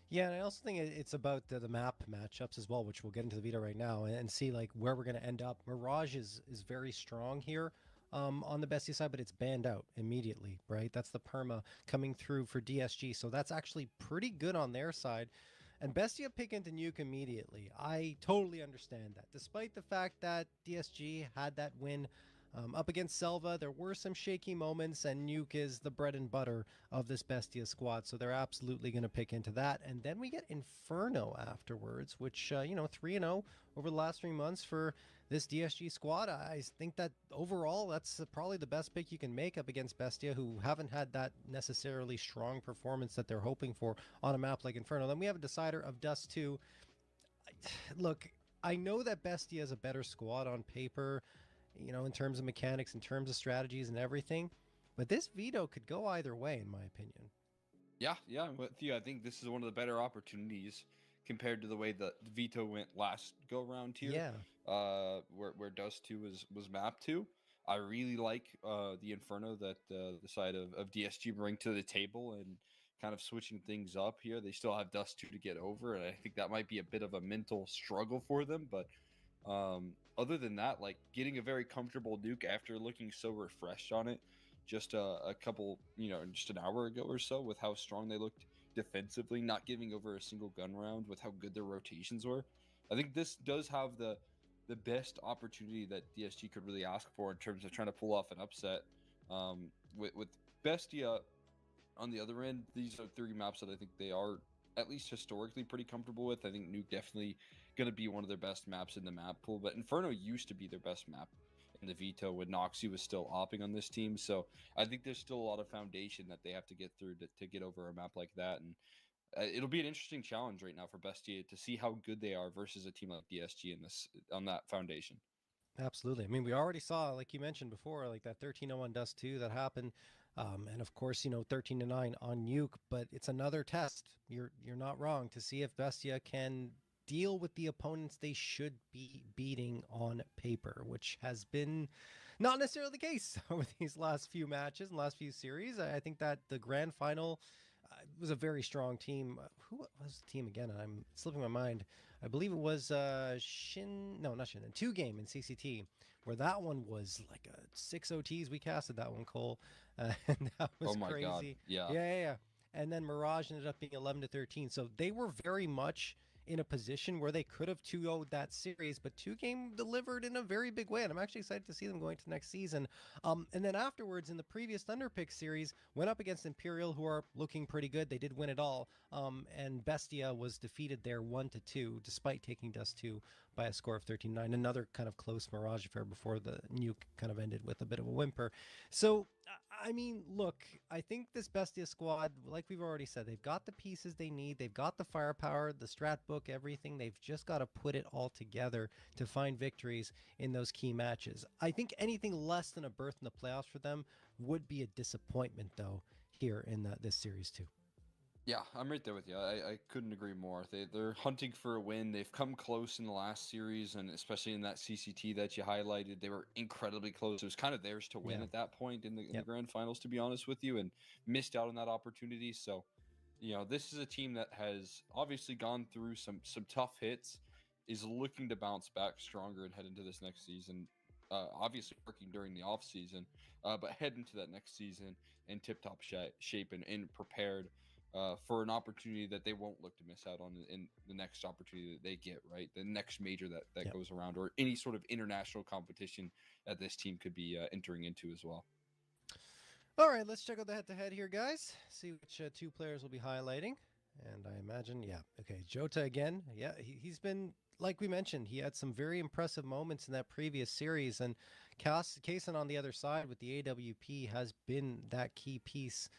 Yeah, and I also think it's about the map matchups as well, which we'll get into the Veto right now and see like where we're going to end up. Mirage is very strong here on the Bestie side, but it's banned out immediately, right? That's the perma coming through for DSG, so that's actually pretty good on their side. And Bestia pick into nuke immediately. I totally understand that. Despite the fact that DSG had that win up against Selva, there were some shaky moments, and nuke is the bread and butter of this Bestia squad, so they're absolutely going to pick into that. And then we get Inferno afterwards, which, you know, 3-0 over the last 3 months for this DSG squad. I think that overall, that's probably the best pick you can make up against Bestia, who haven't had that necessarily strong performance that they're hoping for on a map like Inferno. Then we have a decider of Dust 2. Look, I know that Bestia is a better squad on paper, you know, in terms of mechanics, in terms of strategies and everything, but this Veto could go either way, in my opinion.
Yeah, I'm with you. I think this is one of the better opportunities compared to the way that Veto went last go around here.
Yeah.
Where Dust 2 was mapped to. I really like the Inferno that the side of DSG bring to the table, and kind of switching things up here. They still have Dust 2 to get over, and I think that might be a bit of a mental struggle for them. But other than that, like getting a very comfortable nuke after looking so refreshed on it just a couple, just an hour ago or so, with how strong they looked defensively, not giving over a single gun round, with how good their rotations were. I think this does have the best opportunity that DSG could really ask for in terms of trying to pull off an upset. With Bestia on the other end, these are 3 maps that I think they are at least historically pretty comfortable with. I think Nuke definitely going to be one of their best maps in the map pool, but Inferno used to be their best map in the Veto when Noxy was still opping on this team. So I think there's still a lot of foundation that they have to get through to get over a map like that. And it'll be an interesting challenge right now for Bestia to see how good they are versus a team like DSG on that foundation.
Absolutely. I mean, we already saw, like you mentioned before, like that 13-01 Dust 2 that happened. And of course, 13-9 on Nuke, but it's another test. You're not wrong, to see if Bestia can deal with the opponents they should be beating on paper, which has been not necessarily the case over these last few matches and last few series. I think that the grand final was a very strong team. Who was the team again? I'm slipping my mind. I believe it was not Shin, 2 game in CCT, where that one was like a 6 OTs. We casted that one, Cole, and that was crazy.
God. Yeah.
Yeah. And then Mirage ended up being 11-13. So they were very much in a position where they could have 2-0'd that series, but 2 game delivered in a very big way, and I'm actually excited to see them going to next season. And then afterwards, in the previous Thunderpick series, went up against Imperial, who are looking pretty good. They did win it all, and Bestia was defeated there 1-2, despite taking Dust 2 by a score of 13-9. Another kind of close Mirage affair before the nuke kind of ended with a bit of a whimper. So, I mean, look, I think this Bestia squad, like we've already said, they've got the pieces they need. They've got the firepower, the strat book, everything. They've just got to put it all together to find victories in those key matches. I think anything less than a berth in the playoffs for them would be a disappointment, though, here in this series too.
Yeah, I'm right there with you. I couldn't agree more. They're hunting for a win. They've come close in the last series, and especially in that CCT that you highlighted, they were incredibly close. It was kind of theirs to win at that point in the grand finals, to be honest with you, and missed out on that opportunity. So, this is a team that has obviously gone through some tough hits, is looking to bounce back stronger and head into this next season. Obviously working during the off season, but head into that next season in tip-top shape and prepared for an opportunity that they won't look to miss out on in the next opportunity that they get, right? The next major that goes around, or any sort of international competition that this team could be entering into as well.
All right, let's check out the head-to-head here, guys. See which 2 players will be highlighting. And I imagine, okay, Jota again. Yeah, he's been, like we mentioned, he had some very impressive moments in that previous series. And Kaysen on the other side with the AWP has been that key piece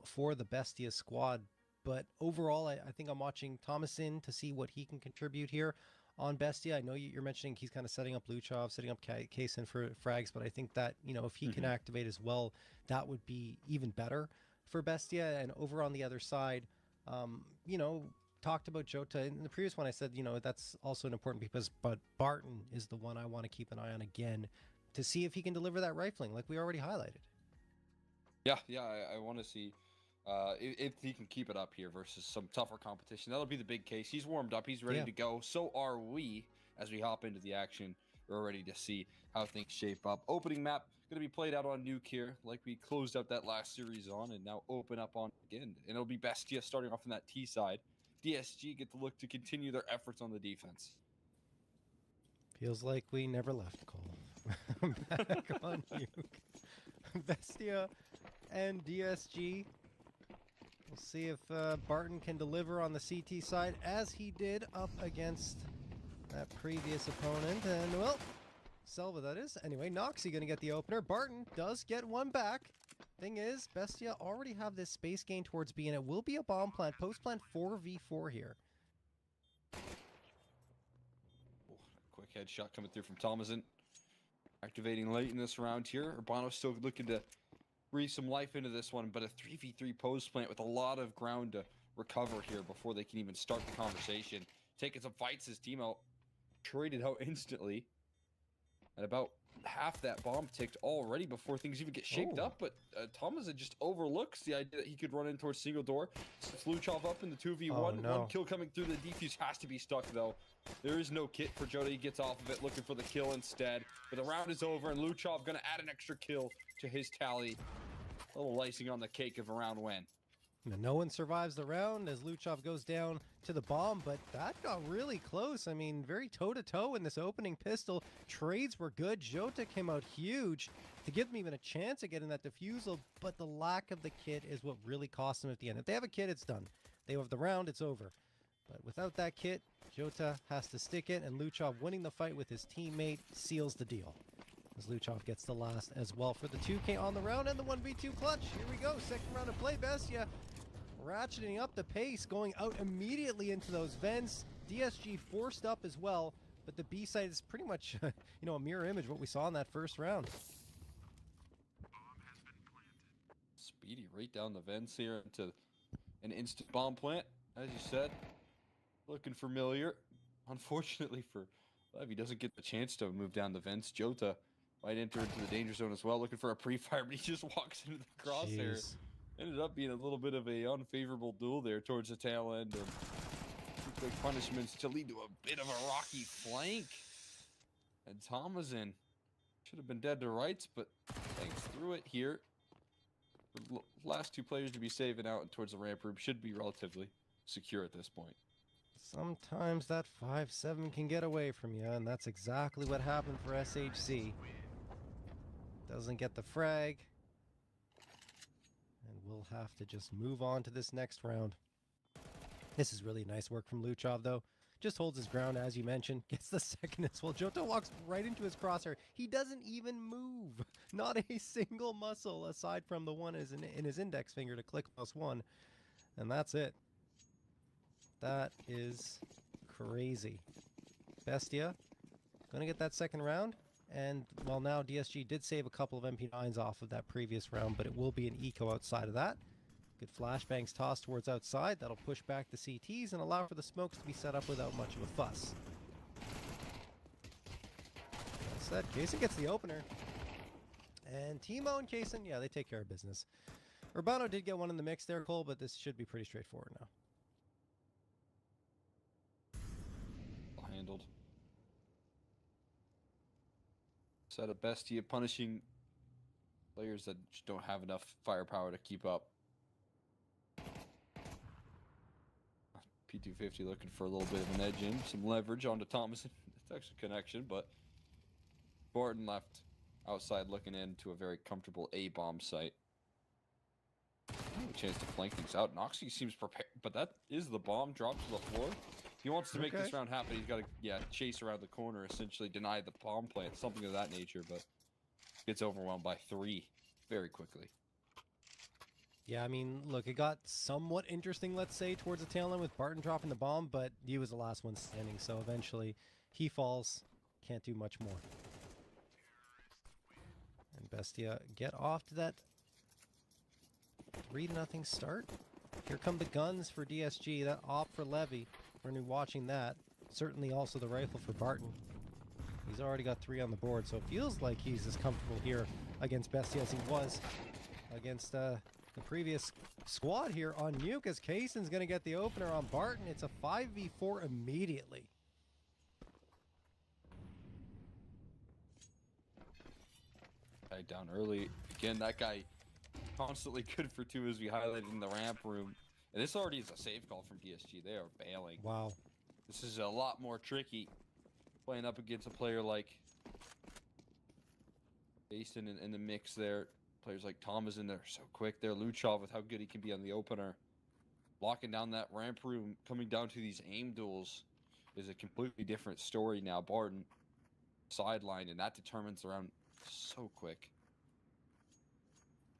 for the Bestia squad. But overall, I think I'm watching Thomasin to see what he can contribute here on Bestia. I know you're mentioning he's kind of setting up Luchov, setting up Kaysen for frags, but I think that, if he can activate as well, that would be even better for Bestia. And over on the other side, talked about Jota. In the previous one, I said, that's also an important piece, but Barton is the one I want to keep an eye on again to see if he can deliver that rifling like we already highlighted.
Yeah, I want to see if he can keep it up here versus some tougher competition. That'll be the big case. He's warmed up. He's ready to go. So are we as we hop into the action. We're ready to see how things shape up. Opening map going to be played out on Nuke here, like we closed out that last series on, and now open up on again. And it'll be Bestia starting off on that T side. DSG get to look to continue their efforts on the defense.
Feels like we never left, Cole. Back on Nuke. Bestia and DSG. We'll see if Barton can deliver on the CT side as he did up against that previous opponent. And, well, SELVA, that is. Anyway, Noxy gonna get the opener. Barton does get one back. Thing is, Bestia already have this space gain towards B, and it will be a bomb plant. Post plant 4v4 here.
Oh, quick headshot coming through from Thomason. Activating late in this round here. Urbano's still looking to breathe some life into this one, but a 3v3 post plant with a lot of ground to recover here before they can even start the conversation. Taking some fights, his team out, traded out instantly. And about half that bomb ticked already before things even get shaped up, but Thomason just overlooks the idea that he could run in towards single door. Sets Luchov up in the 2v1.
No.
One kill coming through. The defuse has to be stuck though. There is no kit for Jota. He gets off of it, looking for the kill instead. But the round is over, and Luchov gonna add an extra kill to his tally. A little icing on the cake of a round win.
No one survives the round as Luchov goes down to the bomb, but that got really close. I mean, very toe-to-toe in this opening pistol. Trades were good. Jota came out huge to give them even a chance at getting that defusal, but the lack of the kit is what really cost them at the end. If they have a kit, it's done. They have the round, it's over. But without that kit, Jota has to stick it, and Luchov winning the fight with his teammate seals the deal. As Luchov gets the last as well for the 2K on the round and the 1v2 clutch. Here we go, second round of play. Bestia ratcheting up the pace, going out immediately into those vents. DSG forced up as well, but the B side is pretty much, a mirror image of what we saw in that first round.
Speedy right down the vents here into an instant bomb plant, as you said. Looking familiar. Unfortunately for Lev, he doesn't get the chance to move down the vents. Jota might enter into the danger zone as well, looking for a pre-fire, but he just walks into the crosshair.
Jeez.
Ended up being a little bit of a unfavorable duel there towards the tail end, and two quick punishments to lead to a bit of a rocky flank. And Thomason should have been dead to rights, but thanks through it here. The last two players to be saving out towards the ramp room should be relatively secure at this point.
Sometimes that 5-7 can get away from you, and that's exactly what happened for SHC. Doesn't get the frag. And we'll have to just move on to this next round. This is really nice work from Luchov, though. Just holds his ground, as you mentioned. Gets the second as well. Jota walks right into his crosshair. He doesn't even move. Not a single muscle, aside from the one in his index finger to click +1. And that's it. That is crazy. Bestia gonna get that second round. And well, now DSG did save a couple of MP9s off of that previous round, but it will be an eco outside of that. Good flashbangs tossed towards outside. That'll push back the CTs and allow for the smokes to be set up without much of a fuss. That's that. Kaysen gets the opener. And Timo and Kaysen, yeah, they take care of business. Urbano did get one in the mix there, Cole, but this should be pretty straightforward now.
Handled. Set up Bestia punishing players that just don't have enough firepower to keep up. P250 looking for a little bit of an edge in, some leverage onto Thomason. It's actually a connection, but Barton left outside looking into a very comfortable A-bomb site. A chance to flank things out. Noxy seems prepared, but that is the bomb dropped to the floor. If he wants to make this round happen, he's got to, chase around the corner, essentially deny the bomb plant, something of that nature, but gets overwhelmed by 3 very quickly.
Yeah, I mean, look, it got somewhat interesting, let's say, towards the tail end with Barton dropping the bomb, but he was the last one standing, so eventually he falls. Can't do much more. And Bestia get off to that 3-0 start. Here come the guns for DSG, that op for Levy. We're going to be watching that. Certainly also the rifle for Barton. He's already got 3 on the board, so it feels like he's as comfortable here against Bestia as he was against the previous squad here on nuke, as Kaysen's going to get the opener on Barton. It's a 5v4 immediately.
Guy down early. Again, that guy constantly good for 2, as we highlighted in the ramp room. And this already is a save call from DSG. They are bailing.
Wow.
This is a lot more tricky playing up against a player like Basin in the mix there. Players like Thomason, they're so quick there. Luchov with how good he can be on the opener. Locking down that ramp room, coming down to these aim duels is a completely different story now. Barton sideline, and that determines the round so quick.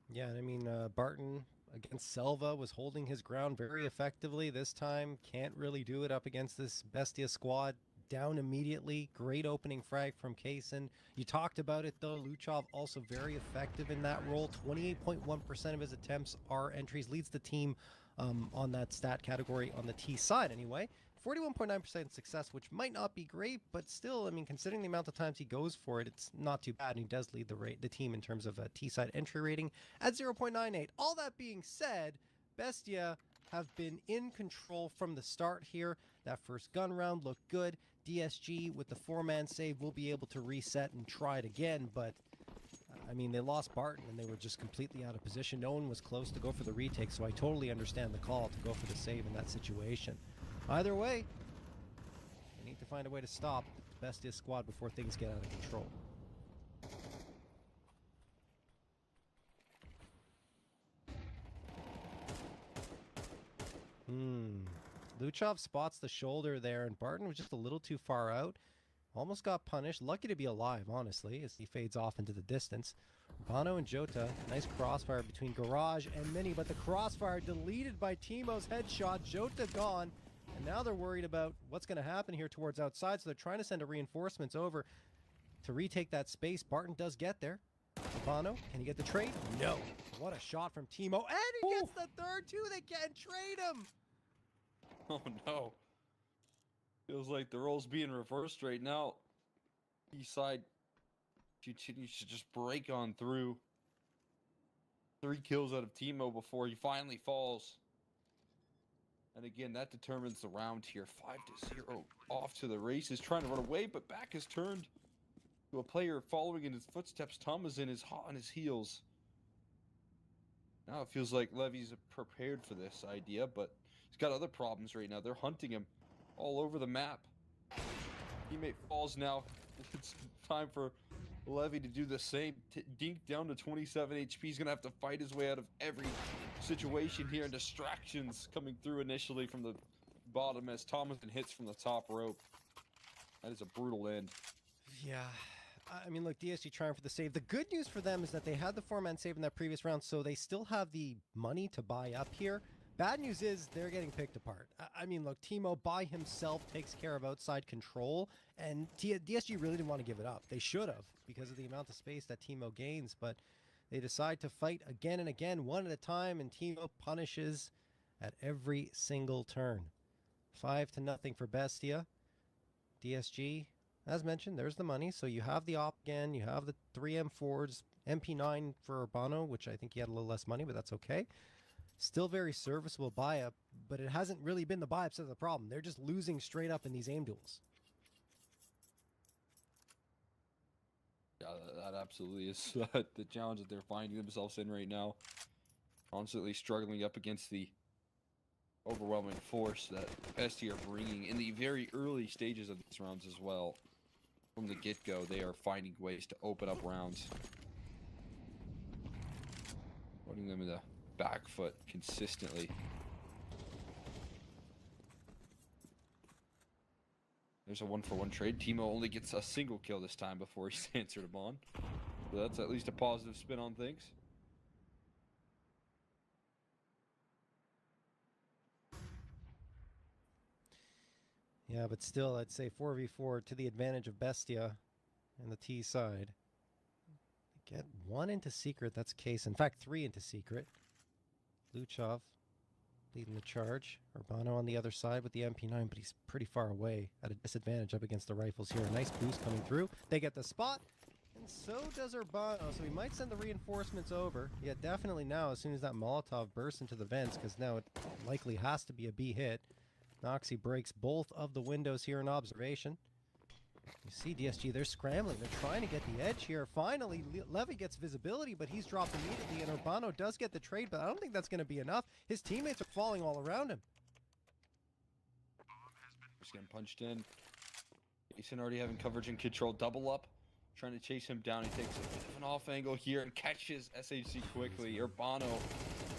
Yeah, and I mean, Barton against SELVA was holding his ground very effectively this time. Can't really do it up against this Bestia squad. Down immediately. Great opening frag from Kaysen. You talked about it though. Luchov also very effective in that role. 28.1% of his attempts are entries. Leads the team on that stat category on the T side anyway. 41.9% success, which might not be great, but still, I mean, considering the amount of times he goes for it, it's not too bad. And he does lead the team in terms of a T-side entry rating at 0.98. All that being said, Bestia have been in control from the start here. That first gun round looked good. DSG with the 4-man save will be able to reset and try it again, but I mean, they lost Barton and they were just completely out of position. No one was close to go for the retake, so I totally understand the call to go for the save in that situation. Either way, they need to find a way to stop the Bestia squad before things get out of control. Luchov spots the shoulder there, and Barton was just a little too far out. Almost got punished. Lucky to be alive, honestly, as he fades off into the distance. Bono and Jota, nice crossfire between Garage and Mini, but the crossfire deleted by Timo's headshot. Jota gone, and now they're worried about what's going to happen here towards outside, so they're trying to send a reinforcements over to retake that space. Barton does get there. Bono, can he get the trade? No. What a shot from Timo, and he gets the third too. They can't trade him.
Oh no. Feels like the role's being reversed right now. East side continues to just break on through. 3 kills out of Timo before he finally falls. And again, that determines the round here. 5-0 off to the races, trying to run away, but back is turned to a player following in his footsteps. Thomasin is hot on his heels. Now it feels like Levy's prepared for this idea, but he's got other problems right now. They're hunting him all over the map. Teammate falls now. It's time for Levy to do the same. Dink down to 27 HP. He's going to have to fight his way out of every situation here, and distractions coming through initially from the bottom as Thomasin hits from the top rope. That is a brutal end.
Yeah. I mean, look, DSG trying for the save. The good news for them is that they had the 4-man save in that previous round, so they still have the money to buy up here. Bad news is they're getting picked apart. I mean, look, Timo by himself takes care of outside control, and DSG really didn't want to give it up. They should have, because of the amount of space that Timo gains, but they decide to fight again and again, one at a time, and Timo punishes at every single turn. 5-0 for Bestia. DSG, as mentioned, there's the money, so you have the op again, you have the 3 M4s, MP9 for Urbano, which I think he had a little less money, but that's okay. Still very serviceable buy-up, but it hasn't really been the buy-ups that's the problem. They're just losing straight up in these aim duels.
Yeah, that absolutely is the challenge that they're finding themselves in right now. Constantly struggling up against the overwhelming force that Bestia are bringing in the very early stages of these rounds as well. From the get-go, they are finding ways to open up rounds. Putting them in the back foot consistently. There's a 1-for-1 trade. Timo only gets a single kill this time before he's answered him on. So that's at least a positive spin on things.
Yeah, but still, I'd say 4v4 to the advantage of Bestia and the T side. Get 1 into secret, that's case. In fact, 3 into secret. Luchov leading the charge. Urbano on the other side with the MP9, but he's pretty far away at a disadvantage up against the rifles here. A nice boost coming through. They get the spot, and so does Urbano. So he might send the reinforcements over. Yeah, definitely now, as soon as that Molotov bursts into the vents, because now it likely has to be a B hit. Noxy breaks both of the windows here in observation. You see DSG, they're scrambling. They're trying to get the edge here. Finally, Levy gets visibility, but he's dropped immediately, and Urbano does get the trade, but I don't think that's going to be enough. His teammates are falling all around him.
Just getting punched in. Jason already having coverage and control. Double up. Trying to chase him down. He takes a bit of an off angle here and catches SHC quickly. Urbano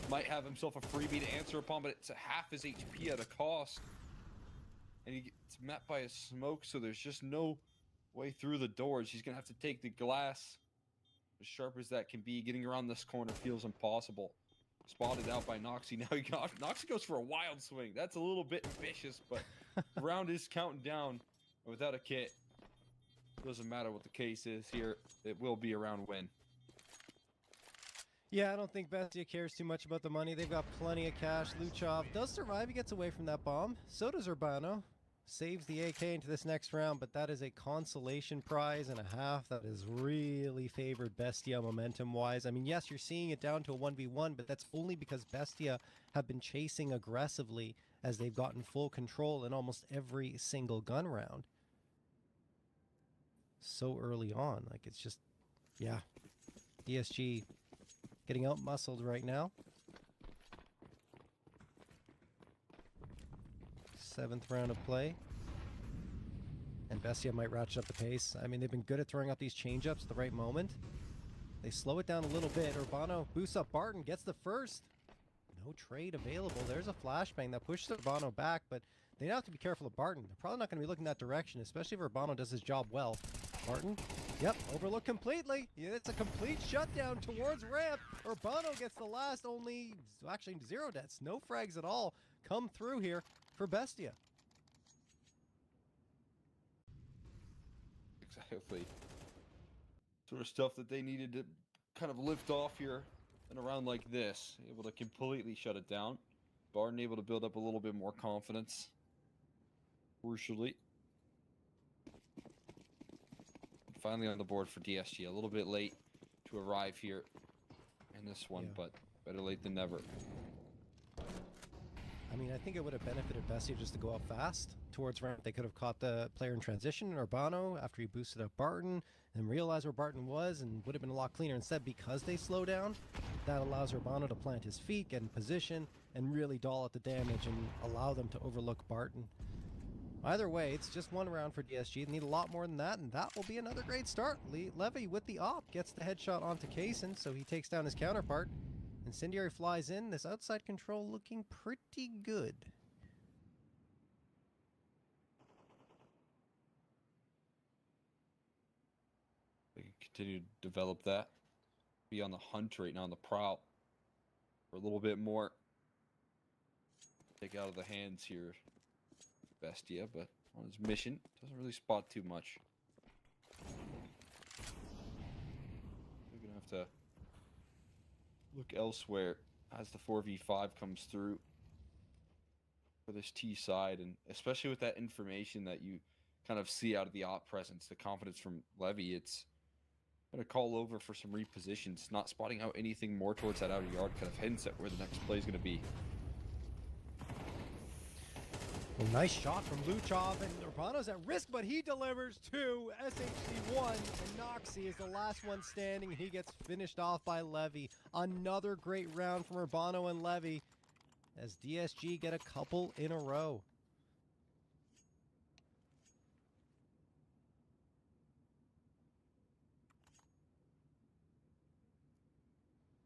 might have himself a freebie to answer upon, but it's a half his HP at a cost. And he gets met by a smoke, so there's just no way through the doors. He's going to have to take the glass as sharp as that can be. Getting around this corner feels impossible. Spotted out by Noxy. Now Noxy goes for a wild swing. That's a little bit ambitious, but the round is counting down. Without a kit, doesn't matter what the case is here. It will be a round win.
Yeah, I don't think Bestia cares too much about the money. They've got plenty of cash. Luchov does survive. He gets away from that bomb. So does Urbano. Saves the AK into this next round, but that is a consolation prize and a half that is really favored Bestia momentum-wise. I mean, yes, you're seeing it down to a 1v1, but that's only because Bestia have been chasing aggressively as they've gotten full control in almost every single gun round. So early on, like, it's just, yeah. DSG getting out-muscled right now. 7th round of play. And Bestia might ratchet up the pace. I mean, they've been good at throwing up these change-ups at the right moment. They slow it down a little bit. Urbano boosts up Barton, gets the first. No trade available. There's a flashbang that pushes Urbano back, but they have to be careful of Barton. They're probably not going to be looking that direction, especially if Urbano does his job well. Barton, yep, overlooked completely. Yeah, it's a complete shutdown towards ramp. Urbano gets the last, only, actually 0 deaths. No frags at all come through here for Bestia.
Exactly. Sort of stuff that they needed to kind of lift off here in a round like this. Able to completely shut it down. Barton able to build up a little bit more confidence. Crucially. Finally on the board for DSG. A little bit late to arrive here in this one, but better late than never.
I mean, I think it would have benefited Bestia just to go out fast towards ramp. They could have caught the player in transition, Urbano, after he boosted up Barton, and realized where Barton was, and would have been a lot cleaner. Instead, because they slow down, that allows Urbano to plant his feet, get in position, and really doll out the damage and allow them to overlook Barton. Either way, it's just one round for DSG. They need a lot more than that, and that will be another great start. Levy with the op gets the headshot onto Kaysen, so he takes down his counterpart. Incendiary flies in. This outside control looking pretty good.
They can continue to develop that. Be on the hunt right now, on the prowl. For a little bit more. Take out of the hands here. Bestia, but on his mission, doesn't really spot too much. We're gonna have to look elsewhere as the 4v5 comes through for this T side, and especially with that information that you kind of see out of the op presence, the confidence from Levy, it's gonna call over for some repositions, not spotting out anything more towards that outer yard, kind of hints at where the next play is gonna be.
Well, nice shot from Luchov, and Urbano's at risk, but he delivers to SHC1, and Noxy is the last one standing, and he gets finished off by Levy. Another great round from Urbano and Levy, as DSG get a couple in a row.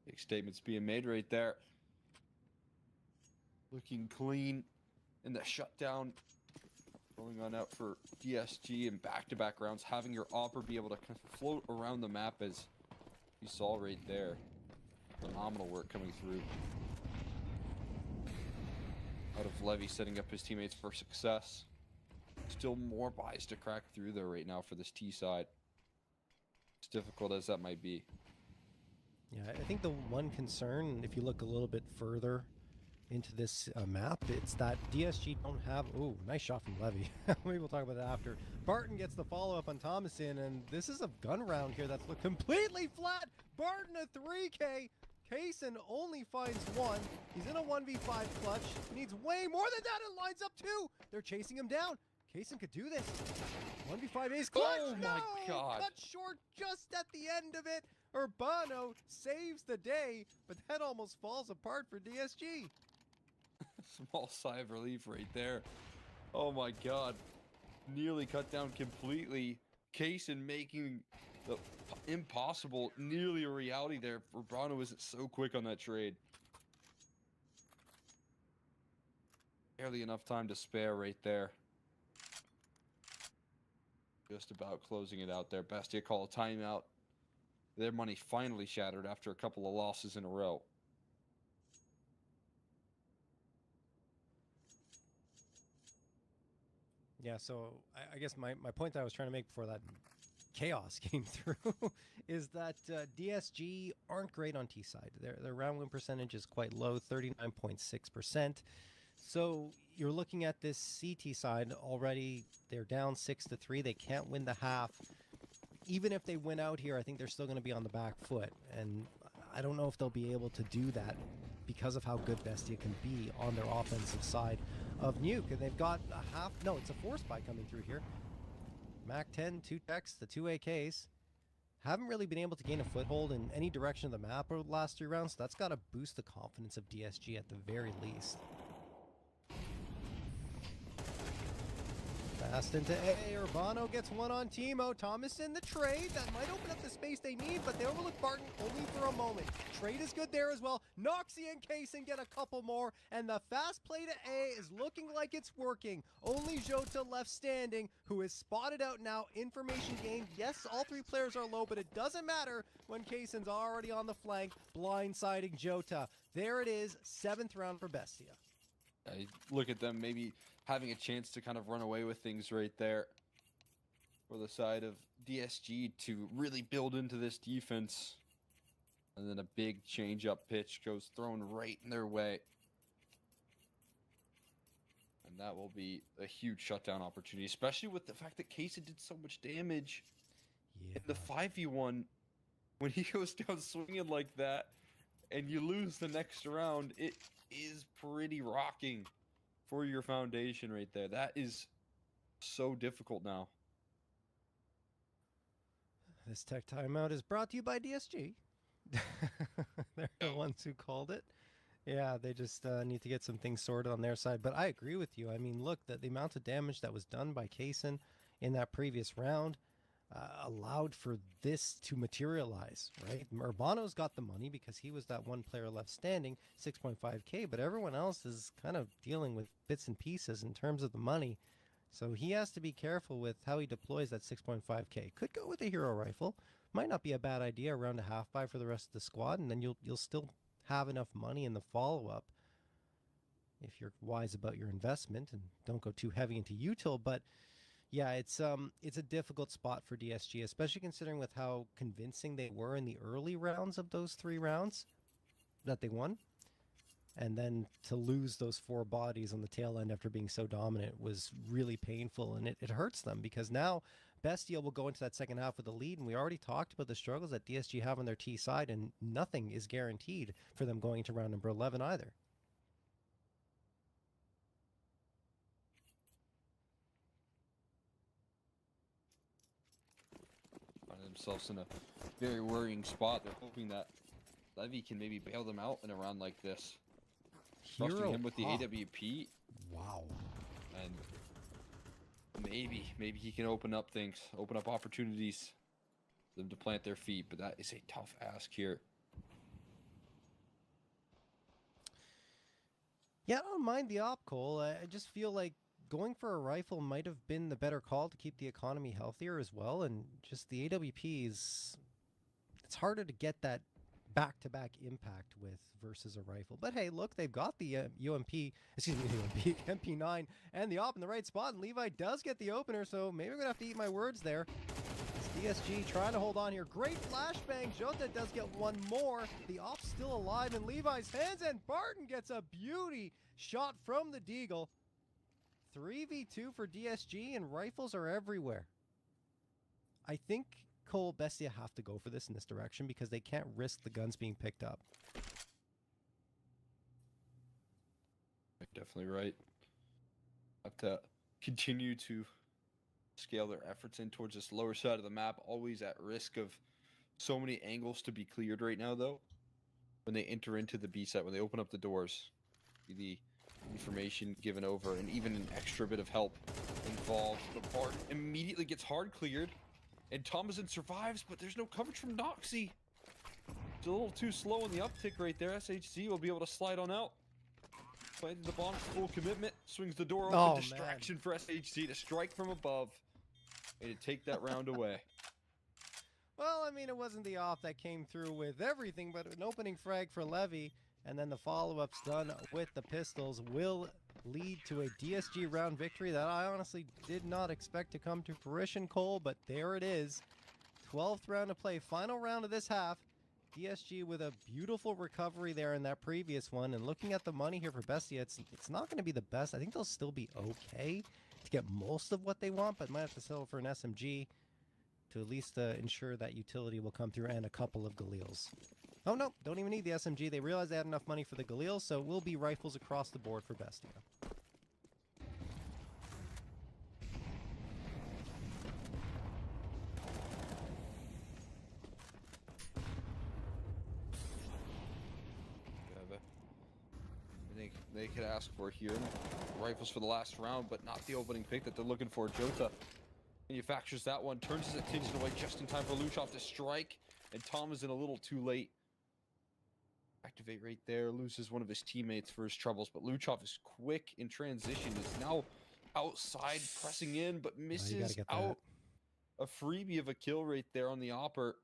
Big statements being made right there. Looking clean. And the shutdown going on out for DSG in back-to-back rounds, having your opper be able to kind of float around the map as you saw right there. Phenomenal work coming through. Out of Levy setting up his teammates for success. Still more buys to crack through there right now for this T side. As difficult as that might be.
Yeah, I think the one concern, if you look a little bit further into this map, it's that DSG don't have, ooh, nice shot from Levy. Maybe we'll talk about that after. Barton gets the follow-up on Thomason, and this is a gun round here that's completely flat. Barton a 3K. Kaysen only finds one. He's in a 1v5 clutch. Needs way more than that, and lines up two. They're chasing him down. Kaysen could do this. 1v5 ace clutch.
Oh my God.
Cut short just at the end of it. Urbano saves the day, but that almost falls apart for DSG.
Small sigh of relief right there. Oh my God. Nearly cut down completely. Kaysen making the impossible nearly a reality there. Urbano isn't so quick on that trade. Barely enough time to spare right there. Just about closing it out there. Bestia call a timeout. Their money finally shattered after a couple of losses in a row.
Yeah, so I guess my point that I was trying to make before that chaos came through is that DSG aren't great on T side. Their round win percentage is quite low, 39.6%. So you're looking at this CT side already. They're down 6-3. They can't win the half. Even if they win out here, I think they're still going to be on the back foot. And I don't know if they'll be able to do that because of how good Bestia can be on their offensive side of nuke. And they've got a half, no, it's a force spy coming through here. Mac 10, 2 techs, the 2 AKs. Haven't really been able to gain a foothold in any direction of the map over the last 3 rounds. So that's got to boost the confidence of DSG at the very least. Fast into A. Urbano gets one on Timo. Thomas in the trade. That might open up the space they need, but they overlook Barton only for a moment. Trade is good there as well. Noxie and Kaysen get a couple more, and the fast play to A is looking like it's working. Only Jota left standing, who is spotted out now. Information gained. Yes, all 3 players are low, but it doesn't matter when Kaysen's already on the flank, blindsiding Jota. There it is, 7th round for Bestia.
Look at them maybe having a chance to kind of run away with things right there for the side of DSG to really build into this defense. And then a big change-up pitch goes thrown right in their way. And that will be a huge shutdown opportunity, especially with the fact that Kaysen did so much damage.
Yeah.
In the 5v1, when he goes down swinging like that and you lose the next round, it is pretty rocking for your foundation right there. That is so difficult now.
This tech timeout is brought to you by DSG. They're the ones who called it. Yeah, they just need to get some things sorted on their side. But I agree with you. I mean, look, the amount of damage that was done by Kaysen in that previous round allowed for this to materialize, right? Urbano's got the money because he was that one player left standing, 6.5k, but everyone else is kind of dealing with bits and pieces in terms of the money. So he has to be careful with how he deploys that 6.5k. Could go with a hero rifle. Might not be a bad idea around a half buy for the rest of the squad, and then you'll still have enough money in the follow-up if you're wise about your investment and don't go too heavy into util. But yeah, it's a difficult spot for DSG, especially considering with how convincing they were in the early rounds of those 3 rounds that they won. And then to lose those 4 bodies on the tail end after being so dominant was really painful, and it hurts them because now Bestia will go into that second half with a lead, and we already talked about the struggles that DSG have on their T side, and nothing is guaranteed for them going into round number 11 either.
Themselves in a very worrying spot. They're hoping that Levy can maybe bail them out in a round like this. Trusting him with the AWP.
Wow.
And maybe he can open up things, open up opportunities for them to plant their feet, but that is a tough ask here.
Yeah, I don't mind the op, Cole. I just feel like going for a rifle might have been the better call to keep the economy healthier as well, and just the AWPs, it's harder to get that back-to-back impact with versus a rifle. But hey, look, they've got the MP9 and the op in the right spot, and Levi does get the opener, so maybe I'm gonna have to eat my words there. It's DSG trying to hold on here. Great flashbang. Jota does get one more. The op's still alive in Levi's hands, and Barton gets a beauty shot from the Deagle. 3v2 for DSG, and rifles are everywhere. I think Cole Bestia have to go for this in this direction because they can't risk the guns being picked up.
Definitely right. Have to continue to scale their efforts in towards this lower side of the map, always at risk of so many angles to be cleared right now, though. When they enter into the B site, when they open up the doors, the information given over, and even an extra bit of help involved. But Bart immediately gets hard cleared, and Thomason survives, but there's no coverage from Noxie. It's a little too slow on the uptick right there. SHC will be able to slide on out. Planted the bomb, full commitment, swings the door open. Distraction for SHC to strike from above. Way to take that round away.
Well, I mean, it wasn't the off that came through with everything, but an opening frag for Levy, and then the follow-ups done with the pistols will lead to a DSG round victory that I honestly did not expect to come to fruition, Cole, but there it is. 12th round to play, final round of this half. DSG with a beautiful recovery there in that previous one, and looking at the money here for Bestia, it's not going to be the best. I think they'll still be okay to get most of what they want, but might have to settle for an SMG to at least ensure that utility will come through and a couple of Galils. Oh no, don't even need the SMG. They realized they had enough money for the Galil, so it will be rifles across the board for Bestia.
They could ask for here. Rifles for the last round, but not the opening pick that they're looking for. Jota manufactures that one, turns his attention away just in time for Luchov to strike, and Tom is in a little too late. Activate right there, loses one of his teammates for his troubles, but Luchov is quick in transition, is now outside pressing in, but misses out. A freebie of a kill right there on the Opper.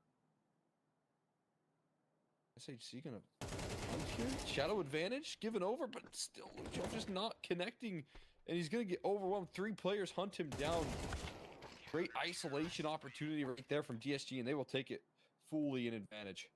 SHC gonna punch here. Shadow advantage given over, but still Luchov just not connecting, and he's gonna get overwhelmed. 3 players hunt him down. Great isolation opportunity right there from DSG, and they will take it fully in advantage.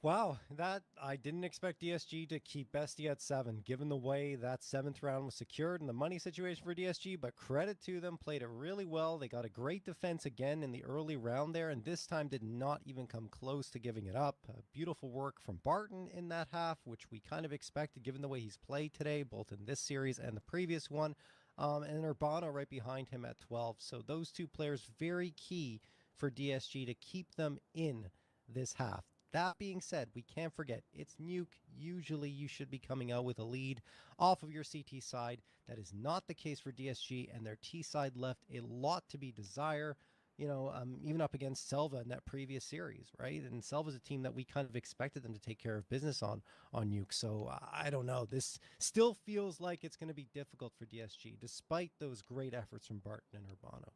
Wow, that I didn't expect DSG to keep Bestia at 7, given the way that 7th round was secured and the money situation for DSG, but credit to them, played it really well. They got a great defense again in the early round there, and this time did not even come close to giving it up. Beautiful work from Barton in that half, which we kind of expected given the way he's played today, both in this series and the previous one. And Urbano right behind him at 12. So those 2 players very key for DSG to keep them in this half. That being said, we can't forget, it's nuke. Usually you should be coming out with a lead off of your CT side. That is not the case for DSG, and their T side left a lot to be desired. You know, even up against SELVA in that previous series, right? And SELVA's a team that we kind of expected them to take care of business on nuke. So I don't know. This still feels like it's going to be difficult for DSG, despite those great efforts from Barton and Urbano.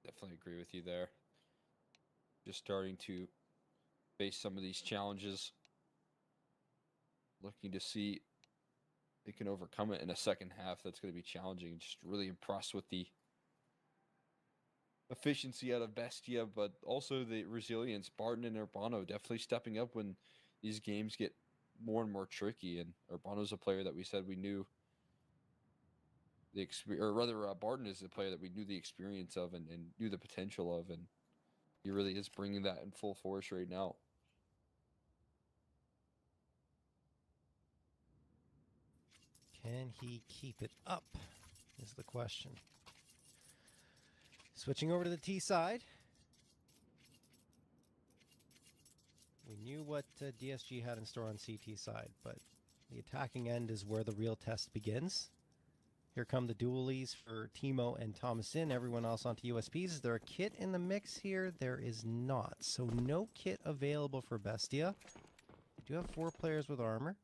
Definitely agree with you there. Just starting to face some of these challenges. Looking to see if they can overcome it in a second half. That's going to be challenging. Just really impressed with the efficiency out of Bestia, but also the resilience. Barton and Urbano definitely stepping up when these games get more and more tricky. And Urbano's a player that we said we knew the experience, or rather, Barton is a player that we knew the experience of and knew the potential of, and he really is bringing that in full force right now.
Can he keep it up is the question. Switching over to the T side. We knew what DSG had in store on CT side, but the attacking end is where the real test begins. Here come the dualies for Timo and Thomasin. Everyone else onto USPs. Is there a kit in the mix here? There is not. So no kit available for Bestia. We do have 4 players with armor.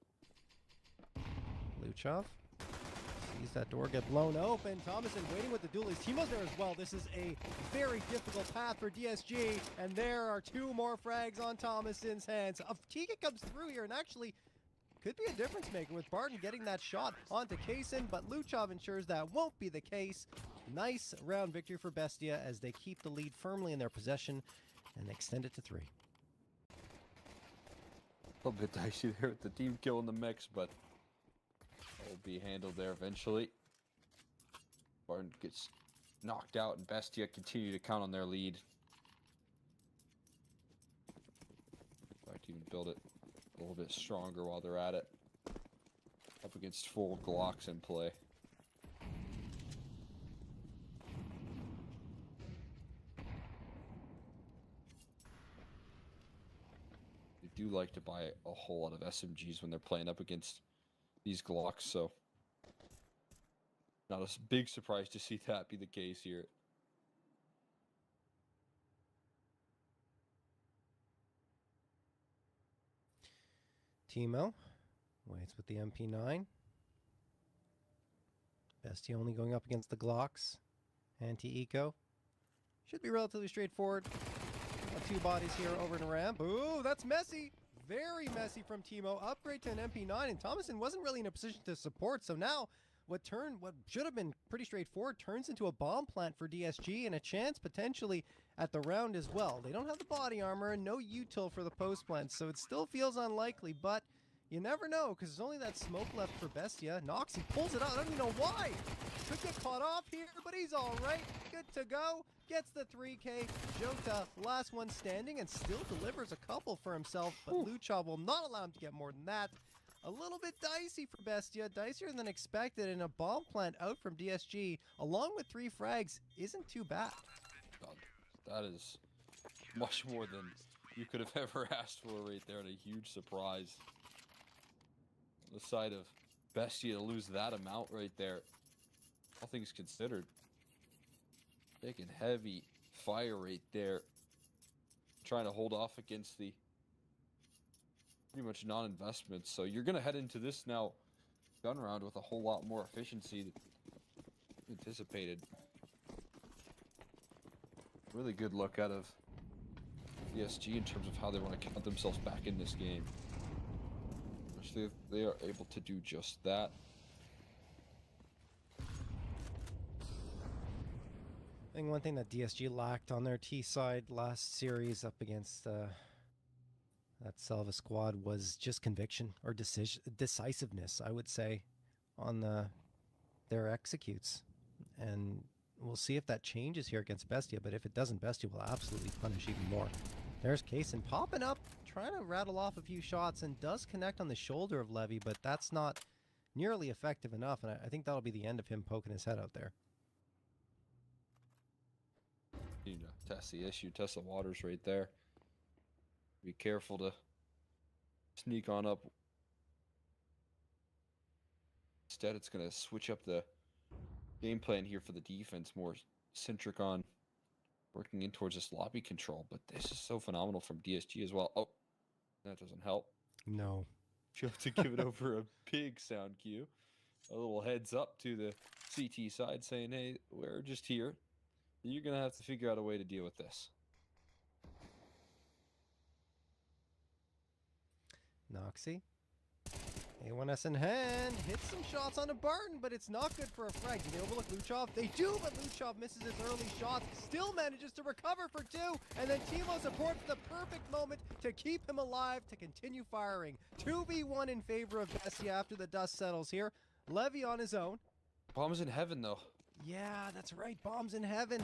Luchov sees that door get blown open. Thomasin waiting with the dualies. Timo's there as well. This is a very difficult path for DSG, and there are 2 more frags on Thomasin's hands. Tiga comes through here and actually could be a difference maker with Barton getting that shot onto Kaysen, but Luchov ensures that won't be the case. Nice round victory for Bestia as they keep the lead firmly in their possession and extend it to 3.
A little bit dicey there with the team kill in the mix, but will be handled there eventually. Barton gets knocked out, and Bestia continue to count on their lead. In fact, even build it a little bit stronger while they're at it. Up against 4 Glocks in play. They do like to buy a whole lot of SMGs when they're playing up against these Glocks, so not a big surprise to see that be the case here.
Timo waits with the MP9. Bestia only going up against the Glocks. Anti-eco. Should be relatively straightforward. Got two bodies here over in a ramp. Ooh, that's messy. Very messy from Timo. Upgrade to an MP9, and Thomason wasn't really in a position to support, so now what should have been pretty straightforward turns into a bomb plant for DSG and a chance potentially at the round as well. They don't have the body armor and no util for the post plant, so it still feels unlikely, but you never know because there's only that smoke left for Bestia. Noxy pulls it out. I don't even know why. Could get caught off here, but he's all right. Good to go. Gets the 3K. Jota, last one standing, and still delivers a couple for himself, but Lucha will not allow him to get more than that. A little bit dicey for Bestia, dicier than expected, and a bomb plant out from DSG, along with 3 frags, isn't too bad.
God, that is much more than you could have ever asked for right there, and a huge surprise. On the side of Bestia to lose that amount right there, all things considered. Taking heavy fire right there, trying to hold off against the pretty much non-investment. So you're going to head into this now gun round with a whole lot more efficiency than anticipated. Really good look out of DSG in terms of how they want to count themselves back in this game. Which they are able to do just that.
I think one thing that DSG lacked on their T side last series up against that SELVA squad was just conviction or decisiveness, I would say, on their executes. And we'll see if that changes here against Bestia, but if it doesn't, Bestia will absolutely punish even more. There's Kaysen popping up, trying to rattle off a few shots, and does connect on the shoulder of Levy, but that's not nearly effective enough, and I think that'll be the end of him poking his head out there.
You know, test the issue, test the waters right there. Be careful to sneak on up. Instead, it's going to switch up the game plan here for the defense, more centric on working in towards this lobby control. But this is so phenomenal from DSG as well. Oh, that doesn't help.
No.
You have to give it over a big sound cue. A little heads up to the CT side saying, hey, we're just here. You're going to have to figure out a way to deal with this.
Noxy. A1S in hand. Hits some shots on a Barton, but it's not good for a frag. Do they overlook Luchov? They do, but Luchov misses his early shots. Still manages to recover for 2. And then Timo supports the perfect moment to keep him alive to continue firing. 2v1 in favor of Bestia after the dust settles here. Levy on his own.
Bomb's in heaven, though.
Yeah, that's right. Bombs in heaven.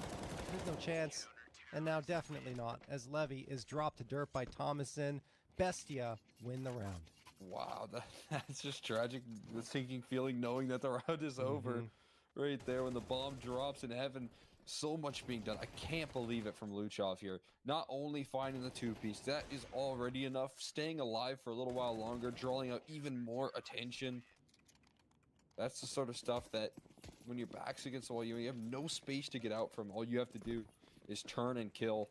There's no chance. And now definitely not, as Levy is dropped to dirt by Thomason. Bestia win the round.
Wow, that's just tragic. The sinking feeling knowing that the round is over right there when the bomb drops in heaven. So much being done. I can't believe it from Luchov here. Not only finding the 2-piece, that is already enough. Staying alive for a little while longer, drawing out even more attention. That's the sort of stuff that when your back's against the wall, you have no space to get out from. All you have to do is turn and kill.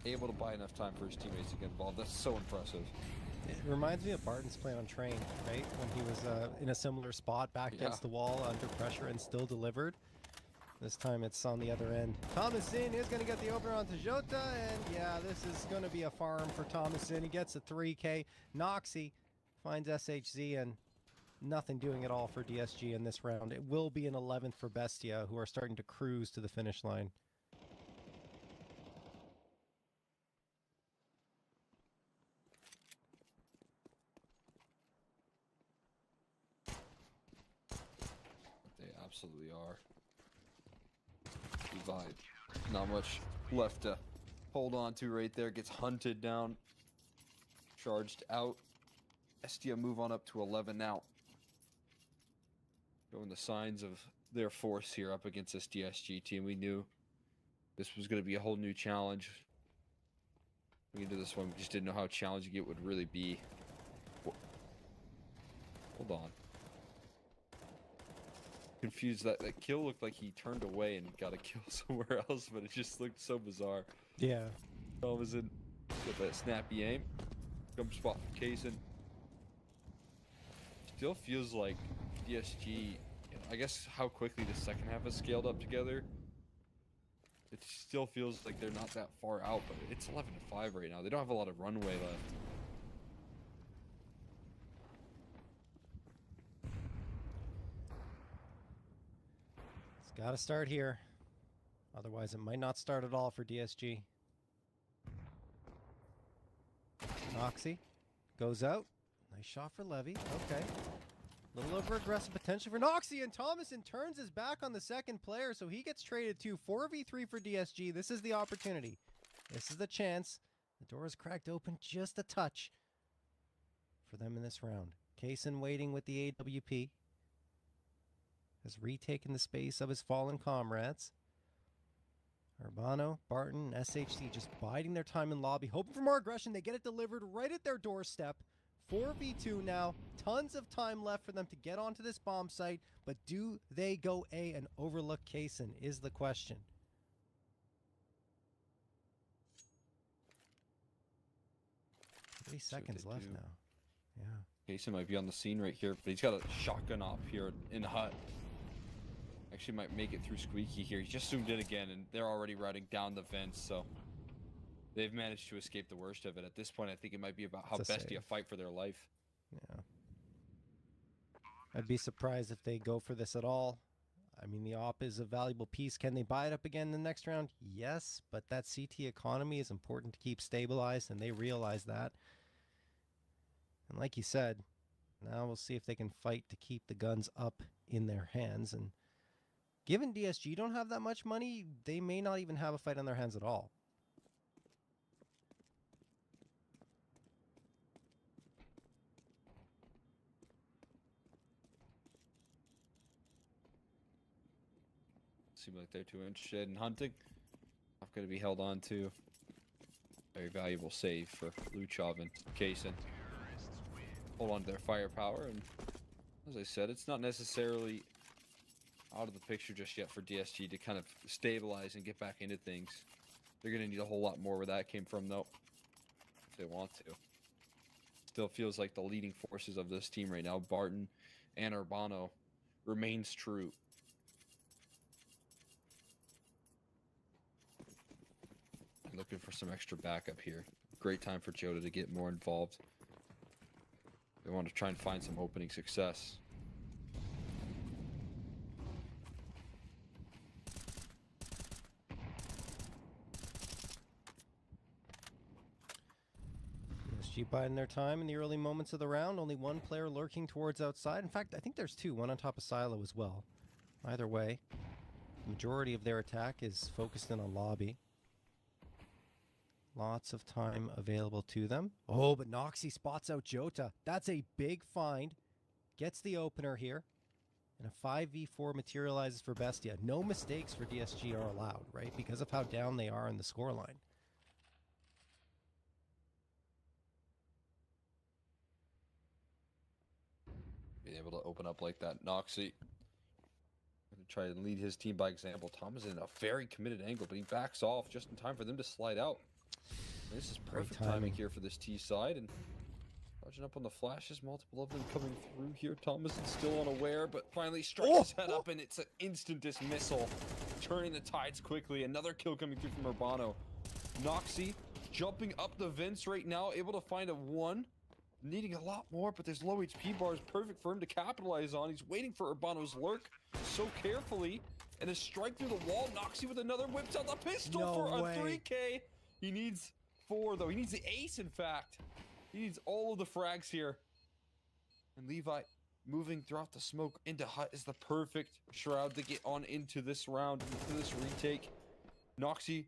Able to buy enough time for his teammates to get involved. That's so impressive.
It reminds me of Barton's play on Train, right? When he was in a similar spot back against the wall under pressure and still delivered. This time it's on the other end. Thomason is going to get the opener onto Jota, and yeah, this is going to be a farm for Thomason. He gets a 3K. Noxy finds SHZ, and nothing doing at all for DSG in this round. It will be an 11th for Bestia, who are starting to cruise to the finish line.
Absolutely are. Divide. Not much left to hold on to right there. Gets hunted down. Charged out. Bestia move on up to 11 now. Showing the signs of their force here up against this DSG team. We knew this was going to be a whole new challenge. Going into this one, we just didn't know how challenging it would really be. Hold on. Confused. That kill looked like he turned away and got a kill somewhere else, but it just looked so bizarre.
Yeah.
Thomason with that snappy aim. Jump spot for Kaysen. Still feels like DSG, I guess how quickly the second half has scaled up together. It still feels like they're not that far out, but it's 11-5 right now. They don't have a lot of runway left.
It's got to start here. Otherwise, it might not start at all for DSG. Noxy goes out. Nice shot for Levy. Okay. A little over-aggressive potential for Noxy, and Thomason turns his back on the second player, so he gets traded to 4v3 for DSG. This is the opportunity. This is the chance. The door is cracked open just a touch for them in this round. Kaysen waiting with the AWP. Has retaken the space of his fallen comrades. Urbano, Barton, SHC just biding their time in lobby, hoping for more aggression. They get it delivered right at their doorstep. 4v2 now. Tons of time left for them to get onto this bomb site, but do they go A and overlook Kaysen is the question. Three seconds left now. Yeah.
Kaysen might be on the scene right here, but he's got a shotgun op here in hut. Actually might make it through Squeaky here. He just zoomed in again, and they're already routing down the vents, so they've managed to escape the worst of it. At this point, I think it might be about how Bestia fight for their life.
Yeah. I'd be surprised if they go for this at all. I mean, the op is a valuable piece. Can they buy it up again in the next round? Yes, but that CT economy is important to keep stabilized, and they realize that. And like you said, now we'll see if they can fight to keep the guns up in their hands. And given DSG don't have that much money, they may not even have a fight on their hands at all.
Seem like they're too interested in hunting. Not going to be held on to. Very valuable save for Luchov and Kaysen. Hold on to their firepower, and as I said, it's not necessarily out of the picture just yet for DSG to kind of stabilize and get back into things. They're going to need a whole lot more where that came from, though, if they want to. Still feels like the leading forces of this team right now, Barton and Urbano, remains true. Looking for some extra backup here. Great time for Jota to get more involved. They want to try and find some opening success.
DSG biding their time in the early moments of the round. Only one player lurking towards outside. In fact, I think there's two, one on top of Silo as well. Either way, the majority of their attack is focused in on lobby. Lots of time available to them. Oh, but Noxy spots out Jota. That's a big find. Gets the opener here. And a 5v4 materializes for Bestia. No mistakes for DSG are allowed, right? Because of how down they are in the scoreline.
Being able to open up like that. Noxy going to try and lead his team by example. Tom is in a very committed angle, but he backs off just in time for them to slide out. This is perfect timing here for this T side, and dodging up on the flashes, multiple of them coming through here. Thomas is still unaware, but finally strikes his head up, and it's an instant dismissal, turning the tides quickly. Another kill coming through from Urbano. Noxy jumping up the vents right now, able to find a one, needing a lot more, but there's low HP bars, perfect for him to capitalize on. He's waiting for Urbano's lurk so carefully, and a strike through the wall. Noxy with another, whips out the pistol for a 3K. He needs 4 though. He needs the ace, in fact. He needs all of the frags here. And Levi moving throughout the smoke into hut is the perfect shroud to get on into this round, into this retake. Noxy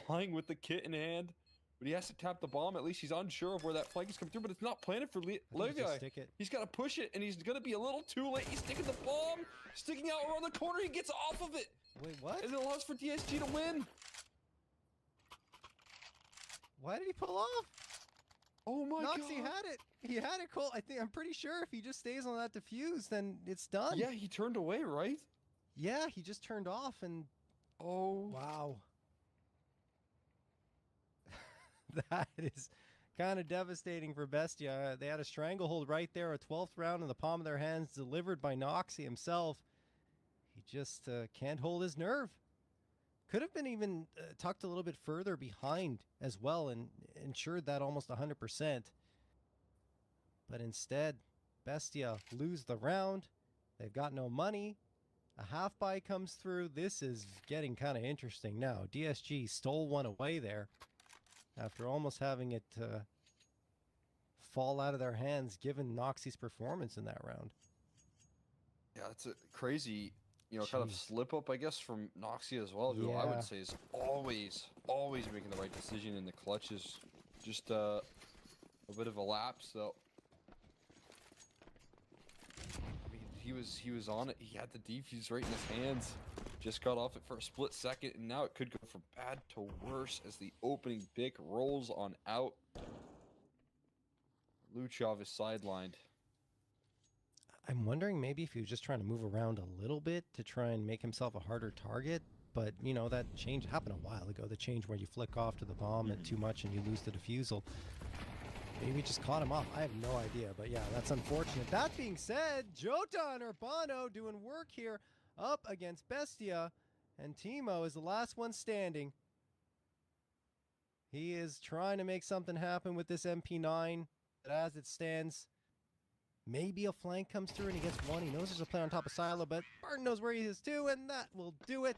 flying with the kit in hand, but he has to tap the bomb. At least he's unsure of where that flank is coming through, but it's not planted for Levi. He's got to push it, and he's going to be a little too late. He's sticking the bomb, sticking out around the corner. He gets off of it.
Wait, what?
And it allows for DSG to win.
Why did he pull off?
Oh my god.
Noxy had it. He had it cool. I'm pretty sure if he just stays on that defuse, then it's done.
Yeah, he turned away, right?
Yeah, he just turned off and...
Oh.
Wow. That is kind of devastating for Bestia. They had a stranglehold right there, a 12th round in the palm of their hands, delivered by Noxy himself. He just can't hold his nerve. Could have been even tucked a little bit further behind as well and ensured that almost 100%. But instead, Bestia lose the round. They've got no money. A half buy comes through. This is getting kind of interesting now. DSG stole one away there after almost having it fall out of their hands given Noxie's performance in that round.
Yeah, it's a crazy, kind of slip up, I guess, from Noxie as well, who I would say is always making the right decision in the clutches. Just a bit of a lapse, though. I mean, he was on it. He had the defuse right in his hands. Just got off it for a split second, and now it could go from bad to worse as the opening pick rolls on out. Luchov is sidelined.
I'm wondering maybe if he was just trying to move around a little bit to try and make himself a harder target. But, that change happened a while ago. The change where you flick off to the bomb and too much and you lose the defusal. Maybe just caught him off. I have no idea. But yeah, that's unfortunate. That being said, Jota and Urbano doing work here up against Bestia. And Timo is the last one standing. He is trying to make something happen with this MP9. But as it stands, maybe a flank comes through and he gets one. He knows there's a player on top of Silo, but Barton knows where he is too, and that will do it.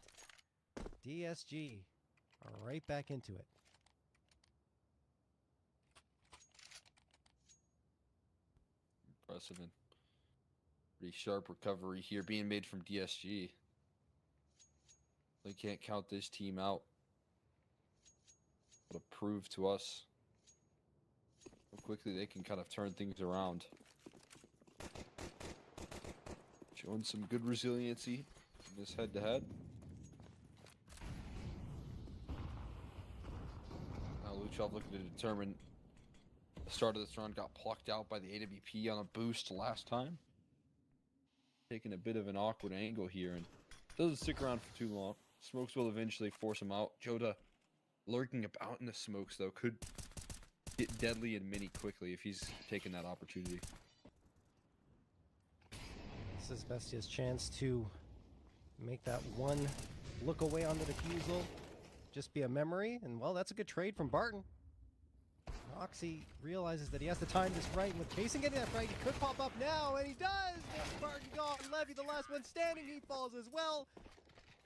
DSG are right back into it.
Impressive and pretty sharp recovery here being made from DSG. They can't count this team out. It'll prove to us how quickly they can kind of turn things around. Showing some good resiliency in this head-to-head. Now Luchov looking to determine the start of this round. Got plucked out by the AWP on a boost last time. Taking a bit of an awkward angle here and doesn't stick around for too long. Smokes will eventually force him out. Jota lurking about in the smokes though could get deadly and mini quickly if he's taking that opportunity.
This is Bestia's chance to make that one look away on the defusal just be a memory, and well, that's a good trade from Barton. Noxie realizes that he has to time this right, and with Jason getting that right, he could pop up now, and he does! Gets Barton gone. Levy, the last one standing, he falls as well.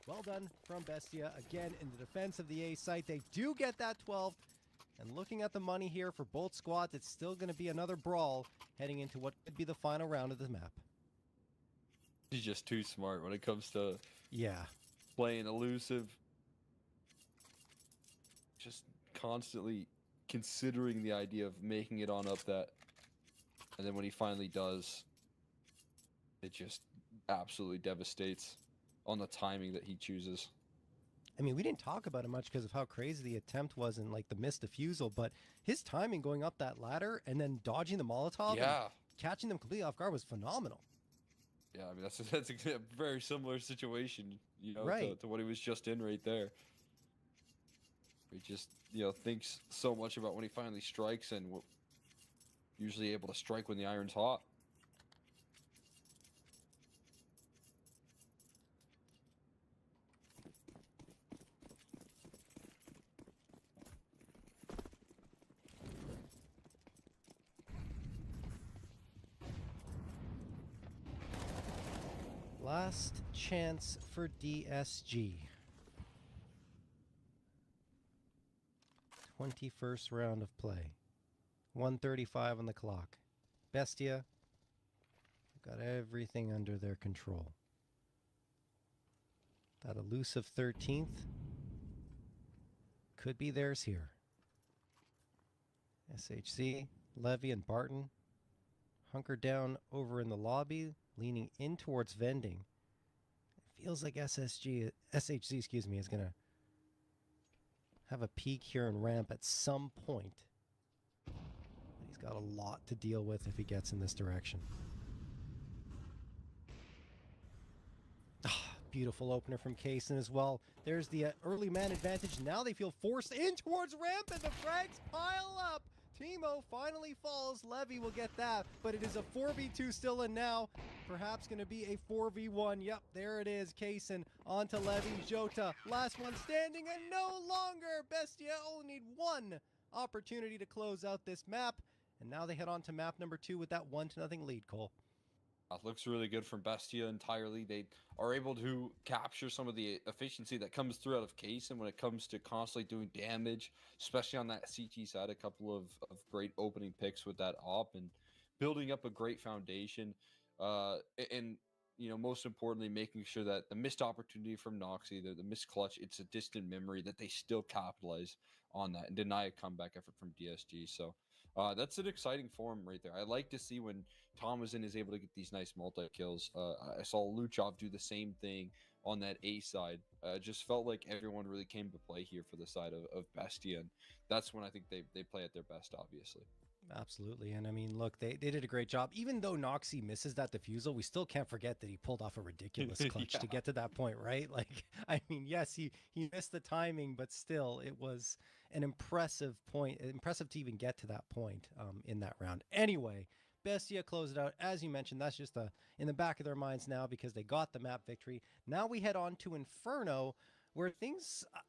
Well done from Bestia. Again, in the defense of the A site, they do get that 12. And looking at the money here for both squads, it's still going to be another brawl heading into what could be the final round of the map.
He's just too smart when it comes to playing elusive. Just constantly considering the idea of making it on up that. And then when he finally does, it just absolutely devastates on the timing that he chooses.
I mean, we didn't talk about it much because of how crazy the attempt was and like the missed defusal, but his timing going up that ladder and then dodging the Molotov and catching them completely off guard was phenomenal. Yeah,
I mean, that's a very similar situation, to what he was just in right there. He just, thinks so much about when he finally strikes and usually able to strike when the iron's hot.
Last chance for DSG. 21st round of play. 1:35 on the clock. Bestia got everything under their control. That elusive 13th could be theirs here. SHC, Levy, and Barton hunker down over in the lobby, leaning in towards vending. It feels like SHC, is going to have a peak here in ramp at some point. But he's got a lot to deal with if he gets in this direction. Beautiful opener from Kaysen as well. There's the early man advantage. Now they feel forced in towards ramp, and the frags pile up. Team Primo finally falls. Levy will get that, but it is a 4v2 still, and now perhaps going to be a 4v1. Yep, there it is. Kaysen onto Levy. Jota, last one standing, and no longer. Bestia only need one opportunity to close out this map, and now they head on to map number 2 with that 1-0 lead, Cole.
Looks really good from Bestia entirely. They are able to capture some of the efficiency that comes through out of Kaysen when it comes to constantly doing damage, especially on that CT side. A couple of great opening picks with that op and building up a great foundation. And most importantly, making sure that the missed opportunity from Noxy, the missed clutch, it's a distant memory, that they still capitalize on that and deny a comeback effort from DSG. So that's an exciting form right there. I like to see when Thomason is able to get these nice multi-kills. I saw Luchov do the same thing on that A side. Just felt like everyone really came to play here for the side of Bestia, and that's when I think they play at their best, obviously.
Absolutely. And I mean, look, they did a great job. Even though Noxy misses that defusal, we still can't forget that he pulled off a ridiculous clutch to get to that point, right? Like, I mean, yes, he missed the timing, but still, it was an impressive to even get to that point in that round. Anyway, Bestia closed it out. As you mentioned, that's just in the back of their minds now because they got the map victory. Now we head on to Inferno, where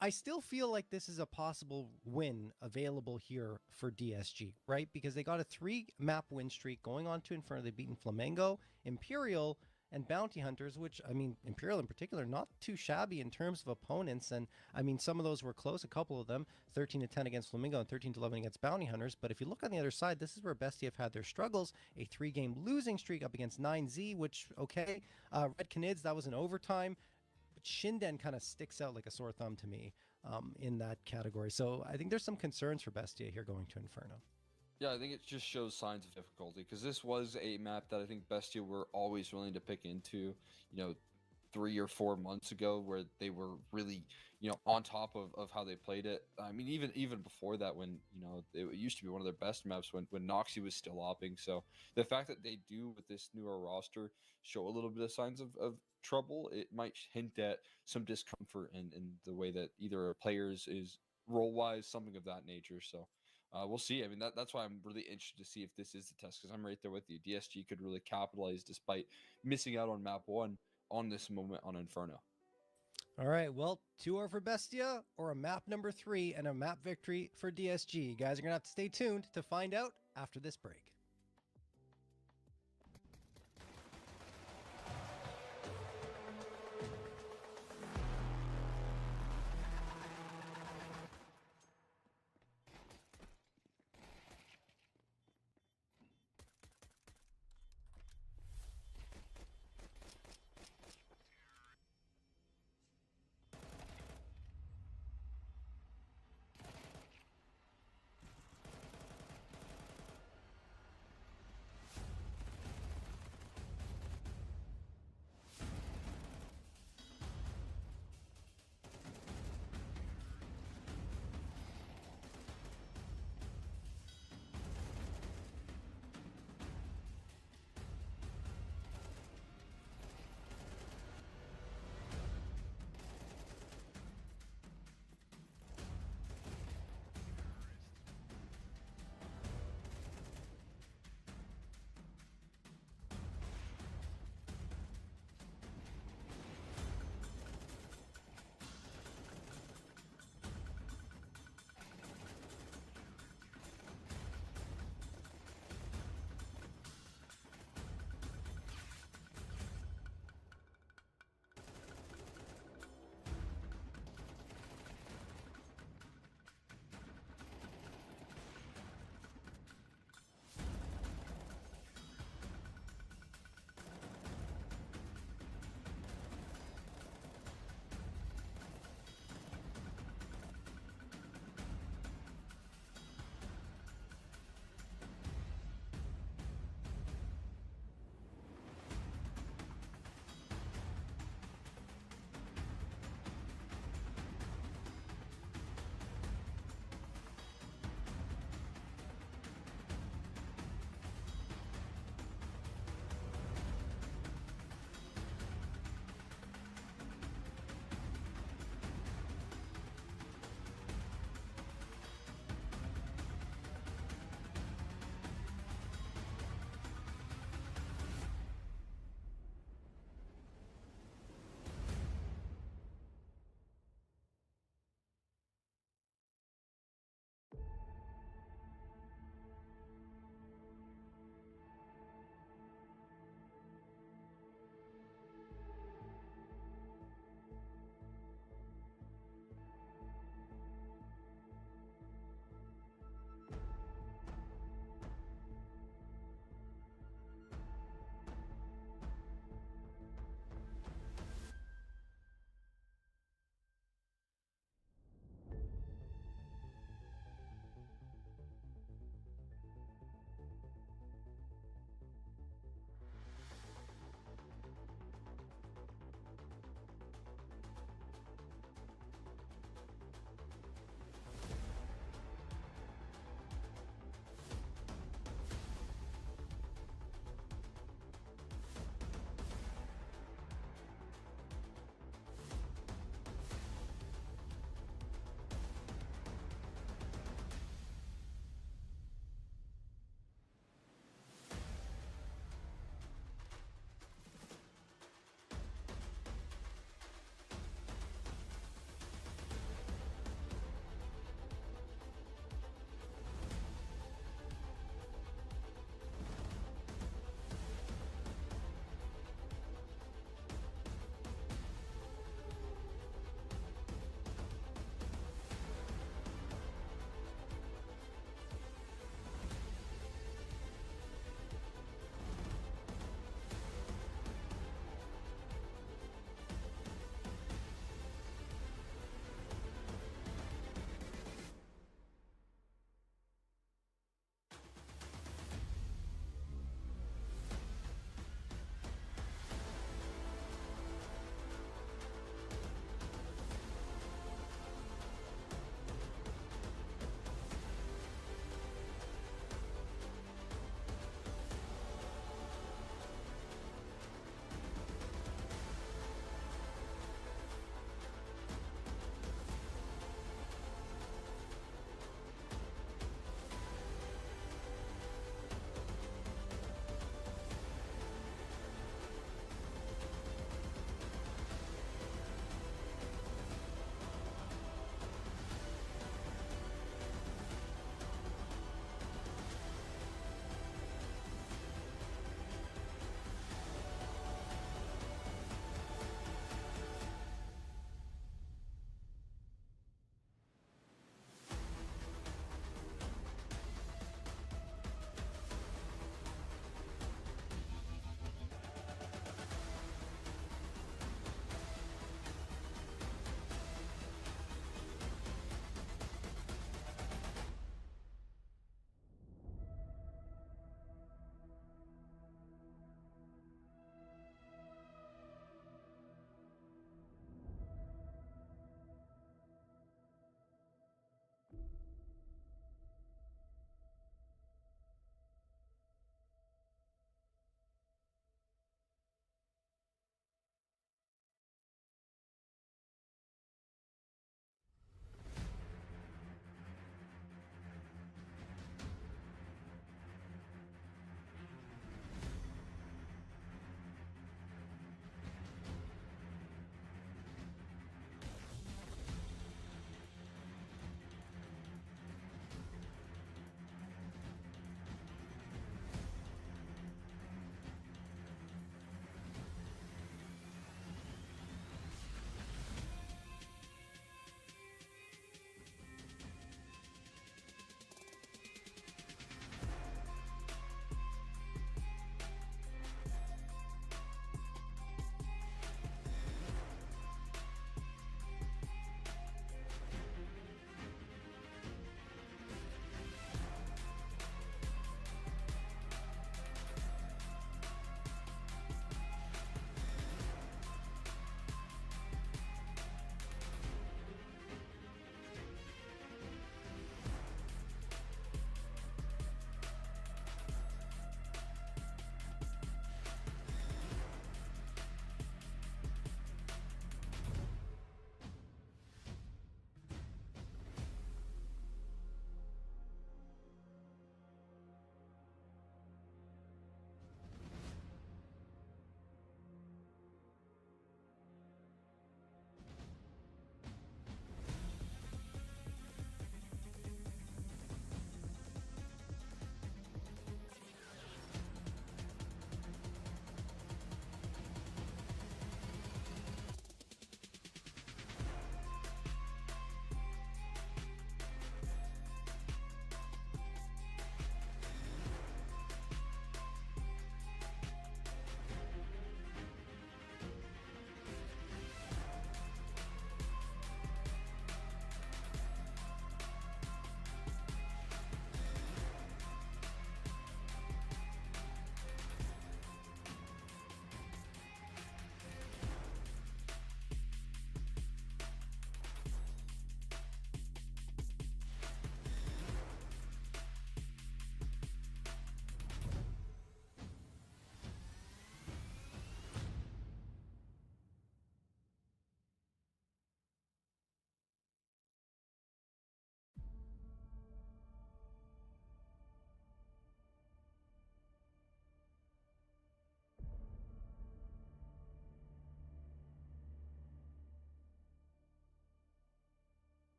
I still feel like this is a possible win available here for DSG, right? Because they got a 3-map win streak going on to Inferno. They've beaten Flamengo, Imperial, and Bounty Hunters, which, I mean, Imperial in particular, not too shabby in terms of opponents. And I mean, some of those were close, a couple of them, 13-10 against Flamengo and 13-11 against Bounty Hunters. But if you look on the other side, this is where Bestia have had their struggles. A 3-game losing streak up against 9Z, which, okay. Red Canids, that was an overtime. Shinden kind of sticks out like a sore thumb to me in that category. So I think there's some concerns for Bestia here going to Inferno.
Yeah, I think it just shows signs of difficulty because this was a map that I think Bestia were always willing to pick into, 3 or 4 months ago, where they were really, on top of how they played it. I mean, even before that, when, it used to be one of their best maps when Noxy was still opping. So the fact that they do with this newer roster show a little bit of signs of trouble, it might hint at some discomfort in the way that either a player's is role-wise, something of that nature. So we'll see. I mean, that's why I'm really interested to see if this is the test, because I'm right there with you. DSG could really capitalize despite missing out on map 1 on this moment on Inferno.
All right, well, 2 are for Bestia, or a map number 3 and a map victory for DSG. You guys are going to have to stay tuned to find out after this break.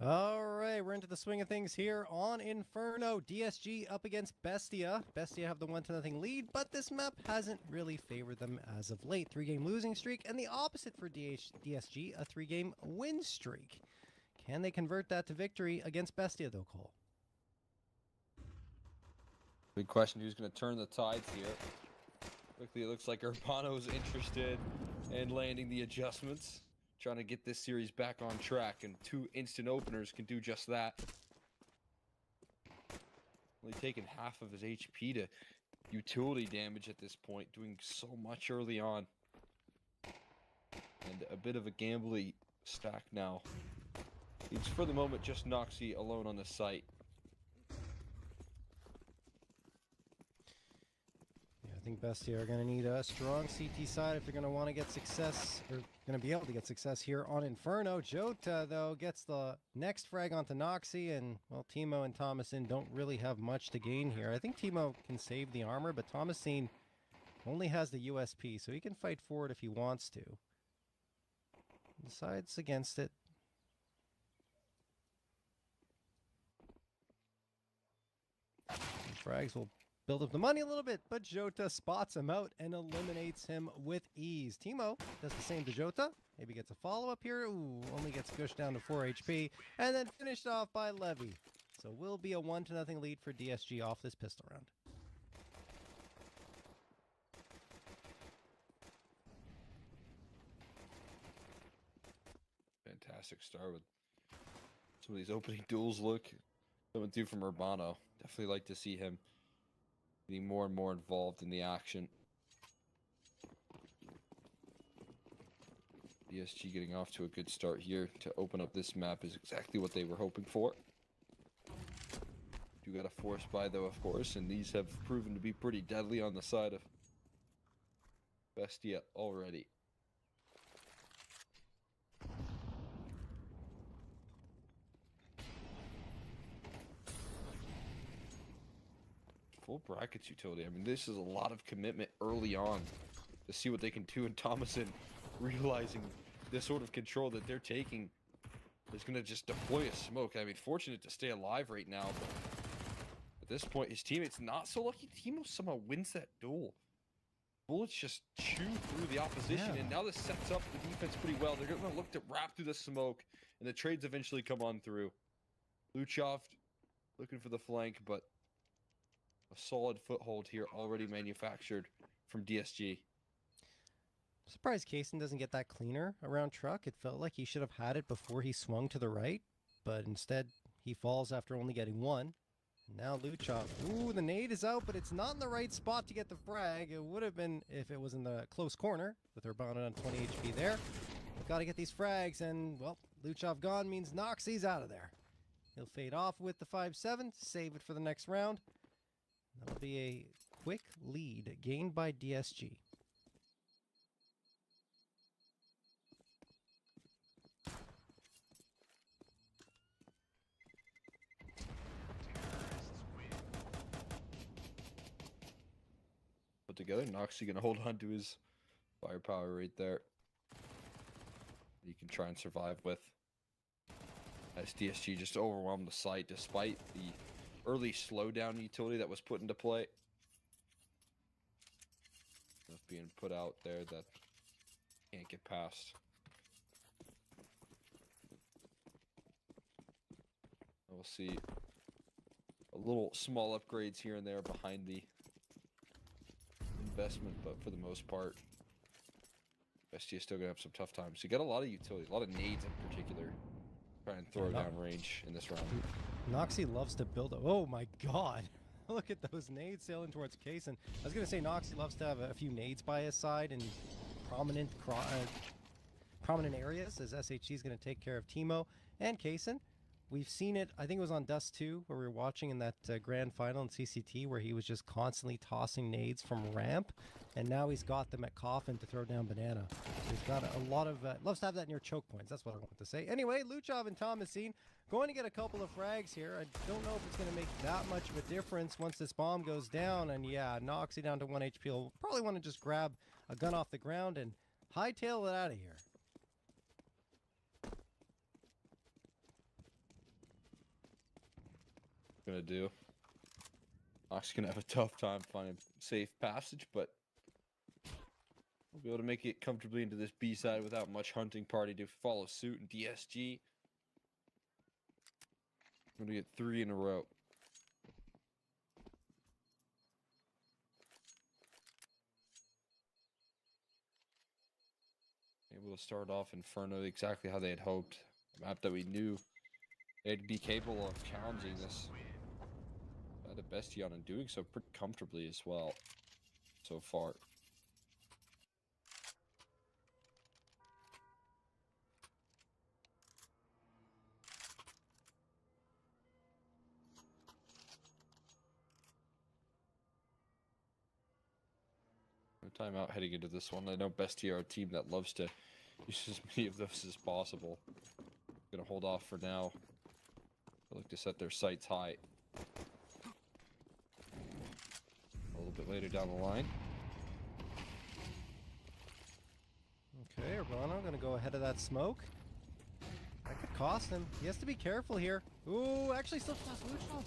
All right, we're into the swing of things here on Inferno. DSG up against Bestia. Bestia have the 1-0 lead, but this map hasn't really favored them as of late. 3-game losing streak, and the opposite for DSG, a 3-game win streak. Can they convert that to victory against Bestia, though, Cole?
Big question, who's going to turn the tides here? Quickly, it looks like Urbano is interested in landing the adjustments, trying to get this series back on track, and 2 instant openers can do just that. Only taking half of his HP to utility damage at this point, doing so much early on. And a bit of a gambly stack now. It's for the moment just Noxy alone on the site.
I think Bestia are going to need a strong CT side if they're going to want to get success, or going to be able to get success here on Inferno. Jota, though, gets the next frag onto Noxy, and, well, Teemo and Thomasin don't really have much to gain here. I think Teemo can save the armor, but Thomasin only has the USP, so he can fight forward if he wants to. Decides against it. Frags will build up the money a little bit, but Jota spots him out and eliminates him with ease. Teemo does the same to Jota. Maybe gets a follow-up here. Ooh, only gets pushed down to 4 HP. And then finished off by Levy. So will be a 1-0 lead for DSG off this pistol round.
Fantastic start with some of these opening duels look coming through from Urbano. Definitely like to see him getting more and more involved in the action. DSG getting off to a good start here to open up this map is exactly what they were hoping for. You got a force buy though, of course, and these have proven to be pretty deadly on the side of Bestia already. Full brackets utility. I mean, this is a lot of commitment early on to see what they can do. And Thomasin realizing the sort of control that they're taking is going to just deploy a smoke. I mean, fortunate to stay alive right now, but at this point, his teammates not so lucky. Teemo somehow wins that duel. Bullets just chew through the opposition, and now this sets up the defense pretty well. They're going to look to wrap through the smoke, and the trades eventually come on through. Luchov looking for the flank, but a solid foothold here already manufactured from DSG.
Surprised Kaysen doesn't get that cleaner around truck. It felt like he should have had it before he swung to the right, but instead he falls after only getting one. Now Luchov. Ooh, the nade is out, but it's not in the right spot to get the frag. It would have been if it was in the close corner with Urbano on 20 HP there. We've got to get these frags, and, well, Luchov gone means Noxy's out of there. He'll fade off with the 5-7, save it for the next round. That'll be a quick lead gained by DSG.
Put together, Noxy gonna hold on to his firepower right there. He can try and survive with. As DSG just overwhelmed the site despite the early slowdown utility that was put into play. Stuff being put out there that can't get past. We'll see a little small upgrades here and there behind the investment, but for the most part, Bestia is still gonna have some tough times. So you got a lot of utility, a lot of nades in particular. Try and throw down range in this round.
Noxy loves to build up. Oh my god. Look at those nades sailing towards Kaysen. I was going to say Noxy loves to have a few nades by his side in prominent areas, as SHC is going to take care of Teemo and Kaysen. We've seen it, I think it was on Dust 2, where we were watching in that grand final in CCT, where he was just constantly tossing nades from ramp, and now he's got them at Coffin to throw down Banana. So he's got a lot of, loves to have that near choke points, that's what I wanted to say. Anyway, Luchov and Thomasin going to get a couple of frags here. I don't know if it's going to make that much of a difference once this bomb goes down, and yeah, Noxy down to 1 HP. He'll probably want to just grab a gun off the ground and hightail it out of here.
gonna do. Nox gonna have a tough time finding safe passage, but we'll be able to make it comfortably into this B side without much hunting party to follow suit. And DSG, I'm gonna get 3 in a row. Able to start off Inferno exactly how they had hoped. A map that we knew they'd be capable of challenging this. Had a Bestia on and doing so pretty comfortably as well so far. No timeout heading into this one. I know Bestia are a team that loves to use as many of those as possible. Gonna hold off for now. They look to set their sights high. A little bit later down the line.
Okay, Urbano gonna go ahead of that smoke. That could cost him. He has to be careful here. Ooh, actually still lost Luchov.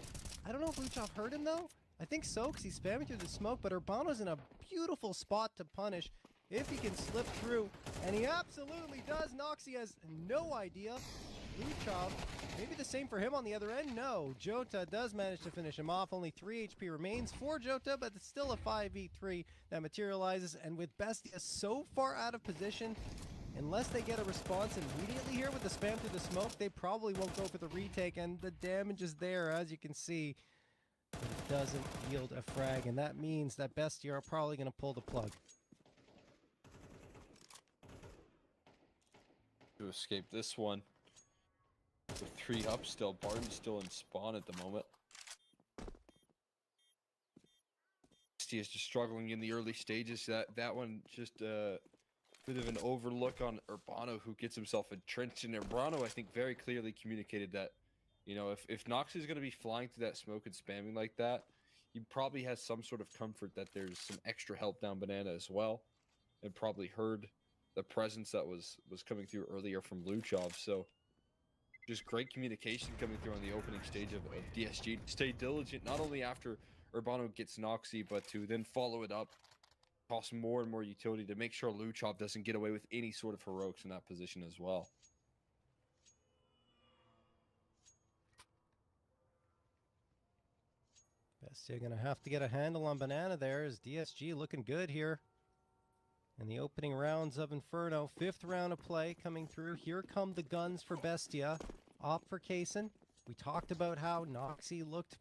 I don't know if Luchov hurt him though. I think so, because he's spamming through the smoke, but Urbano's in a beautiful spot to punish if he can slip through, and he absolutely does. Noxy has no idea. Luchov, maybe the same for him on the other end? No, Jota does manage to finish him off. Only 3 HP remains for Jota, but it's still a 5v3 that materializes, and with Bestia so far out of position, unless they get a response immediately here with the spam through the smoke, they probably won't go for the retake, and the damage is there, as you can see. But it doesn't yield a frag, and that means that Bestia are probably going to pull the plug.
To escape this one. With 3 up still, Barton's still in spawn at the moment. Bestia is just struggling in the early stages. That one just a bit of an overlook on Urbano, who gets himself entrenched. And Urbano, I think, very clearly communicated that, you know, if Nox is going to be flying through that smoke and spamming like that, he probably has some sort of comfort that there's some extra help down Banana as well, and probably heard the presence that was coming through earlier from Luchov. So just great communication coming through on the opening stage of DSG. Stay diligent, not only after Urbano gets Noxy, but to then follow it up, toss more and more utility to make sure Luchov doesn't get away with any sort of heroics in that position as well.
Bestia gonna have to get a handle on Banana there, as DSG looking good here in the opening rounds of Inferno. 5th round of play coming through. Here come the guns for Bestia. Op for Kaysen. We talked about how Noxy looked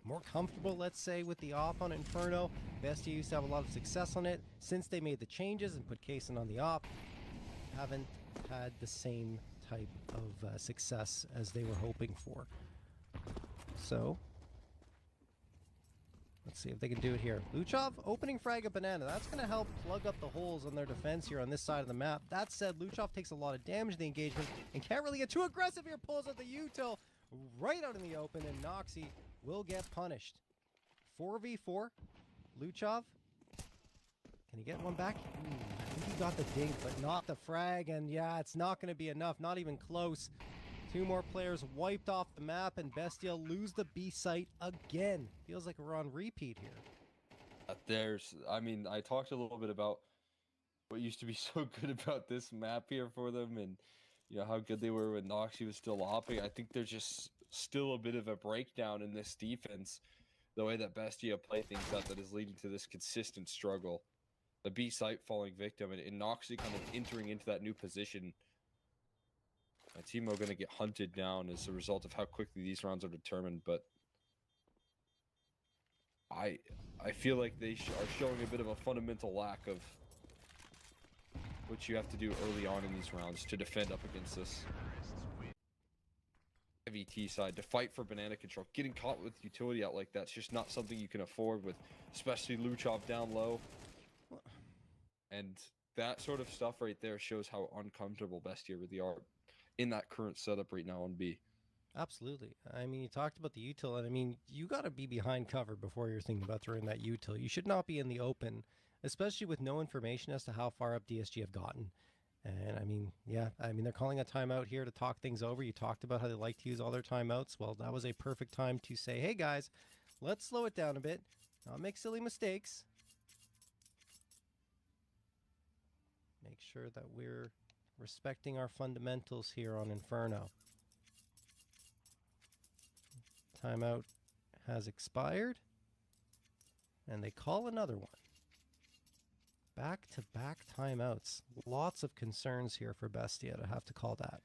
more comfortable, let's say, with the op on Inferno. Bestia used to have a lot of success on it. Since they made the changes and put Kaysen on the op, haven't had the same type of success as they were hoping for. So let's see if they can do it here. Luchov opening frag of Banana. That's going to help plug up the holes on their defense here on this side of the map. That said, Luchov takes a lot of damage in the engagement and can't really get too aggressive here. Pulls out the util right out in the open, and Noxy will get punished. 4v4. Luchov. Can he get one back? I think he got the dink, but not the frag. And yeah, it's not going to be enough. Not even close. 2 more players wiped off the map, and Bestia lose the B site again. Feels like we're on repeat here.
I mean, I talked a little bit about what used to be so good about this map here for them, and you know how good they were when Noxy was still hopping. I think there's just still a bit of a breakdown in this defense, the way that Bestia play things out, that is leading to this consistent struggle. The B site falling victim, and Noxy kind of entering into that new position. My team are going to get hunted down as a result of how quickly these rounds are determined, but I feel like they are showing a bit of a fundamental lack of what you have to do early on in these rounds to defend up against this heavy T side, to fight for banana control. Getting caught with utility out like that's just not something you can afford, with especially Luchov down low. And that sort of stuff right there shows how uncomfortable Bestia really are in that current setup right now on B.
Absolutely. I mean, you talked about the util, and I mean, you got to be behind cover before you're thinking about throwing that util. You should not be in the open, especially with no information as to how far up DSG have gotten. And I mean, yeah, I mean, they're calling a timeout here to talk things over. You talked about how they like to use all their timeouts. Well, that was a perfect time to say, hey guys, let's slow it down a bit, not make silly mistakes. Make sure that we're respecting our fundamentals here on Inferno. Timeout has expired, and they call another one. Back-to-back timeouts. Lots of concerns here for Bestia to have to call that.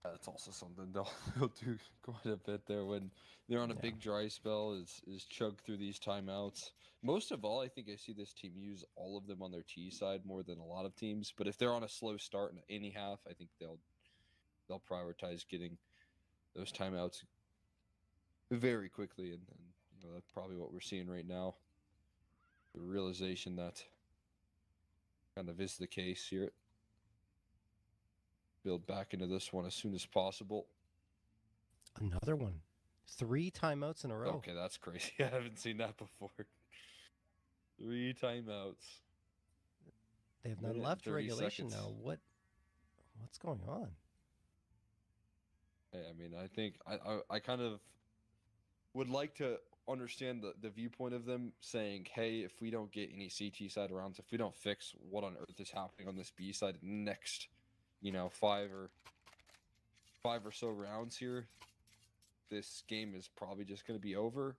That's also something they'll do quite a bit there when they're on a big dry spell, is chug through these timeouts. Most of all, I think I see this team use all of them on their T side more than a lot of teams. But if they're on a slow start in any half, I think they'll prioritize getting those timeouts very quickly, and you know, that's probably what we're seeing right now. The realization that kind of is the case here. Build back into this one as soon as possible.
Another one. 3 timeouts in a row.
Okay, that's crazy. I haven't seen that before. 3 timeouts.
They have none left for regulation now. What's going on?
I mean, I think I kind of would like to understand the viewpoint of them saying, hey, if we don't get any CT side rounds, if we don't fix what on earth is happening on this B side next, you know, 5 or so rounds here, this game is probably just going to be over.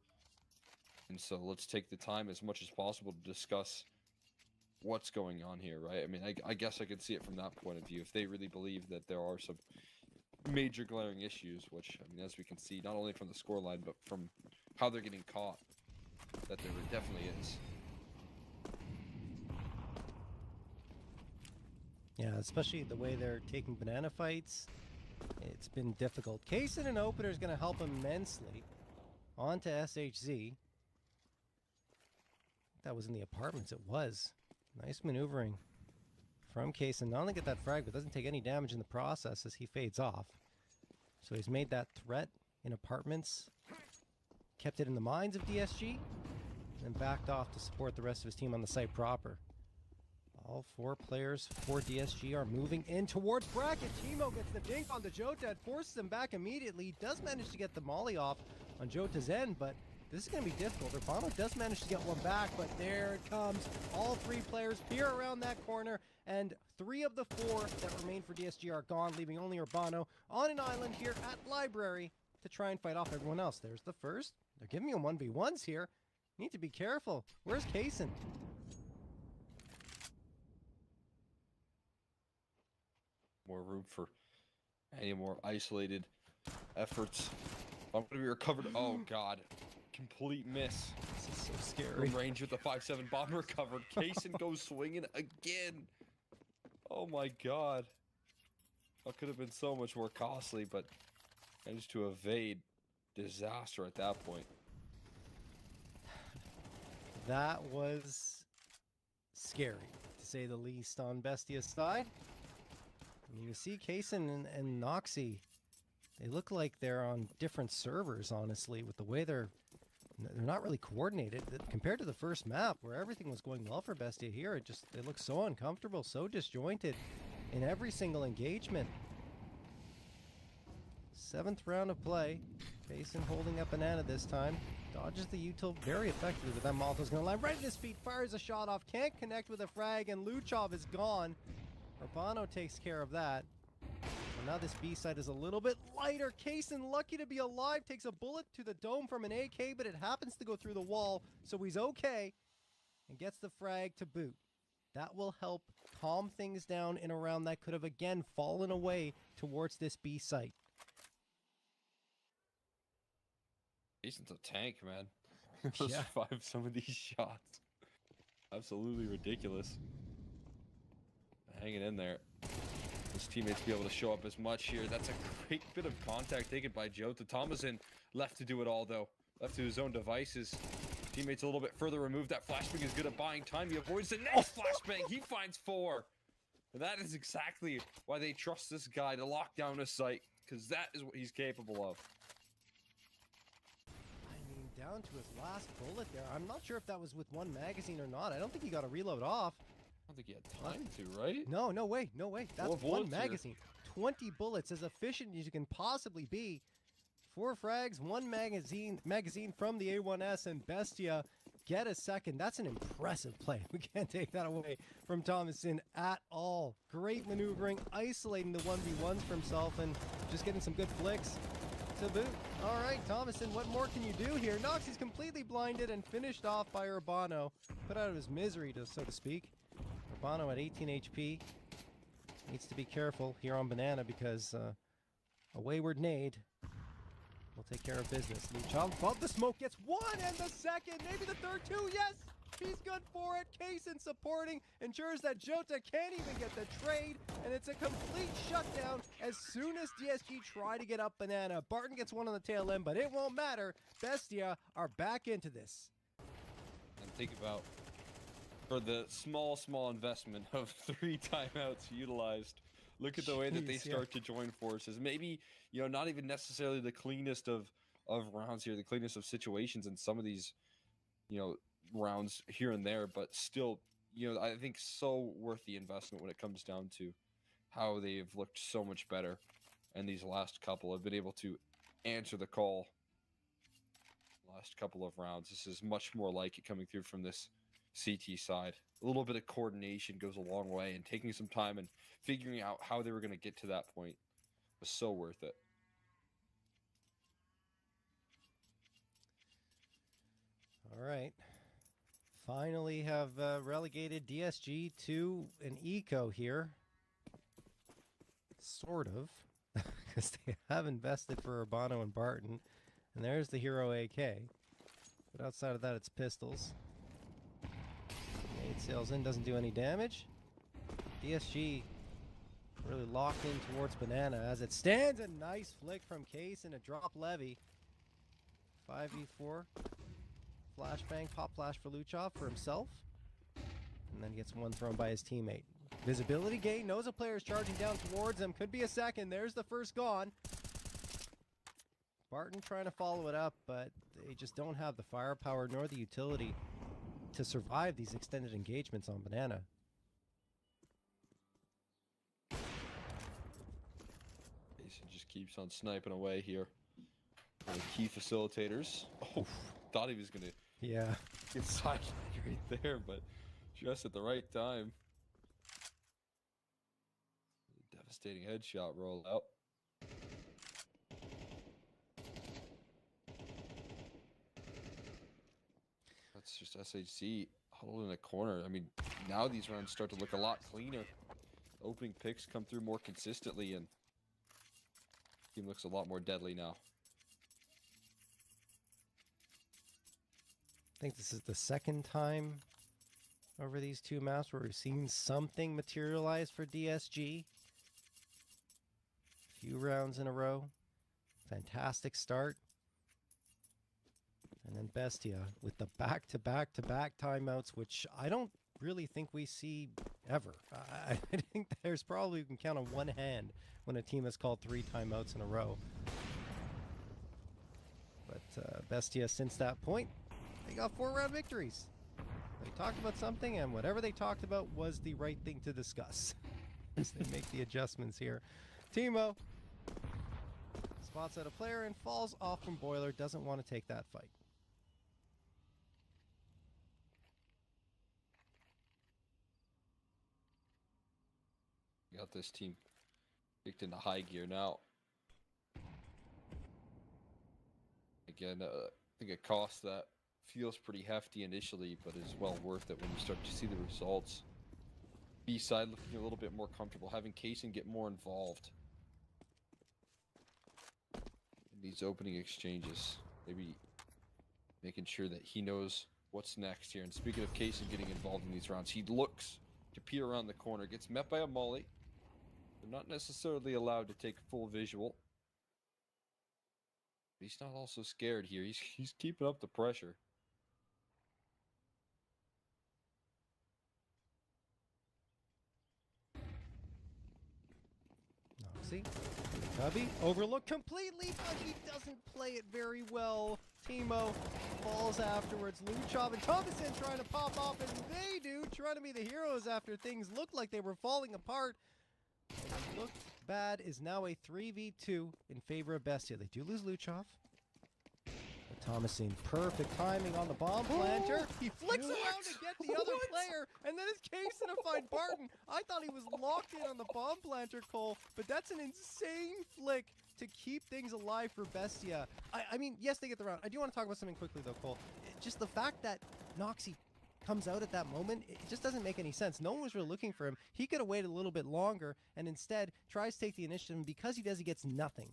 And so let's take the time as much as possible to discuss what's going on here, right? I mean, I guess I could see it from that point of view. If they really believe that there are some major glaring issues, which, I mean, as we can see, not only from the scoreline, but from how they're getting caught, that there definitely is.
Yeah, especially the way they're taking banana fights. It's been difficult. Case in an opener is going to help immensely. On to SHZ. That was in the apartments. It was. Nice maneuvering from Kaysen. Not only get that frag, but doesn't take any damage in the process as he fades off. So he's made that threat in apartments. Kept it in the minds of DSG. And backed off to support the rest of his team on the site proper. All 4 players for DSG are moving in towards bracket. Timo gets the dink on the Jota. It forces him back immediately. Does manage to get the molly off on Jota's end, but this is going to be difficult. Urbano does manage to get one back, but there it comes. All 3 players peer around that corner, and 3 of the 4 that remain for DSG are gone, leaving only Urbano on an island here at Library to try and fight off everyone else. There's the first. They're giving him 1v1s here. Need to be careful. Where's Kaysen?
More room for any more isolated efforts. I'm going to be recovered. Oh, God. Complete miss.
This is so scary.
From range with the 5-7 bomb recovered. Kaysen goes swinging again. Oh, my God. That could have been so much more costly, but managed to evade disaster at that point.
That was scary, to say the least, on Bestia's side. I mean, you see Kaysen and Noxy, they look like they're on different servers, honestly, with the way they're not really coordinated. Compared to the first map, where everything was going well for Bestia here, they look so uncomfortable, so disjointed in every single engagement. 7th round of play. Kaysen holding up Banana this time. Dodges the util very effectively, but that Molotov's going to land right at his feet, fires a shot off, can't connect with a frag, and Luchov is gone. Urbano takes care of that. And now this B side is a little bit lighter. Kaysen, lucky to be alive, takes a bullet to the dome from an AK, but it happens to go through the wall, so he's okay. And gets the frag to boot. That will help calm things down in a round that could have again fallen away towards this B site.
Kaysen's a tank, man. Just survive some of these shots. Absolutely ridiculous. Hanging in there. His teammates be able to show up as much here. That's a great bit of contact taken by Jota. Thomason left to do it all, though. Left to his own devices. Teammates a little bit further removed. That flashbang is good at buying time. He avoids the next flashbang. He finds 4. And that is exactly why they trust this guy to lock down a site, because that is what he's capable of.
I mean, down to his last bullet there. I'm not sure if that was with 1 magazine or not. I don't think he got a reload off.
think he had time to, right?
No, no way, no way. That's
4
one
bullets here.
magazine. 20 bullets, as efficient as you can possibly be. 4 frags, 1 magazine from the A1S, and Bestia get a second. That's an impressive play. We can't take that away from Thomason at all. Great maneuvering, isolating the 1v1s for himself, and just getting some good flicks to boot. All right, Thomason, what more can you do here? Nox is completely blinded and finished off by Urbano. Put out of his misery, so to speak. Urbano at 18 HP. Needs to be careful here on Banana because a wayward nade will take care of business. Luchov above the smoke gets 1 and the second, maybe the third too. Yes, he's good for it. Kaysen supporting, ensures that Jota can't even get the trade, and it's a complete shutdown as soon as DSG try to get up Banana. Barton gets 1 on the tail end, but it won't matter. Bestia are back into this.
And think about, for the small investment of 3 timeouts utilized, look at the way that they start to join forces. Maybe, you know, not even necessarily the cleanest of rounds here, the cleanest of situations in some of these, you know, rounds here and there, but still, you know, I think so worth the investment when it comes down to how they've looked so much better. And these last couple have been able to answer the call. Last couple of rounds. This is much more like it coming through from this CT side. A little bit of coordination goes a long way, and taking some time and figuring out how they were going to get to that point was so worth it.
All right. Finally have relegated DSG to an eco here. Sort of. Because they have invested for Urbano and Barton. And there's the hero AK. But outside of that, it's pistols. Nade sails in, doesn't do any damage. DSG really locked in towards Banana as it stands. A nice flick from Case and a drop levy. 5v4. Flashbang, pop flash for Luchov for himself. And then gets 1 thrown by his teammate. Visibility gain, knows a player is charging down towards him. Could be a second. There's the first gone. Barton trying to follow it up, but they just don't have the firepower nor the utility to survive these extended engagements on Banana.
Jason just keeps on sniping away here. The key facilitators. Oh, thought he was going to get sidelined right there, but just at the right time. Devastating headshot rollout. That's just SHC huddled in a corner. I mean, now these rounds start to look a lot cleaner. Opening picks come through more consistently, and the team looks a lot more deadly now.
I think this is the second time over these 2 maps where we've seen something materialize for DSG. Few rounds in a row. Fantastic start. And then Bestia with the back-to-back-to-back timeouts, which I don't really think we see ever. I think there's probably, you can count on one hand when a team has called 3 timeouts in a row. But Bestia, since that point, they got 4-round victories. They talked about something, and whatever they talked about was the right thing to discuss. As they make the adjustments here. Timo spots out a player and falls off from Boiler. Doesn't want to take that fight.
Got this team kicked into high gear now. Again, I think a cost that feels pretty hefty initially, but is well worth it when you start to see the results. B-side looking a little bit more comfortable, having Kaysen get more involved in these opening exchanges. Maybe making sure that he knows what's next here. And speaking of Kaysen getting involved in these rounds, he looks to peer around the corner, gets met by a molly. They're not necessarily allowed to take full visual. But he's not also scared here. He's keeping up the pressure.
Noxy. Cubby overlooked completely, but he doesn't play it very well. Timo falls afterwards. Luchov and Thomason trying to pop off as they do, trying to be the heroes after things looked like they were falling apart. What looked bad is now a 3v2 in favor of Bestia. They do lose Luchov. But Thomason, perfect timing on the bomb planter. He flicks around to get the other player, and then it's Kaysen to find Barton. I thought he was locked in on the bomb planter, Cole, but that's an insane flick to keep things alive for Bestia. I mean, yes, they get the round. I do want to talk about something quickly, though, Cole. Just the fact that Noxy comes out at that moment, it just doesn't make any sense. No one was really looking for him. He could have waited a little bit longer and instead tries to take the initiative, and because he does, he gets nothing.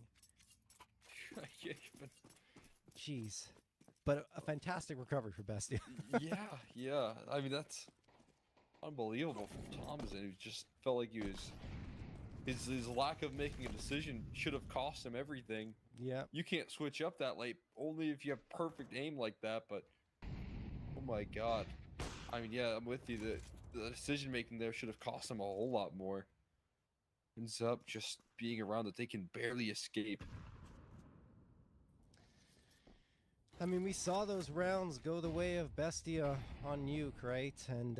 Jeez. But a fantastic recovery for Bestia.
yeah. I mean, that's unbelievable from Thomason. He just felt like he was... His lack of making a decision should have cost him everything.
Yeah.
You can't switch up that late, only if you have perfect aim like that, but... Oh my god. I mean, yeah, I'm with you. The decision making there should have cost him a whole lot more. Ends up just being around that they can barely escape.
I mean, we saw those rounds go the way of Bestia on nuke, right? And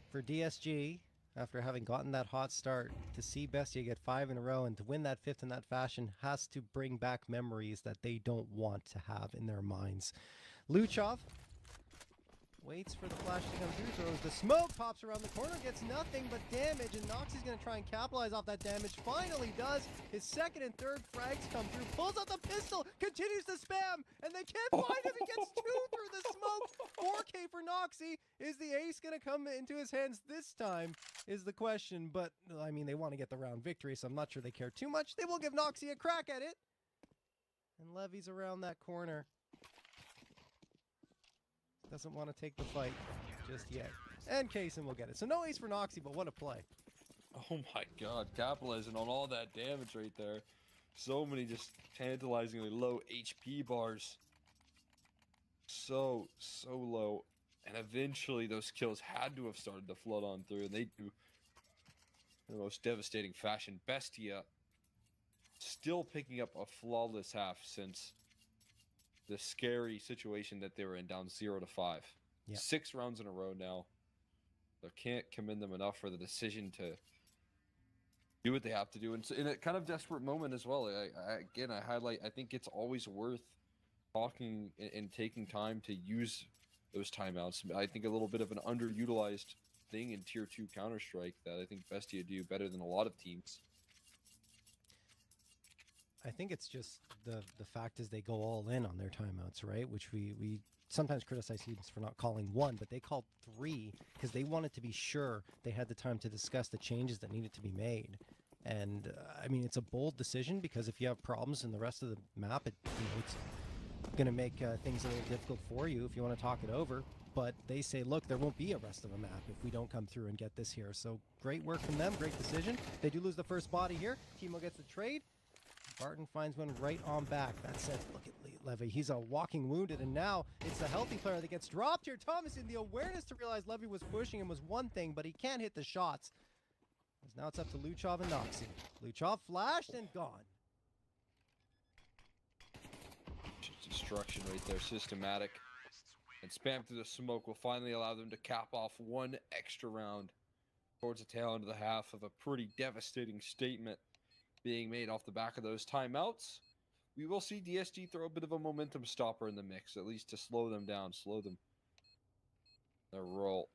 for DSG, after having gotten that hot start, to see Bestia get 5 in a row and to win that 5th in that fashion has to bring back memories that they don't want to have in their minds. Luchov waits for the flash to come through, throws the smoke, pops around the corner, gets nothing but damage, and Noxy's going to try and capitalize off that damage. Finally does. His second and third frags come through, pulls out the pistol, continues to spam, and they can't find him. He gets 2 through the smoke. 4K for Noxy. Is the ace going to come into his hands this time is the question, but I mean, they want to get the round victory, so I'm not sure they care too much. They will give Noxy a crack at it. And Levy's around that corner. Doesn't want to take the fight just yet. And Kaysen will get it. So no ace for Noxy, but what a play.
Oh my god, capitalizing on all that damage right there. So many just tantalizingly low HP bars. So low. And eventually those kills had to have started to flood on through, and they do in the most devastating fashion. Bestia still picking up a flawless half since the scary situation that they were in, down 0-5.
Yep.
6 rounds in a row now. So can't commend them enough for the decision to do what they have to do. And so in a kind of desperate moment as well, I highlight, I think it's always worth talking and taking time to use those timeouts. I think a little bit of an underutilized thing in Tier 2 Counter-Strike that I think Bestia do better than a lot of teams.
I think it's just the fact is they go all in on their timeouts, right? Which we sometimes criticize teams for not calling 1, but they called 3 because they wanted to be sure they had the time to discuss the changes that needed to be made. And I mean, it's a bold decision because if you have problems in the rest of the map, it's going to make things a little difficult for you if you want to talk it over. But they say, look, there won't be a rest of a map if we don't come through and get this here. So great work from them, great decision. They do lose the first body here. Timo gets the trade. Barton finds one right on back. That said, look at Levy. He's a walking wounded, and now it's the healthy player that gets dropped here. Thomason, the awareness to realize Levy was pushing him was one thing, but he can't hit the shots. As now it's up to Luchov and Noxy. Luchov flashed and gone.
Destruction right there, systematic. And spam through the smoke will finally allow them to cap off one extra round towards the tail end of the half of a pretty devastating statement being made off the back of those timeouts. We will see DSG throw a bit of a momentum stopper in the mix, at least to slow them down, slow them their roll.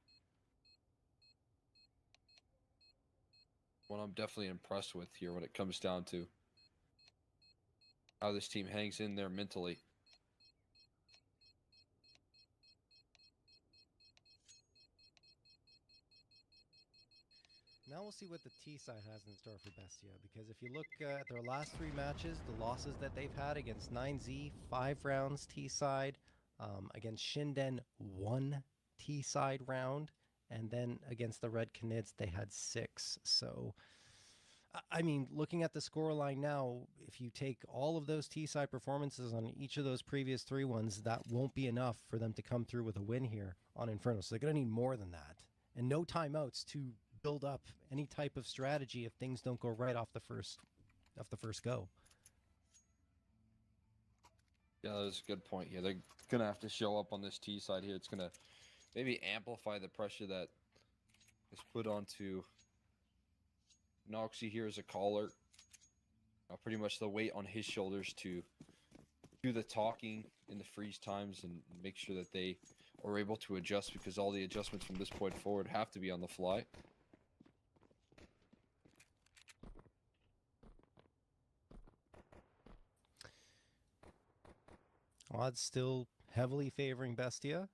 What I'm definitely impressed with here when it comes down to how this team hangs in there mentally.
Now we'll see what the T side has in store for Bestia, because if you look at their last 3 matches, the losses that they've had against 9Z, 5 rounds T side, against Shinden, 1 T side round, and then against the Red Canids, they had 6. So, I mean, looking at the scoreline now, if you take all of those T side performances on each of those previous 3 ones, that won't be enough for them to come through with a win here on Inferno. So they're going to need more than that, and no timeouts to build up any type of strategy if things don't go right off the first the first go.
Yeah, that's a good point. Yeah, they're gonna have to show up on this T side here. It's gonna maybe amplify the pressure that is put onto Noxie here as a caller. Pretty much the weight on his shoulders to do the talking in the freeze times and make sure that they are able to adjust, because all the adjustments from this point forward have to be on the fly.
Odds still heavily favoring Bestia.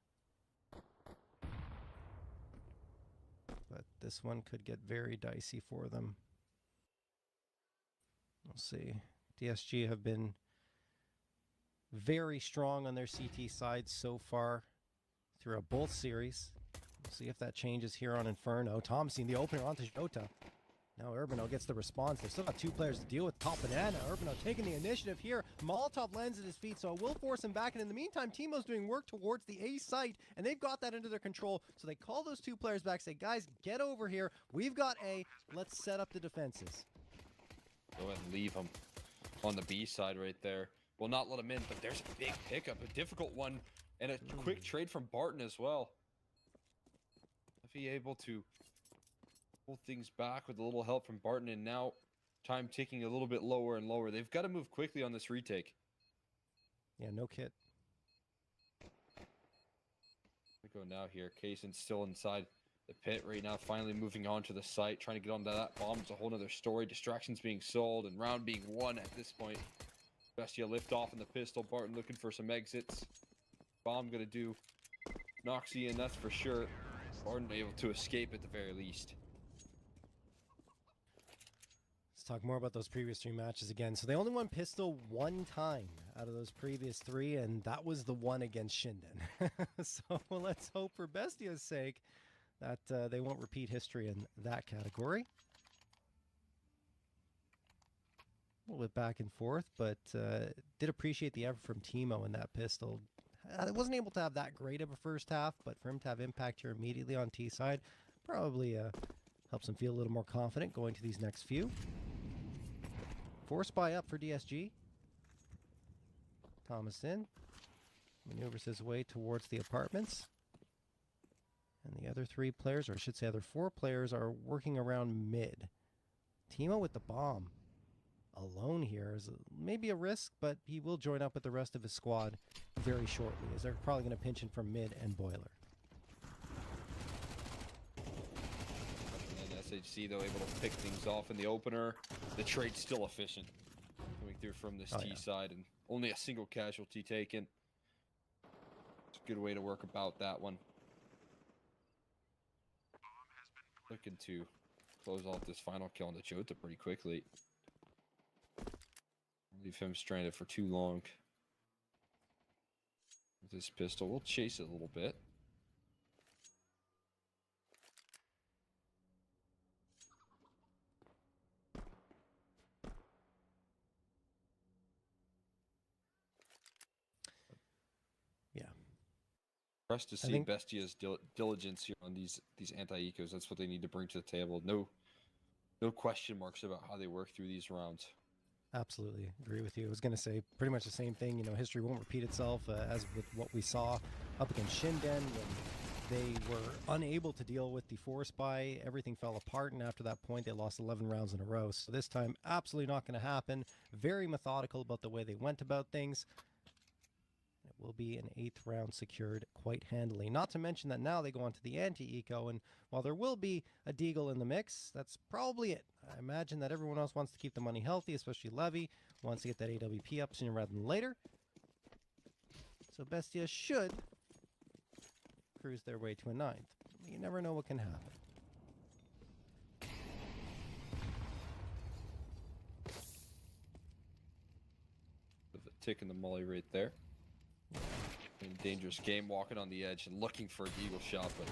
But this one could get very dicey for them. We'll see. DSG have been very strong on their CT side so far throughout both series. We'll see if that changes here on Inferno. Tom seeing the opener onto Jota. Now Urbano gets the response. They've still got two players to deal with. Top Banana. Urbano taking the initiative here. Molotov lands at his feet, so it will force him back. And in the meantime, Teemo's doing work towards the A site, and they've got that under their control. So they call those two players back, say, guys, get over here. We've got A. Let's set up the defenses.
Go ahead and leave him on the B side right there. Will not let him in, but there's a big pickup, a difficult one, and a quick trade from Barton as well. If he able to pull things back with a little help from Barton, and now time ticking a little bit lower and lower. They've got to move quickly on this retake.
Yeah, no kit.
We go now here. Kaysen's still inside the pit right now, finally moving on to the site, trying to get onto that bomb. It's a whole nother story. Distractions being sold and round being won at this point. Bestia lift off in the pistol. Barton looking for some exits. Bomb gonna do Noxie in, that's for sure. Barton able to escape at the very least.
Let's talk more about those previous three matches again. So they only won pistol one time out of those previous three, and that was the one against Shinden. So let's hope for Bestia's sake that they won't repeat history in that category. A little bit back and forth, but did appreciate the effort from Teemo in that pistol. Wasn't able to have that great of a first half, but for him to have impact here immediately on T side probably helps him feel a little more confident going to these next few. Force buy up for DSG. Thomas in. Maneuvers his way towards the apartments. And the other three players, or I should say other four players, are working around mid. Teemo with the bomb. Alone here is maybe a risk, but he will join up with the rest of his squad very shortly, as they're probably going to pinch him from mid and boiler.
And SHC, though, able to pick things off in the opener. The trade's still efficient. Coming through from this T side, and only a single casualty taken. It's a good way to work about that one. Looking to close off this final kill on the Jota pretty quickly. Leave him stranded for too long. With this pistol, we'll chase it a little bit.
Yeah.
Impressed to see Bestia's diligence here on these anti-ecos. That's what they need to bring to the table. No question marks about how they work through these rounds.
Absolutely agree with you. I was going to say pretty much the same thing. You know, history won't repeat itself as with what we saw up against Shinden when they were unable to deal with the force buy. Everything fell apart, and after that point, they lost 11 rounds in a row. So this time, absolutely not going to happen. Very methodical about the way they went about things. It will be an 8th round secured quite handily. Not to mention that now they go on to the anti-eco, and while there will be a Deagle in the mix, that's probably it. I imagine that everyone else wants to keep the money healthy, especially Levy wants to get that AWP up sooner rather than later. So Bestia should cruise their way to a 9th. You never know what can happen.
Bit of a tick in the molly right there. Dangerous game, walking on the edge and looking for a Deagle shot, but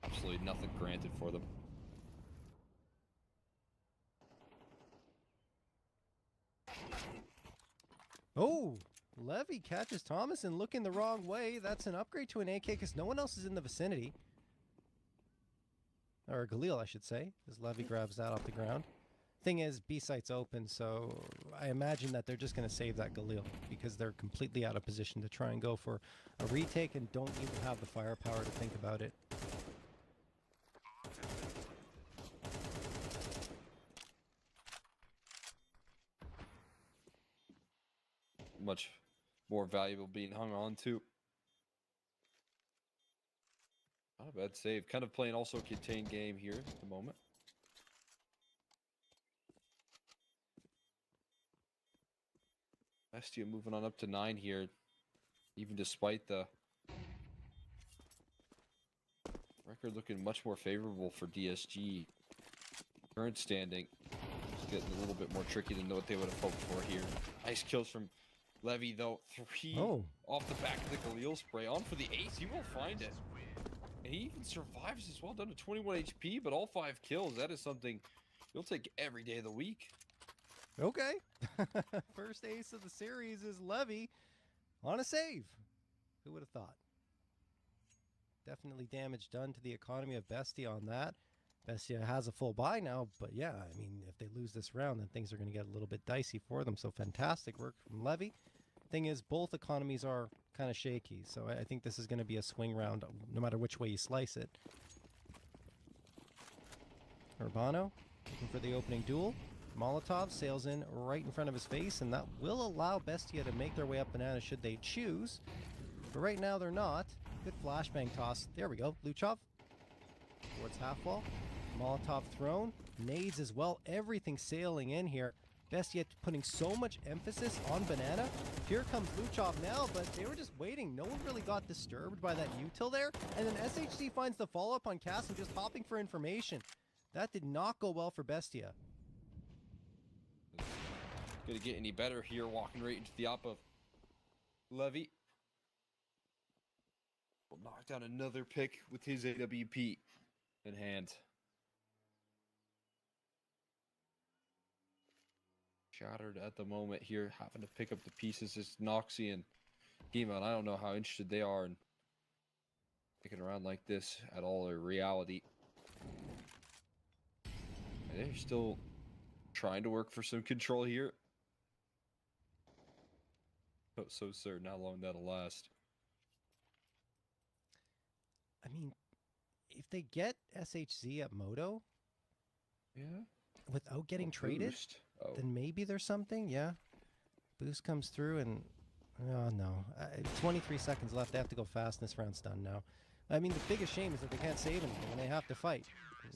absolutely nothing granted for them.
Oh, Levy catches Thomas and looking the wrong way. That's an upgrade to an AK because no one else is in the vicinity. Or Galil, I should say, as Levy grabs that off the ground. Thing is, B site's open, so I imagine that they're just going to save that Galil because they're completely out of position to try and go for a retake and don't even have the firepower to think about it.
Much more valuable being hung on to. Not a bad save. Kind of playing also a contained game here at the moment. Bestia moving on up to 9 here, even despite the record looking much more favorable for DSG. Current standing is getting a little bit more tricky than what they would have hoped for here. Nice kills from Levy though. 3 off the back of the Galil spray. On for the ace, he will find it. And he even survives as well, down to 21 HP, but all 5 kills. That is something you'll take every day of the week.
Okay. First ace of the series is Levy on a save. Who would have thought? Definitely damage done to the economy of Bestia on that. Bestia has a full buy now, but yeah, I mean, if they lose this round, then things are going to get a little bit dicey for them. So fantastic work from Levy. Thing is, both economies are kind of shaky, so I think this is going to be a swing round, no matter which way you slice it. Urbano looking for the opening duel. Molotov sails in right in front of his face, and that will allow Bestia to make their way up banana should they choose. But right now they're not. Good flashbang toss. There we go. Luchov towards half wall. Molotov thrown. Nades as well. Everything sailing in here. Bestia putting so much emphasis on banana. Here comes Luchov now, but they were just waiting. No one really got disturbed by that util there. And then SHC finds the follow-up on Cass and just hopping for information. That did not go well for Bestia.
Gonna get any better here, walking right into the op of Levy. Will knock down another pick with his AWP in hand. Shattered at the moment here, having to pick up the pieces. It's Noxy and Gima, and I don't know how interested they are in picking around like this at all in reality. And they're still trying to work for some control here. But so certain how long that'll last.
I mean, if they get SHZ at Moto,
yeah,
without getting traded, then maybe there's something. Yeah, boost comes through, and oh no, 23 seconds left. They have to go fast. And this round's done now. I mean, the biggest shame is that they can't save anything, and they have to fight.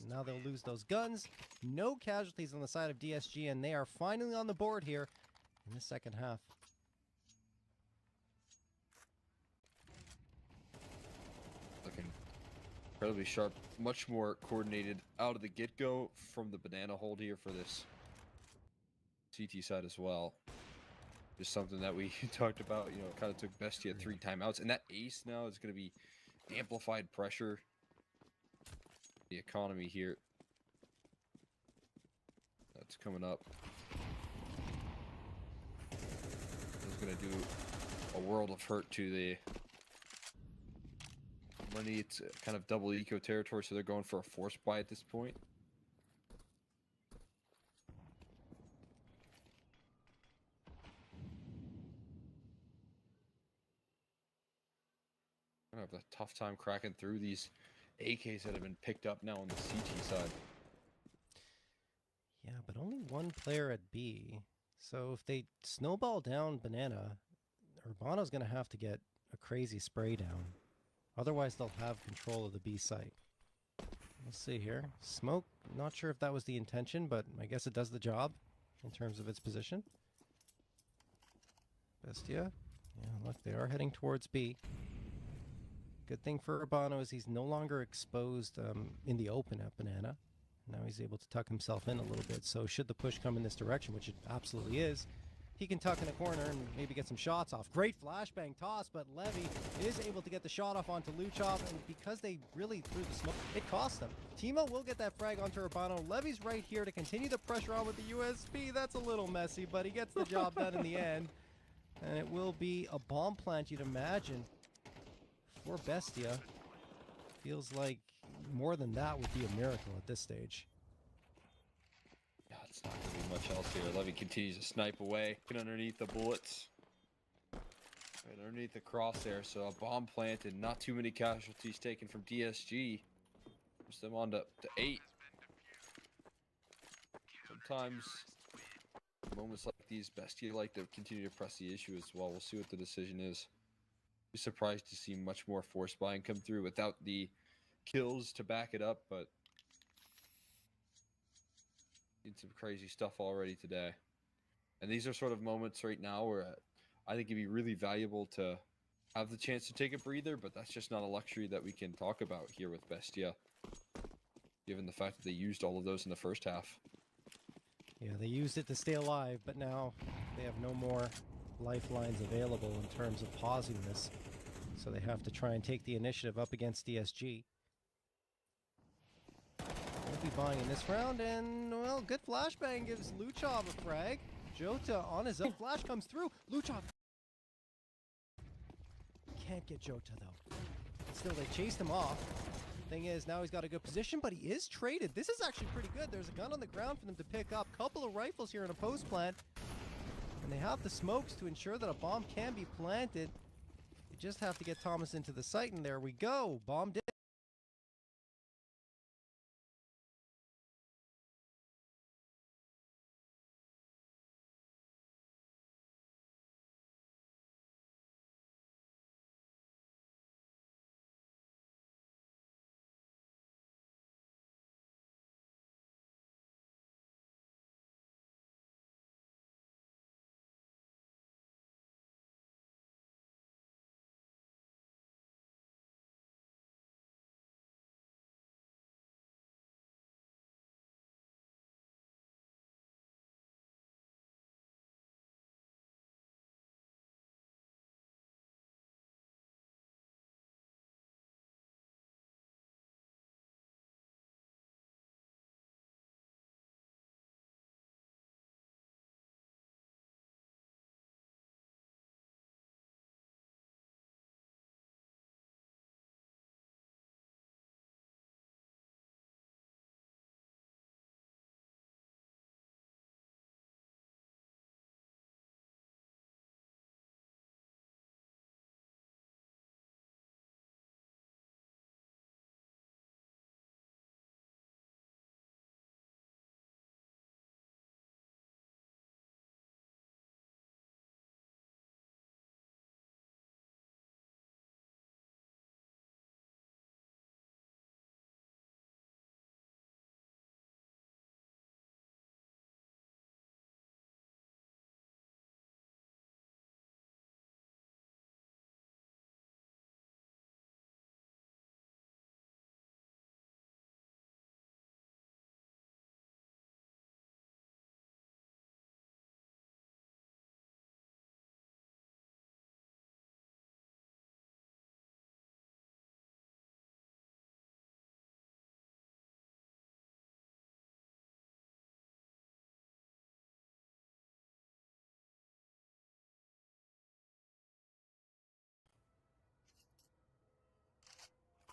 Now they'll lose those guns. No casualties on the side of DSG, and they are finally on the board here in the second half.
Looking incredibly sharp, much more coordinated out of the get-go from the banana hold here for this CT side as well. Just something that we talked about, you know, kind of took Bestia 3 timeouts, and that ace now is going to be amplified pressure. The economy here. That's coming up. It's going to do a world of hurt to the money. It's kind of double eco territory, so they're going for a force buy at this point. I have a tough time cracking through these AKs that have been picked up now on the CT side.
Yeah, but only one player at B. So if they snowball down banana, Urbano's going to have to get a crazy spray down. Otherwise, they'll have control of the B site. Let's see here. Smoke, not sure if that was the intention, but I guess it does the job in terms of its position. Bestia. Yeah, look, they are heading towards B. Good thing for Urbano is he's no longer exposed in the open at banana. Now he's able to tuck himself in a little bit. So should the push come in this direction, which it absolutely is, he can tuck in a corner and maybe get some shots off. Great flashbang toss, but Levy is able to get the shot off onto Luchov, and because they really threw the smoke, it cost them. Timo will get that frag onto Urbano. Levy's right here to continue the pressure on with the USP. That's a little messy, but he gets the job done in the end. And it will be a bomb plant, you'd imagine, for Bestia. Feels like more than that would be a miracle at this stage.
Yeah, It's not going to be much else here. Levy continues to snipe away. Get underneath the bullets. Right underneath the crosshair. So a bomb planted. Not too many casualties taken from DSG. Push them on to 8. Sometimes moments like these, Bestia like to continue to press the issue as well. We'll see what the decision is. Be surprised to see much more force buying come through without the kills to back it up, but need some crazy stuff already today. And these are sort of moments right now where I think it'd be really valuable to have the chance to take a breather, but that's just not a luxury that we can talk about here with Bestia, given the fact that they used all of those in the first half.
Yeah, they used it to stay alive, but now they have no more lifelines available in terms of pausing this. So they have to try and take the initiative up against DSG. They'll be buying in this round, and, well, good flashbang gives Luchov a frag. Jota on his own. Flash comes through. Luchov can't get Jota, though. Still, they chased him off. Thing is, now he's got a good position, but he is traded. This is actually pretty good. There's a gun on the ground for them to pick up. Couple of rifles here in a post plant. And they have the smokes to ensure that a bomb can be planted. They just have to get Thomas into the site, and there we go. Bomb did.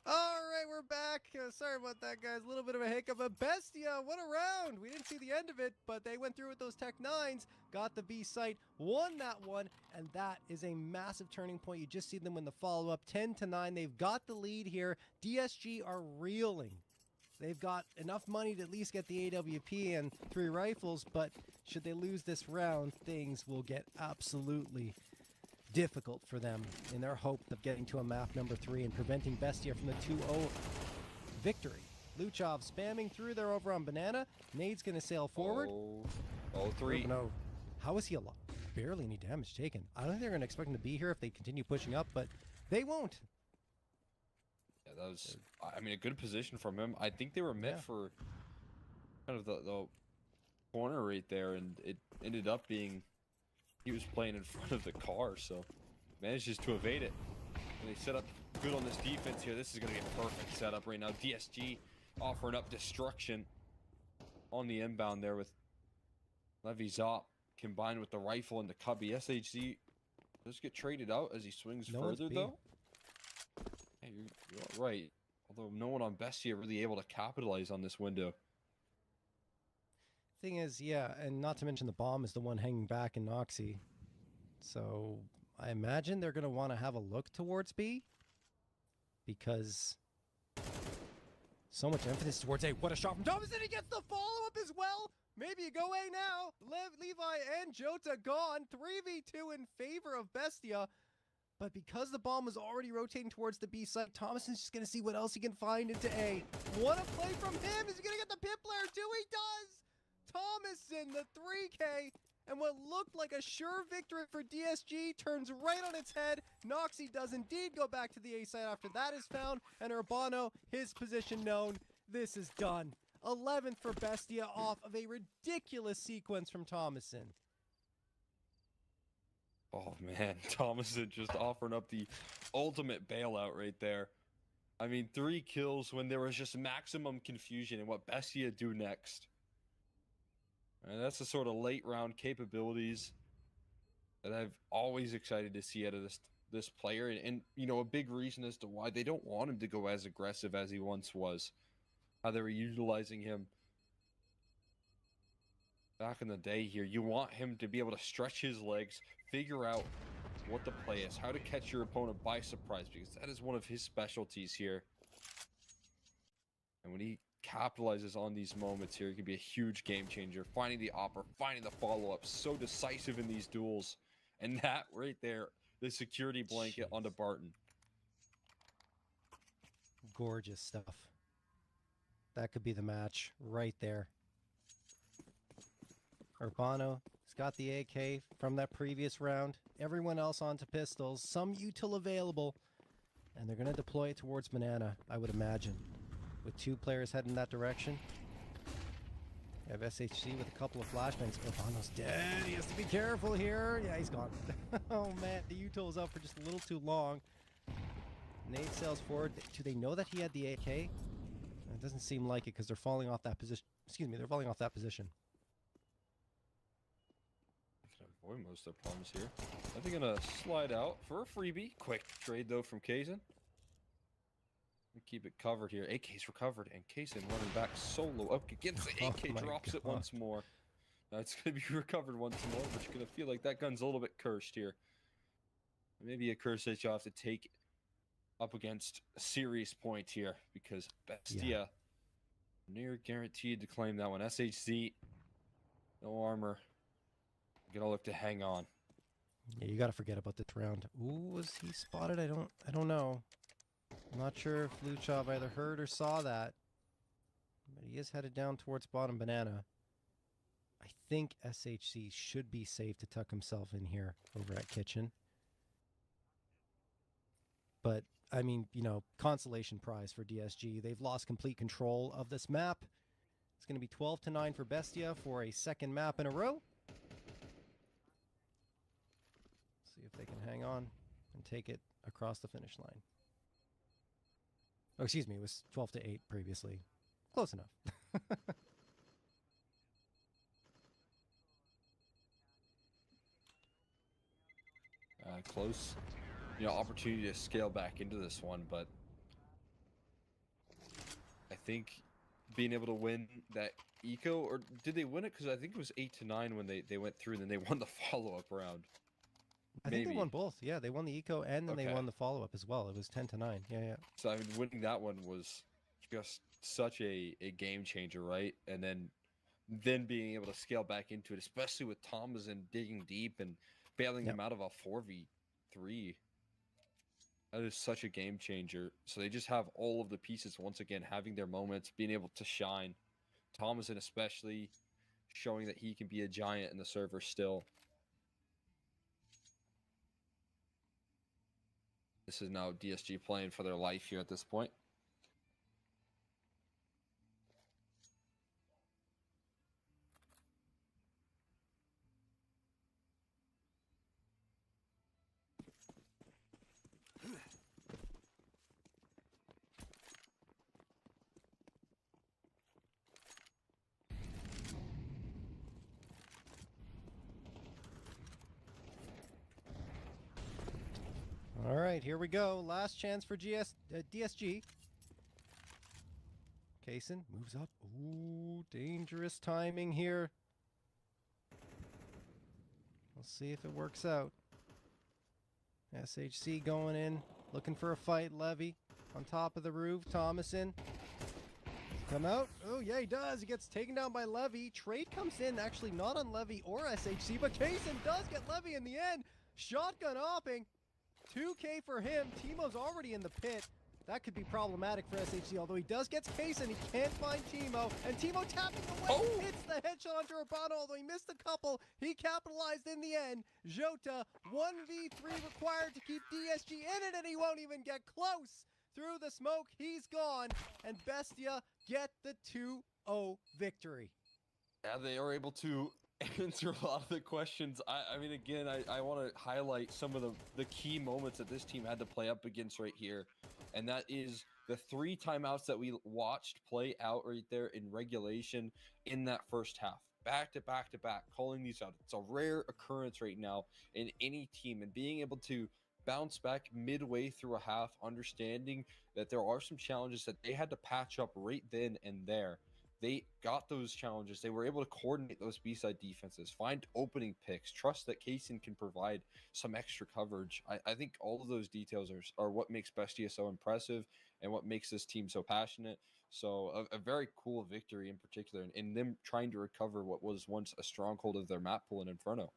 All right, we're back. Sorry about that, guys. A little bit of a hiccup. But Bestia, what a round. We didn't see the end of it, but they went through with those Tech 9s, got the B site, won that one, and that is a massive turning point. You just see them in the follow-up, 10-9. They've got the lead here. DSG are reeling. They've got enough money to at least get the AWP and 3 rifles, but should they lose this round, things will get absolutely difficult for them in their hope of getting to a map number 3 and preventing Bestia from the 2-0 victory. Luchov spamming through there over on Banana. Nade's going to sail forward.
Oh, 3.
No. How is he alive? Barely any damage taken. I don't think they're going to expect him to be here if they continue pushing up, but they won't.
Yeah, that was, I mean, a good position from him. I think they were meant for kind of the corner right there, and it ended up being he was playing in front of the car, so manages to evade it. And they set up good on this defense here. This is going to be a perfect setup right now. DSG offering up destruction on the inbound there with Levy Zop combined with the rifle and the cubby. SHZ does get traded out as he swings further, though. Yeah, you're right. Although no one on Bestia really able to capitalize on this window.
thing is, yeah, and not to mention the bomb is the one hanging back in Noxy. So I imagine they're going to want to have a look towards B because so much emphasis towards A. What a shot from Thomas, and he gets the follow-up as well. Maybe you go A now. Levi and Jota gone. 3v2 in favor of Bestia. But because the bomb was already rotating towards the B side, Thomason's just going to see what else he can find into A. What a play from him. Is he going to get the pip player too? He does. Thomason, the 3K. And what looked like a sure victory for DSG turns right on its head. Noxy does indeed go back to the A side after that is found. And Urbano, his position known. This is done. 11th for Bestia off of a ridiculous sequence from Thomason.
Oh man, Thomason just offering up the ultimate bailout right there. I mean, 3 kills when there was just maximum confusion in what Bestia do next. And that's the sort of late round capabilities that I've always excited to see out of this player. And you know, a big reason as to why they don't want him to go as aggressive as he once was. How they were utilizing him back in the day here. You want him to be able to stretch his legs, figure out what the play is, how to catch your opponent by surprise, because that is one of his specialties here. And when he capitalizes on these moments here, it can be a huge game changer. Finding the opper, finding the follow-up, so decisive in these duels. And that right there, the security blanket onto Barton.
Gorgeous stuff. That could be the match right there. Urbano has got the AK from that previous round. Everyone else onto pistols. Some util available. And they're going to deploy it towards Banana, I would imagine. With 2 players heading that direction. You have SHC with a couple of flashbangs. Urbano's dead. He has to be careful here. Yeah, he's gone. Oh, man. The util is up for just a little too long. Nade sails forward. Do they know that he had the AK? It doesn't seem like it because they're falling off that position. Excuse me, they're falling off that position.
Can avoid most of their problems here. I think gonna slide out for a freebie. Quick trade though from Kazin. Keep it covered here. AK's recovered and Kazin running back solo up against the AK. Drops it once more. Now it's gonna be recovered once more, but you're gonna feel like that gun's a little bit cursed here. Maybe a curse that you'll have to take up against a serious point here, because Bestia near guaranteed to claim that one. SHC, no armor. Gonna look to hang on.
Yeah, you gotta forget about this round. Ooh, was he spotted? I don't know. I'm not sure if Luchov either heard or saw that. But he is headed down towards bottom Banana. I think SHC should be safe to tuck himself in here over at Kitchen. But I mean, you know, consolation prize for DSG. They've lost complete control of this map. It's going to be 12-9 for Bestia for a second map in a row. See if they can hang on and take it across the finish line. Oh, excuse me, it was 12-8 previously. Close enough.
Close. You know, opportunity to scale back into this one, but I think being able to win that eco, or did they win it? Because I think it was 8-9 when they went through, and then they won the follow-up round.
I think they won both. Yeah, they won the eco and then they won the follow-up as well. It was 10-9. Yeah.
So I mean, winning that one was just such a game changer, right? And then being able to scale back into it, especially with Thomason digging deep and bailing him out of a 4v3. That is such a game changer. So they just have all of the pieces once again having their moments, being able to shine. Thomason especially showing that he can be a giant in the server still. This is now DSG playing for their life here at this point.
All right, here we go. Last chance for DSG. Kaysen moves up. Ooh, dangerous timing here. We'll see if it works out. SHC going in, looking for a fight. Levy on top of the roof. Thomason. Come out. Oh, yeah, he does. He gets taken down by Levy. Trade comes in, actually not on Levy or SHC, but Kaysen does get Levy in the end. Shotgun hopping. 2K for him. Teemo's already in the pit. That could be problematic for SHC, although he does get Kaysen. He can't find Teemo, and Teemo tapping away, hits the headshot onto Urbano, although he missed a couple. He capitalized in the end. Jota, 1v3 required to keep DSG in it, and he won't even get close. Through the smoke, he's gone, and Bestia get the 2-0 victory.
Yeah, they are able to answer a lot of the questions. I mean, again, I want to highlight some of the key moments that this team had to play up against right here. And that is the 3 timeouts that we watched play out right there in regulation in that first half. Back to back to back, calling these out. It's a rare occurrence right now in any team. And being able to bounce back midway through a half, understanding that there are some challenges that they had to patch up right then and there. They got those challenges. They were able to coordinate those B-side defenses, find opening picks, trust that Kaysen can provide some extra coverage. I think all of those details are what makes Bestia so impressive and what makes this team so passionate. So a very cool victory in particular, in them trying to recover what was once a stronghold of their map pool in Inferno.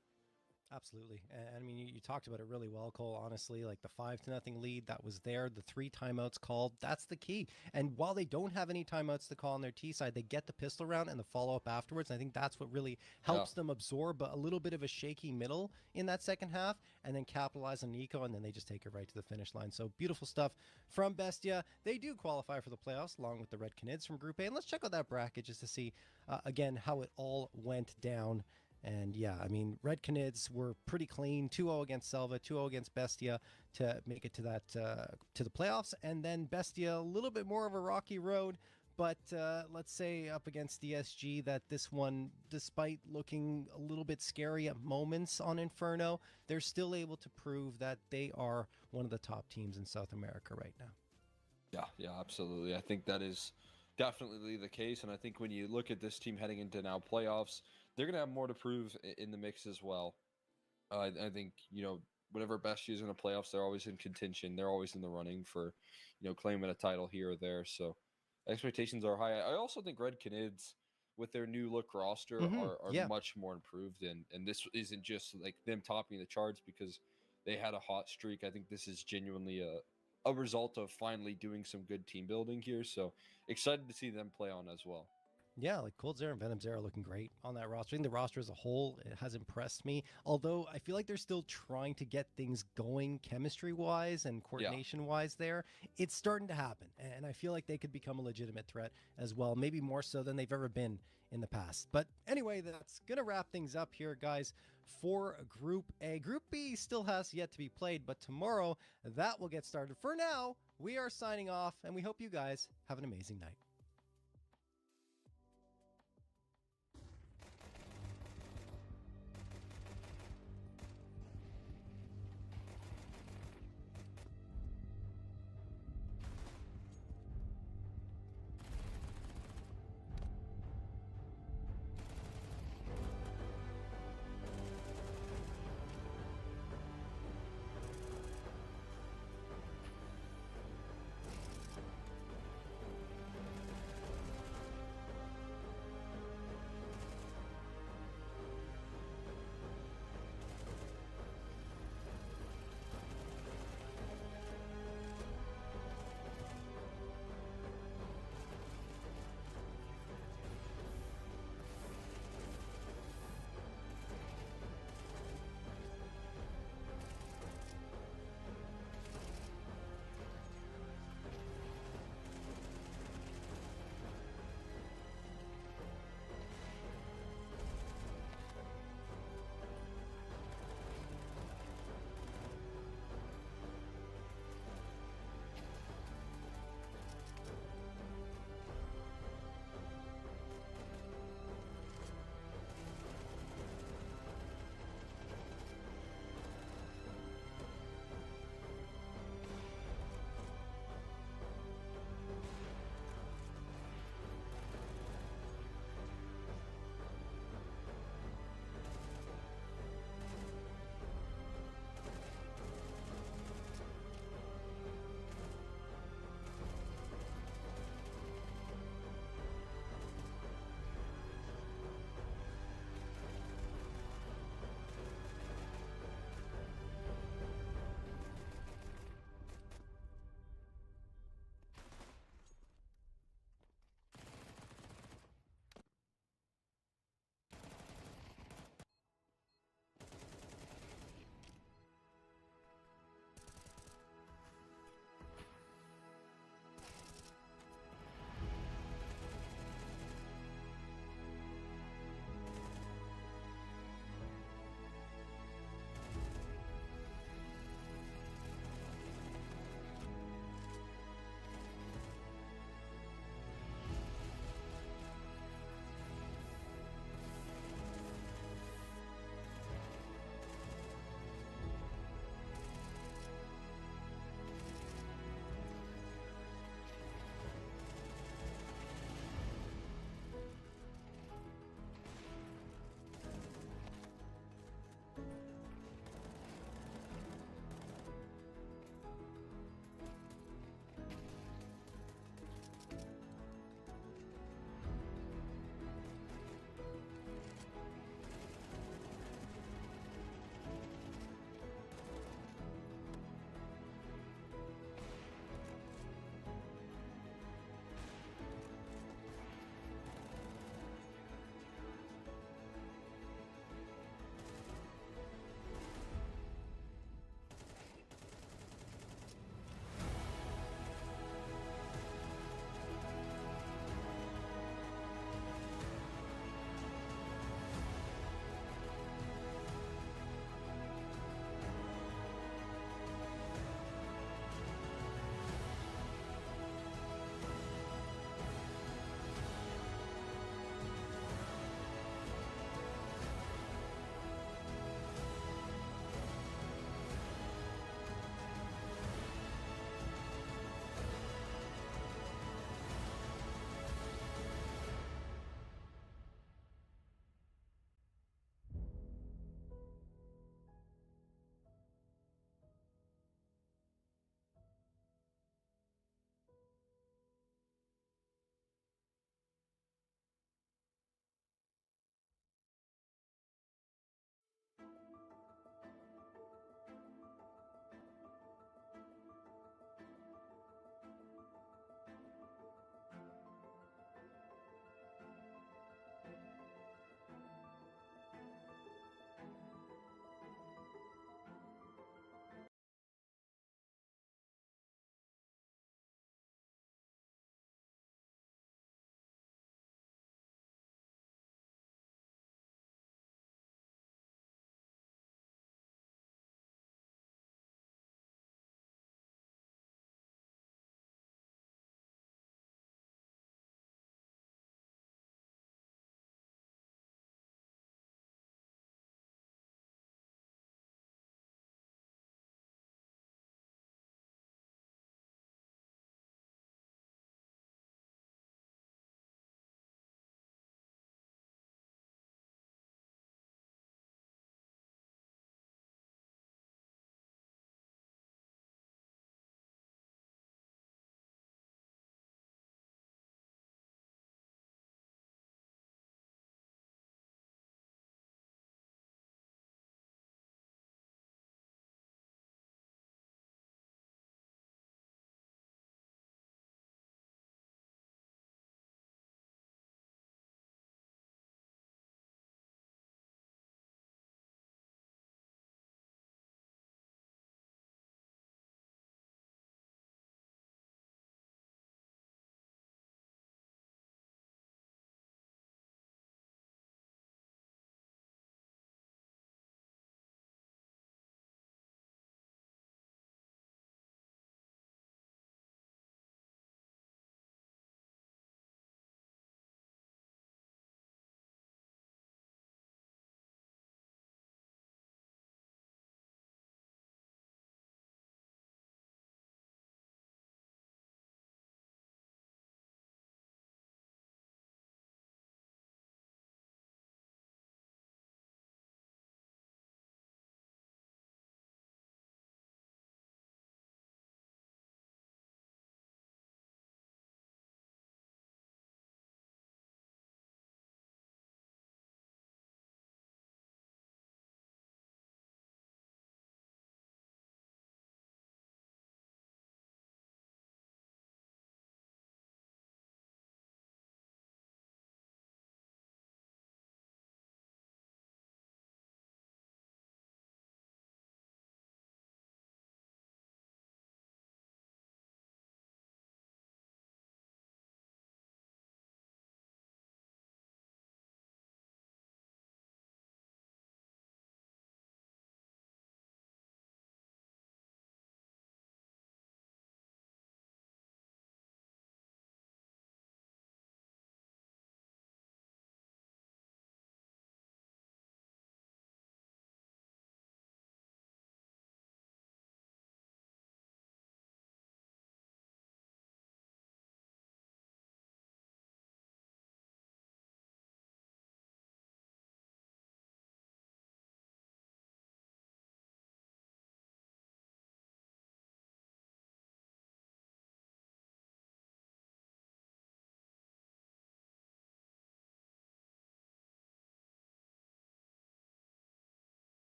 Absolutely. And I mean, you talked about it really well, Cole, honestly, like the 5-0 lead that was there, the 3 timeouts called, that's the key. And while they don't have any timeouts to call on their T side, they get the pistol round and the follow-up afterwards. And I think that's what really helps them absorb a little bit of a shaky middle in that second half and then capitalize on Nico, and then they just take it right to the finish line. So beautiful stuff from Bestia. They do qualify for the playoffs along with the Red Canids from Group A. And let's check out that bracket just to see, again, how it all went down. And yeah, I mean, Red Canids were pretty clean, 2-0 against SELVA, 2-0 against Bestia to make it to that to the playoffs. And then Bestia, a little bit more of a rocky road, but let's say up against DSG, that this one, despite looking a little bit scary at moments on Inferno, they're still able to prove that they are one of the top teams in South America right now.
Yeah, absolutely. I think that is definitely the case. And I think when you look at this team heading into now playoffs, they're going to have more to prove in the mix as well. I think, whenever Bestia is in the playoffs, they're always in contention. They're always in the running for, claiming a title here or there. So expectations are high. I also think Red Canids, with their new look roster, are much more improved. And this isn't just like them topping the charts because they had a hot streak. I think this is genuinely a result of finally doing some good team building here. So excited to see them play on as well.
Yeah, like Cold Zera and Venom Zera looking great on that roster. I think the roster as a whole, it has impressed me. Although I feel like they're still trying to get things going chemistry-wise and coordination-wise there. It's starting to happen, and I feel like they could become a legitimate threat as well, maybe more so than they've ever been in the past. But anyway, that's going to wrap things up here, guys, for Group A. Group B still has yet to be played, but tomorrow that will get started. For now, we are signing off, and we hope you guys have an amazing night.